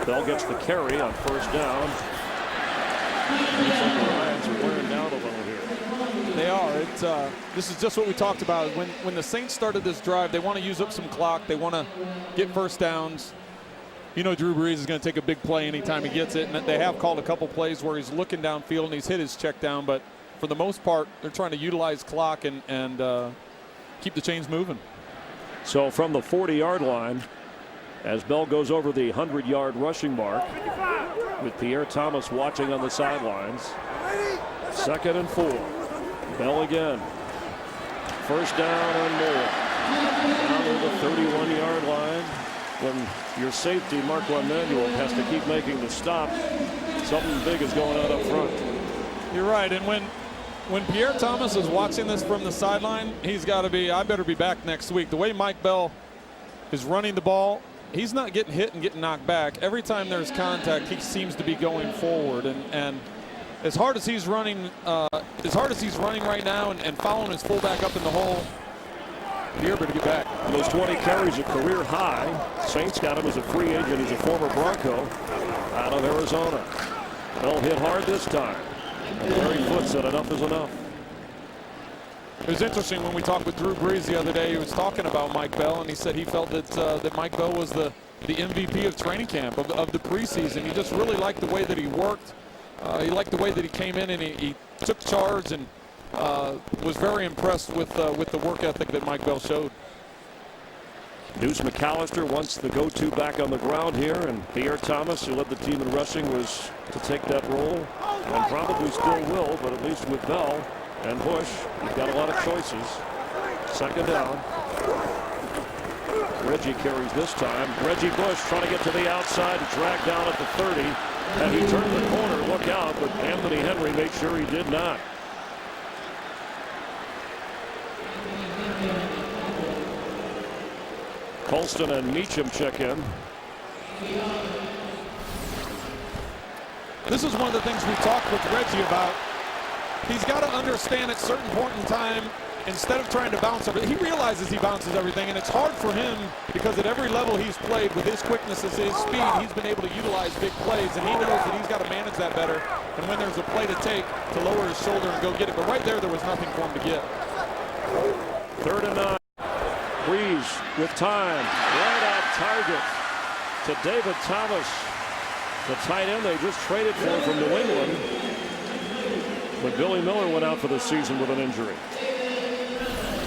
Bell gets the carry on first down. Looks like the Lions are wearing down a little here. They are. This is just what we talked about. When the Saints started this drive, they want to use up some clock. They want to get first downs. You know Drew Brees is going to take a big play anytime he gets it, and they have called a couple plays where he's looking downfield and he's hit his check down, but for the most part, they're trying to utilize clock and keep the chains moving. So from the 40-yard line, as Bell goes over the 100-yard rushing mark, with Pierre Thomas watching on the sidelines. 2nd and 4. Bell again. First down and more. Down to the 31-yard line. When your safety, Marco Emmanuel, has to keep making the stop, something big is going on up front. You're right. And when Pierre Thomas is watching this from the sideline, he's got to be, I better be back next week. The way Mike Bell is running the ball, he's not getting hit and getting knocked back. Every time there's contact, he seems to be going forward. And as hard as he's running, right now and following his fullback up in the hole, Pierre better get back. Those 20 carries, a career high. Saints got him as a free agent. He's a former Bronco out of Arizona. Bell hit hard this time. And Larry Foote said enough is enough. It was interesting when we talked with Drew Brees the other day. He was talking about Mike Bell, and he said he felt that Mike Bell was the MVP of training camp, of the preseason. He just really liked the way that he worked. He liked the way that he came in and he took charge and was very impressed with the work ethic that Mike Bell showed. Deuce McAllister wants the go-to back on the ground here, and Pierre Thomas, who led the team in rushing, was to take that role, and probably still will, but at least with Bell and Bush, you've got a lot of choices. 2nd down. Reggie carries this time. Reggie Bush trying to get to the outside, dragged down at the 30, and he turned the corner. Look out, but Anthony Henry made sure he did not. Colston and Meacham check in. This is one of the things we talked with Reggie about. He's got to understand at a certain point in time, instead of trying to bounce everything, he realizes he bounces everything, and it's hard for him because at every level he's played with his quickness and his speed, he's been able to utilize big plays, and he knows that he's got to manage that better. And when there's a play to take, to lower his shoulder and go get it. But right there was nothing for him to get. 3rd and 9. Breeze with time. Right on target to David Thomas. The tight end they just traded for from New England. But Billy Miller went out for the season with an injury.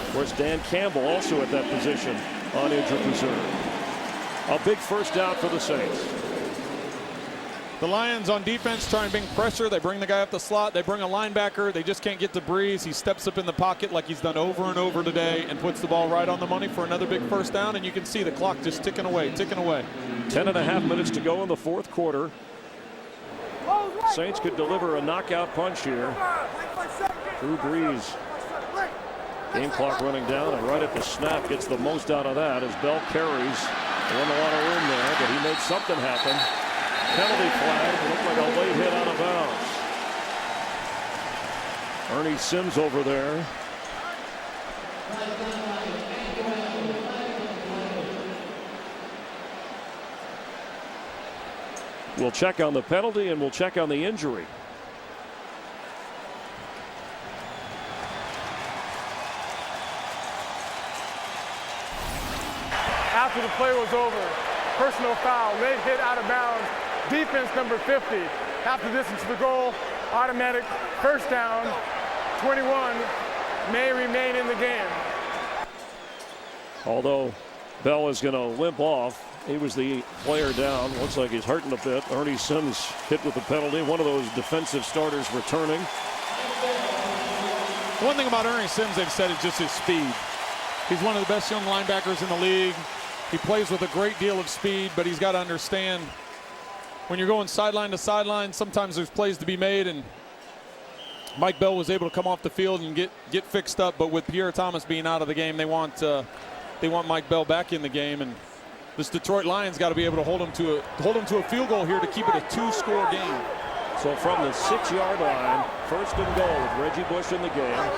Of course, Dan Campbell also at that position on injured reserve. A big first down for the Saints. The Lions on defense try and bring pressure. They bring the guy up the slot. They bring a linebacker. They just can't get to Breeze. He steps up in the pocket like he's done over and over today and puts the ball right on the money for another big first down. And you can see the clock just ticking away, ticking away. 10.5 minutes to go in the fourth quarter. Saints could deliver a knockout punch here. Drew Brees. Game clock running down, and right at the snap gets the most out of that as Bell carries. There wasn't a lot of room there, but he made something happen. Penalty flag. Looked like a late hit out of bounds. Ernie Sims over there. We'll check on the penalty and we'll check on the injury. After the play was over, personal foul, late hit out of bounds, defense number 50. Half the distance to the goal, automatic first down, 21 may remain in the game. Although Bell is going to limp off, he was the player down. Looks like he's hurting a bit. Ernie Sims hit with the penalty. One of those defensive starters returning. One thing about Ernie Sims, they've said, is just his speed. He's one of the best young linebackers in the league. He plays with a great deal of speed, but he's got to understand when you're going sideline to sideline, sometimes there's plays to be made, and Mike Bell was able to come off the field and get fixed up. But with Pierre Thomas being out of the game, they want Mike Bell back in the game, and this Detroit Lions got to be able to hold him to a field goal here to keep it a 2-score game. So from the 6-yard line, first and goal with Reggie Bush in the game.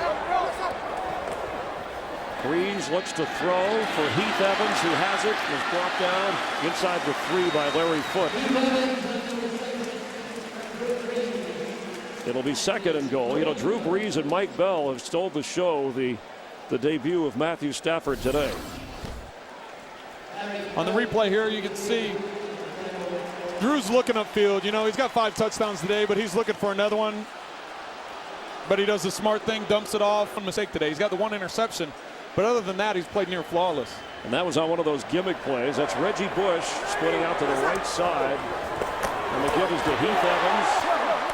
Breeze looks to throw for Heath Evans, who has it, was brought down inside the 3 by Larry Foote. It'll be second and goal. You know, Drew Brees and Mike Bell have stole the show, the debut of Matthew Stafford today. On the replay here, you can see Drew's looking upfield. You know, he's got 5 touchdowns today, but he's looking for another one. But he does the smart thing, dumps it off. One mistake today. He's got the 1 interception. But other than that, he's played near flawless. And that was on one of those gimmick plays. That's Reggie Bush splitting out to the right side. And the give is to Heath Evans.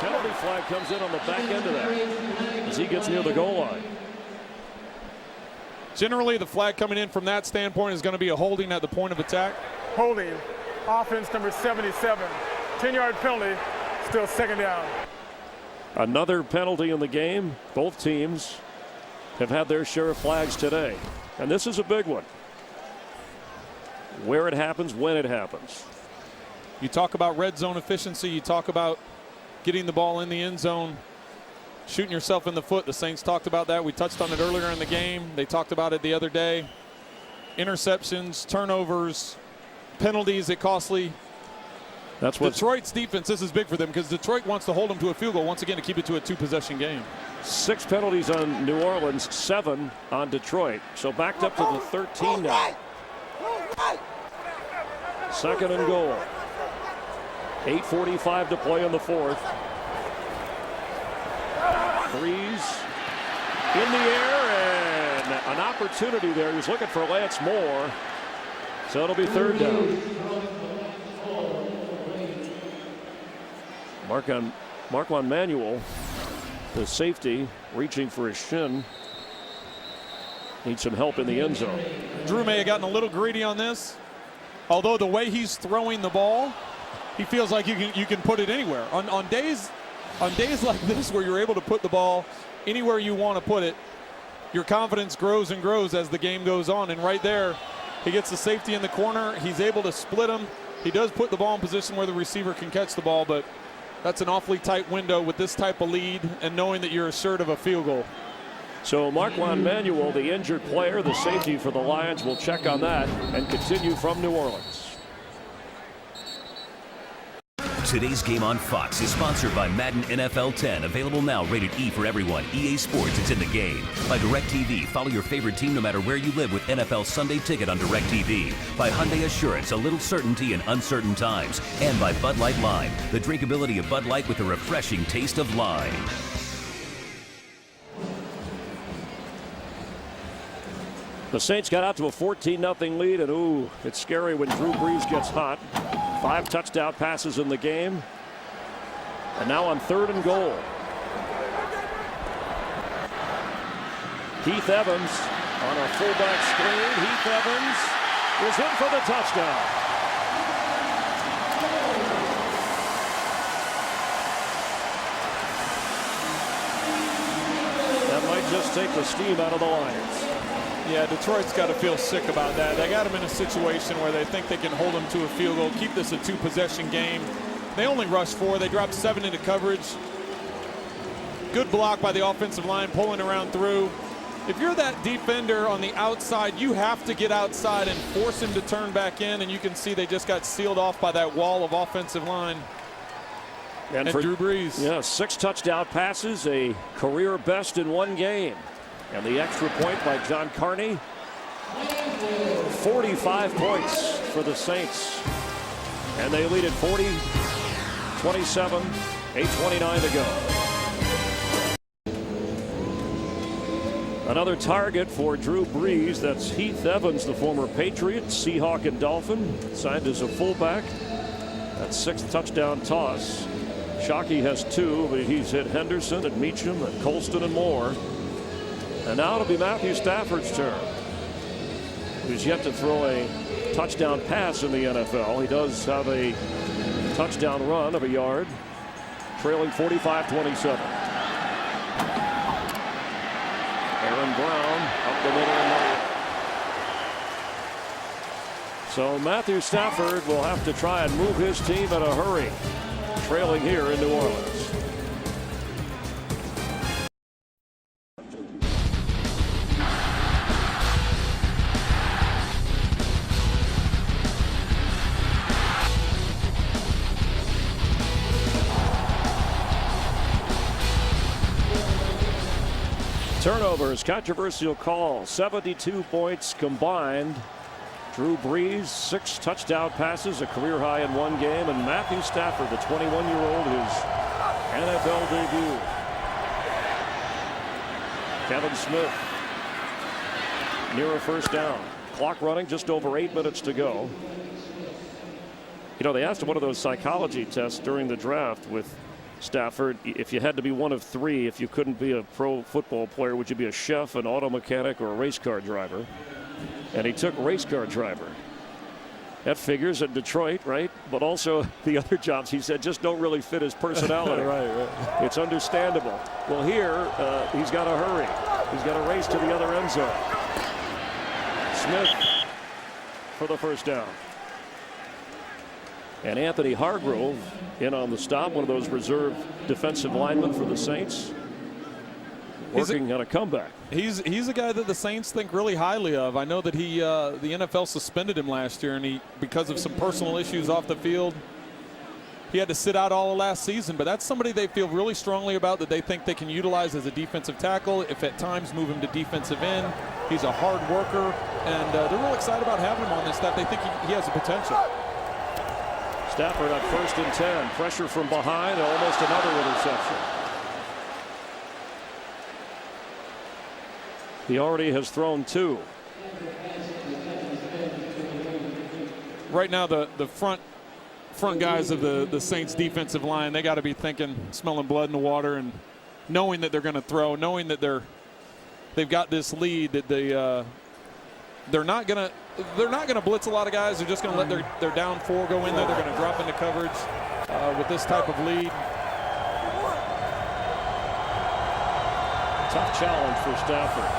Penalty flag comes in on the back end of that as he gets near the goal line. Generally, the flag coming in from that standpoint is going to be a holding at the point of attack. Holding, offense number 77. 10-yard penalty, still second down. Another penalty in the game. Both teams have had their share of flags today. And this is a big one. Where it happens, when it happens. You talk about red zone efficiency. You talk about getting the ball in the end zone, shooting yourself in the foot. The Saints talked about that. We touched on it earlier in the game. They talked about it the other day. Interceptions, turnovers, penalties, it costly. That's what Detroit's defense, this is big for them because Detroit wants to hold them to a field goal once again to keep it to a 2-possession game. 6 penalties on New Orleans, 7 on Detroit. So backed up to the 13 now. Second and goal. 8:45 to play in the fourth. Breeze in the air, and an opportunity there. He's looking for Lance Moore. So it'll be third down. Marquand Manuel, the safety, reaching for his shin. Needs some help in the end zone. Drew may have gotten a little greedy on this. Although the way he's throwing the ball, he feels like you can put it anywhere. On days like this where you're able to put the ball anywhere you want to put it, your confidence grows and grows as the game goes on. And right there, he gets the safety in the corner. He's able to split him. He does put the ball in position where the receiver can catch the ball, but that's an awfully tight window with this type of lead and knowing that you're assured of a field goal. So Marquand Manuel, the injured player, the safety for the Lions, will check on that and continue from New Orleans. Today's game on Fox is sponsored by Madden NFL 10, available now, rated E for everyone. EA Sports, it's in the game. By DirecTV, follow your favorite team no matter where you live with NFL Sunday Ticket on DirecTV. By Hyundai Assurance, a little certainty in uncertain times. And by Bud Light Lime, the drinkability of Bud Light with a refreshing taste of lime. The Saints got out to a 14-0 lead, and ooh, it's scary when Drew Brees gets hot. 5 touchdown passes in the game. And now on 3rd and goal. Heath Evans on a fullback screen. Heath Evans is in for the touchdown. That might just take the steam out of the Lions. Yeah, Detroit's got to feel sick about that. They got him in a situation where they think they can hold him to a field goal, keep this a 2-possession game. They only rushed 4. They dropped 7 into coverage. Good block by the offensive line, pulling around through. If you're that defender on the outside, you have to get outside and force him to turn back in, and you can see they just got sealed off by that wall of offensive line. And for Drew Brees. Yeah, 6 touchdown passes, a career best in one game. And the extra point by John Carney. 45 points for the Saints. And they lead at 40-27, 8:29 to go. Another target for Drew Brees. That's Heath Evans, the former Patriot, Seahawk and Dolphin, signed as a fullback. That 6th touchdown toss. Shockey has 2, but he's hit Henderson and Meacham and Colston and more. And now it'll be Matthew Stafford's turn, who's yet to throw a touchdown pass in the NFL. He does have a touchdown run of a yard, trailing 45-27. Aaron Brown up the middle and right. So Matthew Stafford will have to try and move his team in a hurry, trailing here in New Orleans. Turnovers, controversial call, 72 points combined. Drew Brees, 6 touchdown passes, a career high in one game, and Matthew Stafford, the 21-year-old, his NFL debut. Kevin Smith near a first down. Clock running, just over 8 minutes to go. You know, they asked him one of those psychology tests during the draft with Stafford, if you had to be one of 3, if you couldn't be a pro football player, would you be a chef, an auto mechanic, or a race car driver? And he took race car driver. That figures at Detroit, right? But also the other jobs, he said, just don't really fit his personality. Right. It's understandable. Well, here, he's got to hurry. He's got to race to the other end zone. Smith for the first down. And Anthony Hargrove in on the stop, one of those reserve defensive linemen for the Saints, working on a comeback. He's a guy that the Saints think really highly of. I know that the NFL suspended him last year, and because of some personal issues off the field, he had to sit out all of last season. But that's somebody they feel really strongly about, that they think they can utilize as a defensive tackle, if at times move him to defensive end. He's a hard worker, and they're real excited about having him on this staff. They think he has the potential. Stafford on 1st and 10. Pressure from behind, almost another interception. He already has thrown 2. Right now, the front guys of the Saints defensive line, they got to be thinking, smelling blood in the water, and knowing that they're going to throw, knowing that they've got this lead, that they're not going to blitz a lot of guys. They're just going to let their down 4 go in there. They're going to drop into coverage with this type of lead. Tough challenge for Stafford.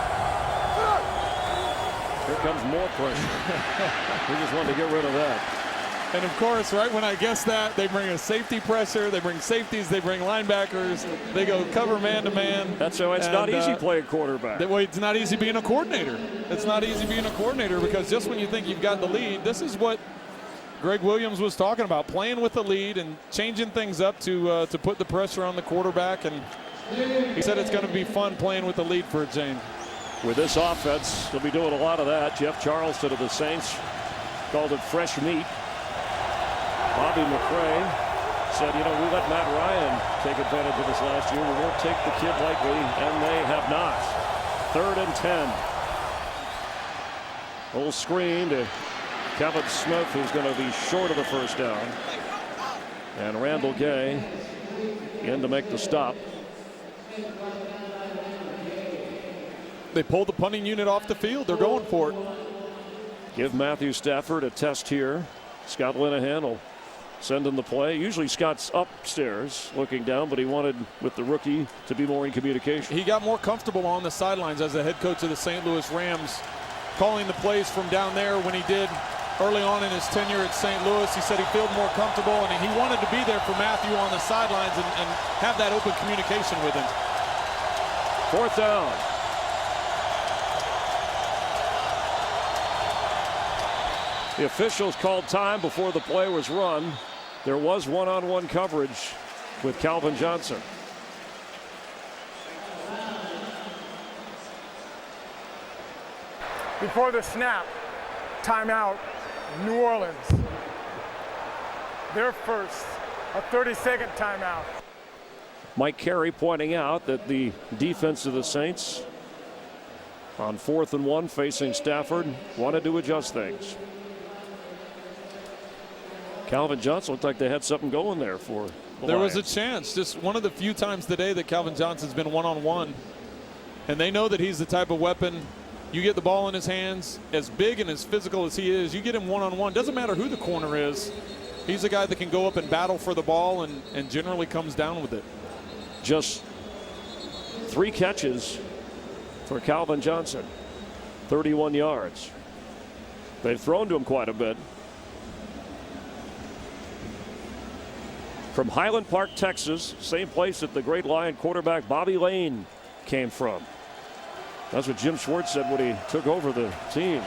Here comes more pressure. We just wanted to get rid of that. And of course, right when I guess that, they bring a safety pressure, they bring safeties, they bring linebackers, they go cover man-to-man. That's so it's not easy playing quarterback. It's not easy being a coordinator. It's not easy being a coordinator, because just when you think you've got the lead, this is what Greg Williams was talking about, playing with the lead and changing things up to put the pressure on the quarterback. And he said it's going to be fun playing with the lead for Jane. With this offense, they'll be doing a lot of that. Jeff Charleston of the Saints called it fresh meat. Bobby McCray said, you know, we let Matt Ryan take advantage of this last year. We won't take the kid lightly, and they have not. 3rd and 10. Little screen to Kevin Smith, who's going to be short of the first down. And Randall Gay in to make the stop. They pulled the punting unit off the field. They're going for it. Give Matthew Stafford a test here. Scott Linehan will send him the play. Usually Scott's upstairs looking down, but he wanted with the rookie to be more in communication. He got more comfortable on the sidelines as the head coach of the St. Louis Rams, calling the plays from down there when he did early on in his tenure at St. Louis. He said he felt more comfortable, and he wanted to be there for Matthew on the sidelines and have that open communication with him. 4th down. The officials called time before the play was run. There was one-on-one coverage with Calvin Johnson. Before the snap, timeout, New Orleans. Their first, a 30-second timeout. Mike Carey pointing out that the defense of the Saints on 4th and 1 facing Stafford wanted to adjust things. Calvin Johnson looked like they had something going there for the There Lions. was a chance. Just one of the few times today that Calvin Johnson's been one-on-one. And they know that he's the type of weapon. You get the ball in his hands, as big and as physical as he is, you get him one-on-one. Doesn't matter who the corner is. He's a guy that can go up and battle for the ball and generally comes down with it. Just 3 catches for Calvin Johnson. 31 yards. They've thrown to him quite a bit. From Highland Park, Texas, same place that the great Lion quarterback Bobby Lane came from. That's what Jim Schwartz said when he took over the team.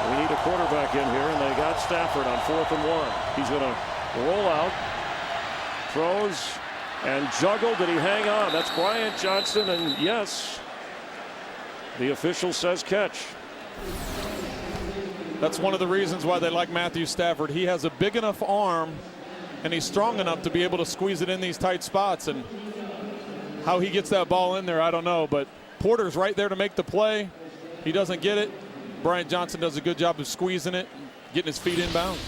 We need a quarterback in here, and they got Stafford on 4th and 1. He's going to roll out, throws, and juggle. Did he hang on? That's Bryant Johnson, and yes, the official says catch. That's one of the reasons why they like Matthew Stafford. He has a big enough arm, and he's strong enough to be able to squeeze it in these tight spots. And how he gets that ball in there, I don't know. But Porter's right there to make the play. He doesn't get it. Bryant Johnson does a good job of squeezing it, getting his feet inbound.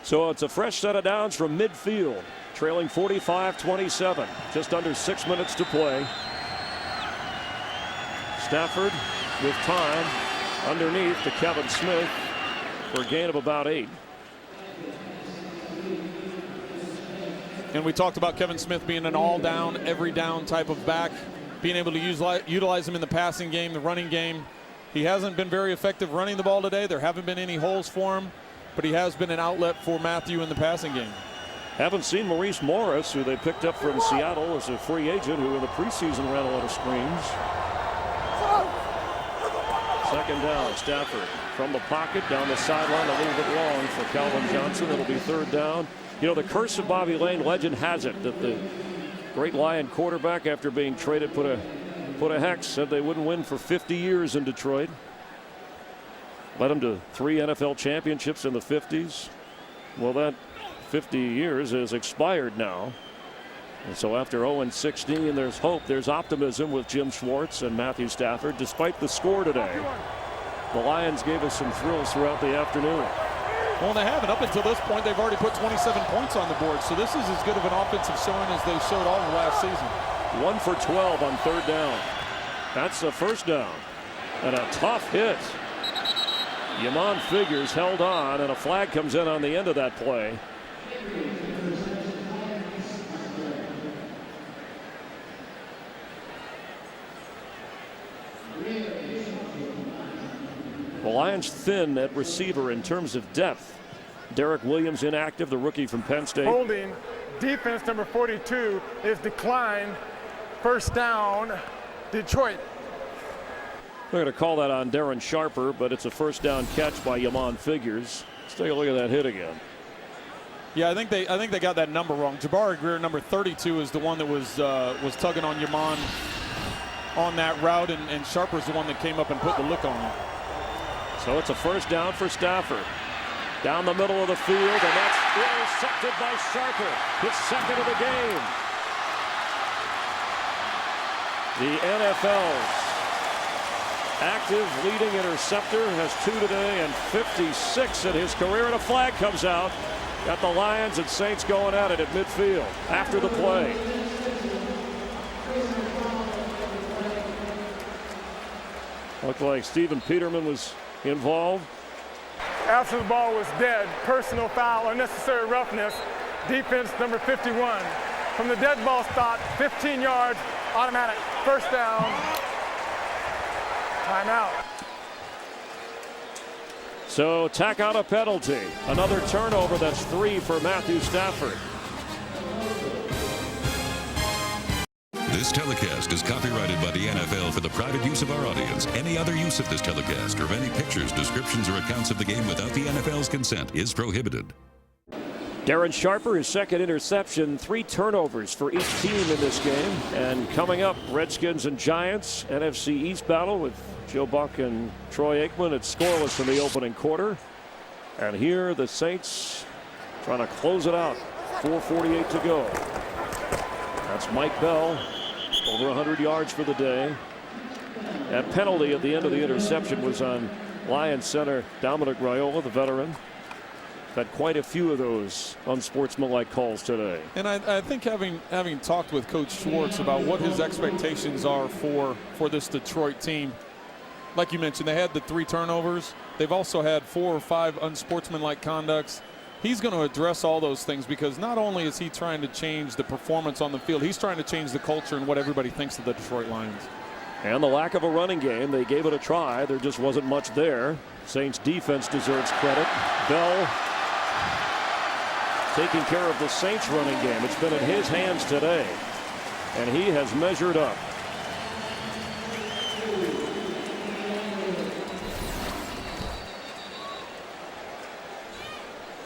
So it's a fresh set of downs from midfield, trailing 45-27. Just under 6 minutes to play. Stafford with time underneath to Kevin Smith for a gain of about 8. And we talked about Kevin Smith being an all-down, every-down type of back, being able to utilize him in the passing game, the running game. He hasn't been very effective running the ball today. There haven't been any holes for him, but he has been an outlet for Matthew in the passing game. Haven't seen Maurice Morris, who they picked up from Seattle as a free agent, who in the preseason ran a lot of screens. 2nd down, Stafford from the pocket down the sideline, a little bit long for Calvin Johnson. It'll be 3rd down. You know, the curse of Bobby Lane, legend has it that the great Lion quarterback, after being traded, put a hex, said they wouldn't win for 50 years in Detroit. Led them to 3 NFL championships in the 50s. Well, that 50 years has expired now. And so after 0-16, there's hope, there's optimism with Jim Schwartz and Matthew Stafford. Despite the score today, the Lions gave us some thrills throughout the afternoon. Well, they haven't. Up until this point, they've already put 27 points on the board. So this is as good of an offensive showing as they showed all of last season. 1 for 12 on 3rd down. That's the 1st down. And a tough hit. Yamon Figures held on, and a flag comes in on the end of that play. The Lions thin at receiver in terms of depth. Derek Williams inactive, the rookie from Penn State. Holding, defense number 42 is declined. 1st down, Detroit. They're going to call that on Darren Sharper, but it's a 1st down catch by Yamon Figures. Let's take a look at that hit again. Yeah, I think they got that number wrong. Jabari Greer, number 32, is the one that was tugging on Yamon on that route, and Sharper's the one that came up and put the lick on him. So it's a 1st down for Stafford. Down the middle of the field, and that's intercepted by Sharper. His 2nd of the game. The NFL's active leading interceptor, has 2 today and 56 in his career, and a flag comes out. Got the Lions and Saints going at it at midfield after the play. Looked like Steven Peterman was involved. After the ball was dead, personal foul, unnecessary roughness, defense number 51. From the dead ball spot, 15 yards, automatic, first down, timeout. So tack on a penalty. Another turnover. That's 3 for Matthew Stafford. This telecast is copyrighted by the NFL for the private use of our audience. Any other use of this telecast or of any pictures, descriptions, or accounts of the game without the NFL's consent is prohibited. Darren Sharper, his second interception, 3 turnovers for each team in this game. And coming up, Redskins and Giants, NFC East battle with Joe Buck and Troy Aikman. It's scoreless in the opening quarter. And here the Saints trying to close it out. 4:48 to go. That's Mike Bell, over 100 yards for the day. That penalty at the end of the interception was on Lions center Dominic Raiola, the veteran. Had quite a few of those unsportsmanlike calls today. And I think having talked with Coach Schwartz about what his expectations are for this Detroit team, like you mentioned, they had the 3 turnovers. They've also had 4 or 5 unsportsmanlike conducts. He's going to address all those things because not only is he trying to change the performance on the field, he's trying to change the culture and what everybody thinks of the Detroit Lions. And the lack of a running game, they gave it a try. There just wasn't much there. Saints defense deserves credit. Bell taking care of the Saints running game. It's been in his hands today, and he has measured up.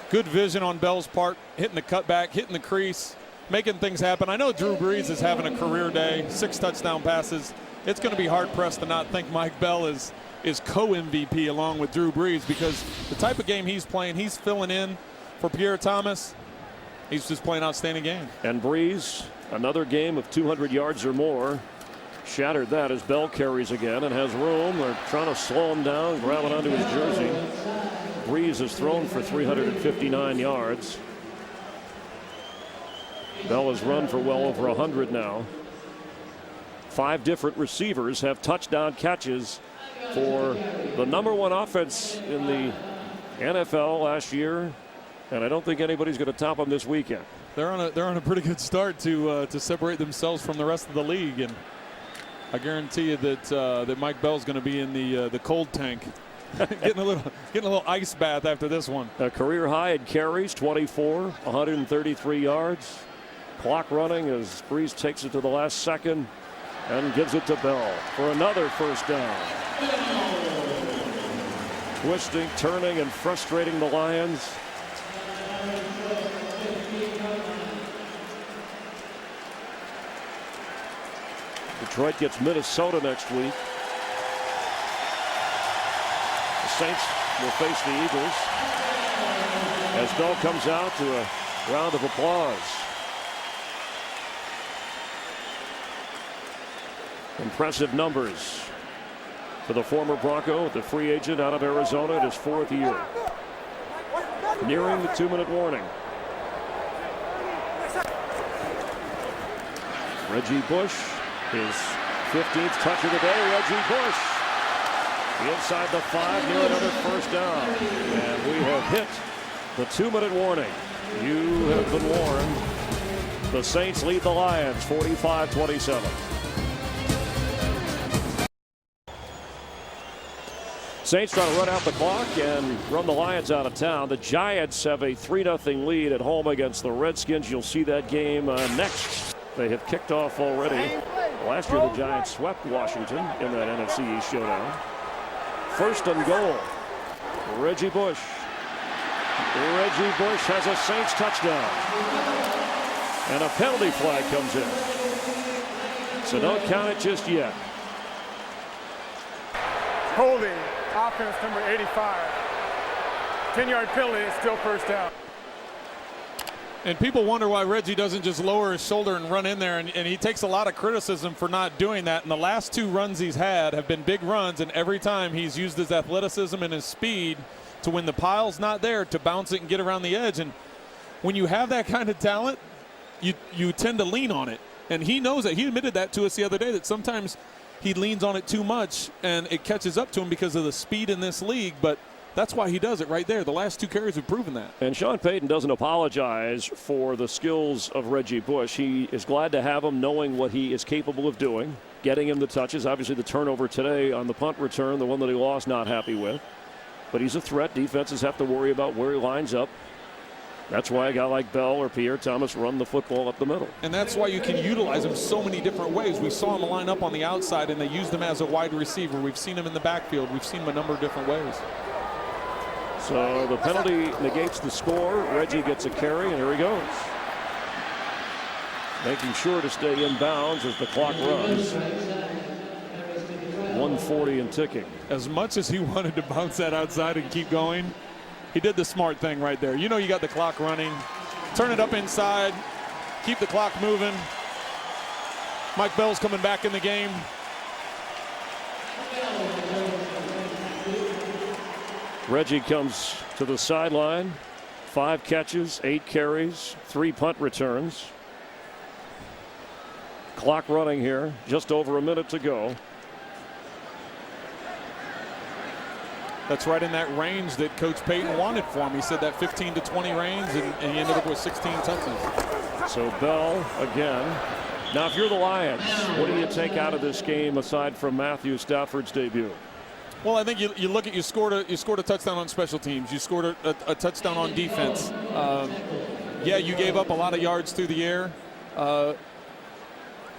Good vision on Bell's part, hitting the cutback, hitting the crease, making things happen. I know Drew Brees is having a career day, 6 touchdown passes. It's going to be hard-pressed to not think Mike Bell is co-MVP along with Drew Brees because the type of game he's playing, he's filling in for Pierre Thomas. He's just playing an outstanding game. And Brees, another game of 200 yards or more. Shattered that as Bell carries again and has room. They're trying to slow him down, grab it onto his jersey. Brees has thrown for 359 yards. Bell has run for well over 100 now. 5 different receivers have touchdown catches for the #1 offense in the NFL last year, and I don't think anybody's going to top them this weekend. They're on a pretty good start to separate themselves from the rest of the league, and I guarantee you that Mike Bell's going to be in the cold tank. getting a little ice bath after this one. A career high in carries, 24, 133 yards. Clock running as Brees takes it to the last second and gives it to Bell for another first down. Twisting, turning, and frustrating the Lions. Detroit gets Minnesota next week. Saints will face the Eagles as Bell comes out to a round of applause. Impressive numbers for the former Bronco, the free agent out of Arizona in his 4th year. Nearing the 2-minute warning. Reggie Bush, his 15th touch of the day. Reggie Bush inside the 5, near another first down. And we have hit the 2-minute warning. You have been warned. The Saints lead the Lions 45-27. Saints trying to run out the clock and run the Lions out of town. The Giants have a 3-0 lead at home against the Redskins. You'll see that game next. They have kicked off already. Last year the Giants swept Washington in that NFC East showdown. 1st and goal. Reggie Bush. Reggie Bush has a Saints touchdown. And a penalty flag comes in. So don't count it just yet. Holding, offense number 85. 10-yard penalty is still first down. And people wonder why Reggie doesn't just lower his shoulder and run in there, and he takes a lot of criticism for not doing that. And the last 2 runs he's had have been big runs, and every time he's used his athleticism and his speed to, when the pile's not there, to bounce it and get around the edge. And when you have that kind of talent, you tend to lean on it. And he knows that. He admitted that to us the other day, that sometimes he leans on it too much and it catches up to him because of the speed in this league. But that's why he does it right there. The last 2 carries have proven that. And Sean Payton doesn't apologize for the skills of Reggie Bush. He is glad to have him, knowing what he is capable of doing, getting him the touches. Obviously, the turnover today on the punt return, the one that he lost, not happy with. But he's a threat. Defenses have to worry about where he lines up. That's why a guy like Bell or Pierre Thomas run the football up the middle. And that's why you can utilize him so many different ways. We saw him line up on the outside, and they used him as a wide receiver. We've seen him in the backfield. We've seen him a number of different ways. So the penalty negates the score. Reggie gets a carry, and here he goes. Making sure to stay in bounds as the clock runs. 140 and ticking. As much as he wanted to bounce that outside and keep going, he did the smart thing right there. You know you got the clock running. Turn it up inside. Keep the clock moving. Mike Bell's coming back in the game. Reggie comes to the sideline. 5 catches, 8 carries, 3 punt returns. Clock running here. Just over a minute to go. That's right in that range that Coach Payton wanted for him. He said that 15 to 20 range, and he ended up with 16 touches. So Bell again. Now, if you're the Lions, what do you take out of this game aside from Matthew Stafford's debut? Well, I think you look at you scored a touchdown on special teams. You scored a touchdown on defense. Yeah, you gave up a lot of yards through the air.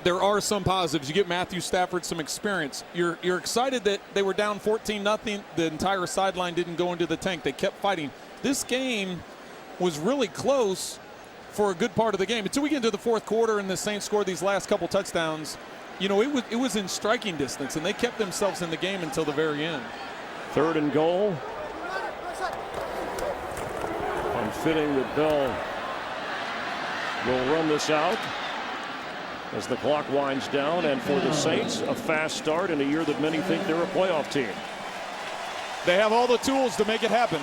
There are some positives. You get Matthew Stafford some experience. You're excited that they were down 14-0. The entire sideline didn't go into the tank. They kept fighting. This game was really close for a good part of the game until we get into the fourth quarter and the Saints scored these last couple touchdowns. You know, it was in striking distance, and they kept themselves in the game until the very end. 3rd and goal. Unfitting that Bell will run this out as the clock winds down. And for the Saints, a fast start in a year that many think they're a playoff team. They have all the tools to make it happen.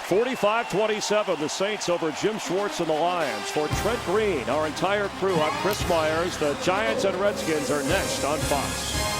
45-27, the Saints over Jim Schwartz and the Lions. For Trent Green, our entire crew, I'm Chris Myers. The Giants and Redskins are next on Fox.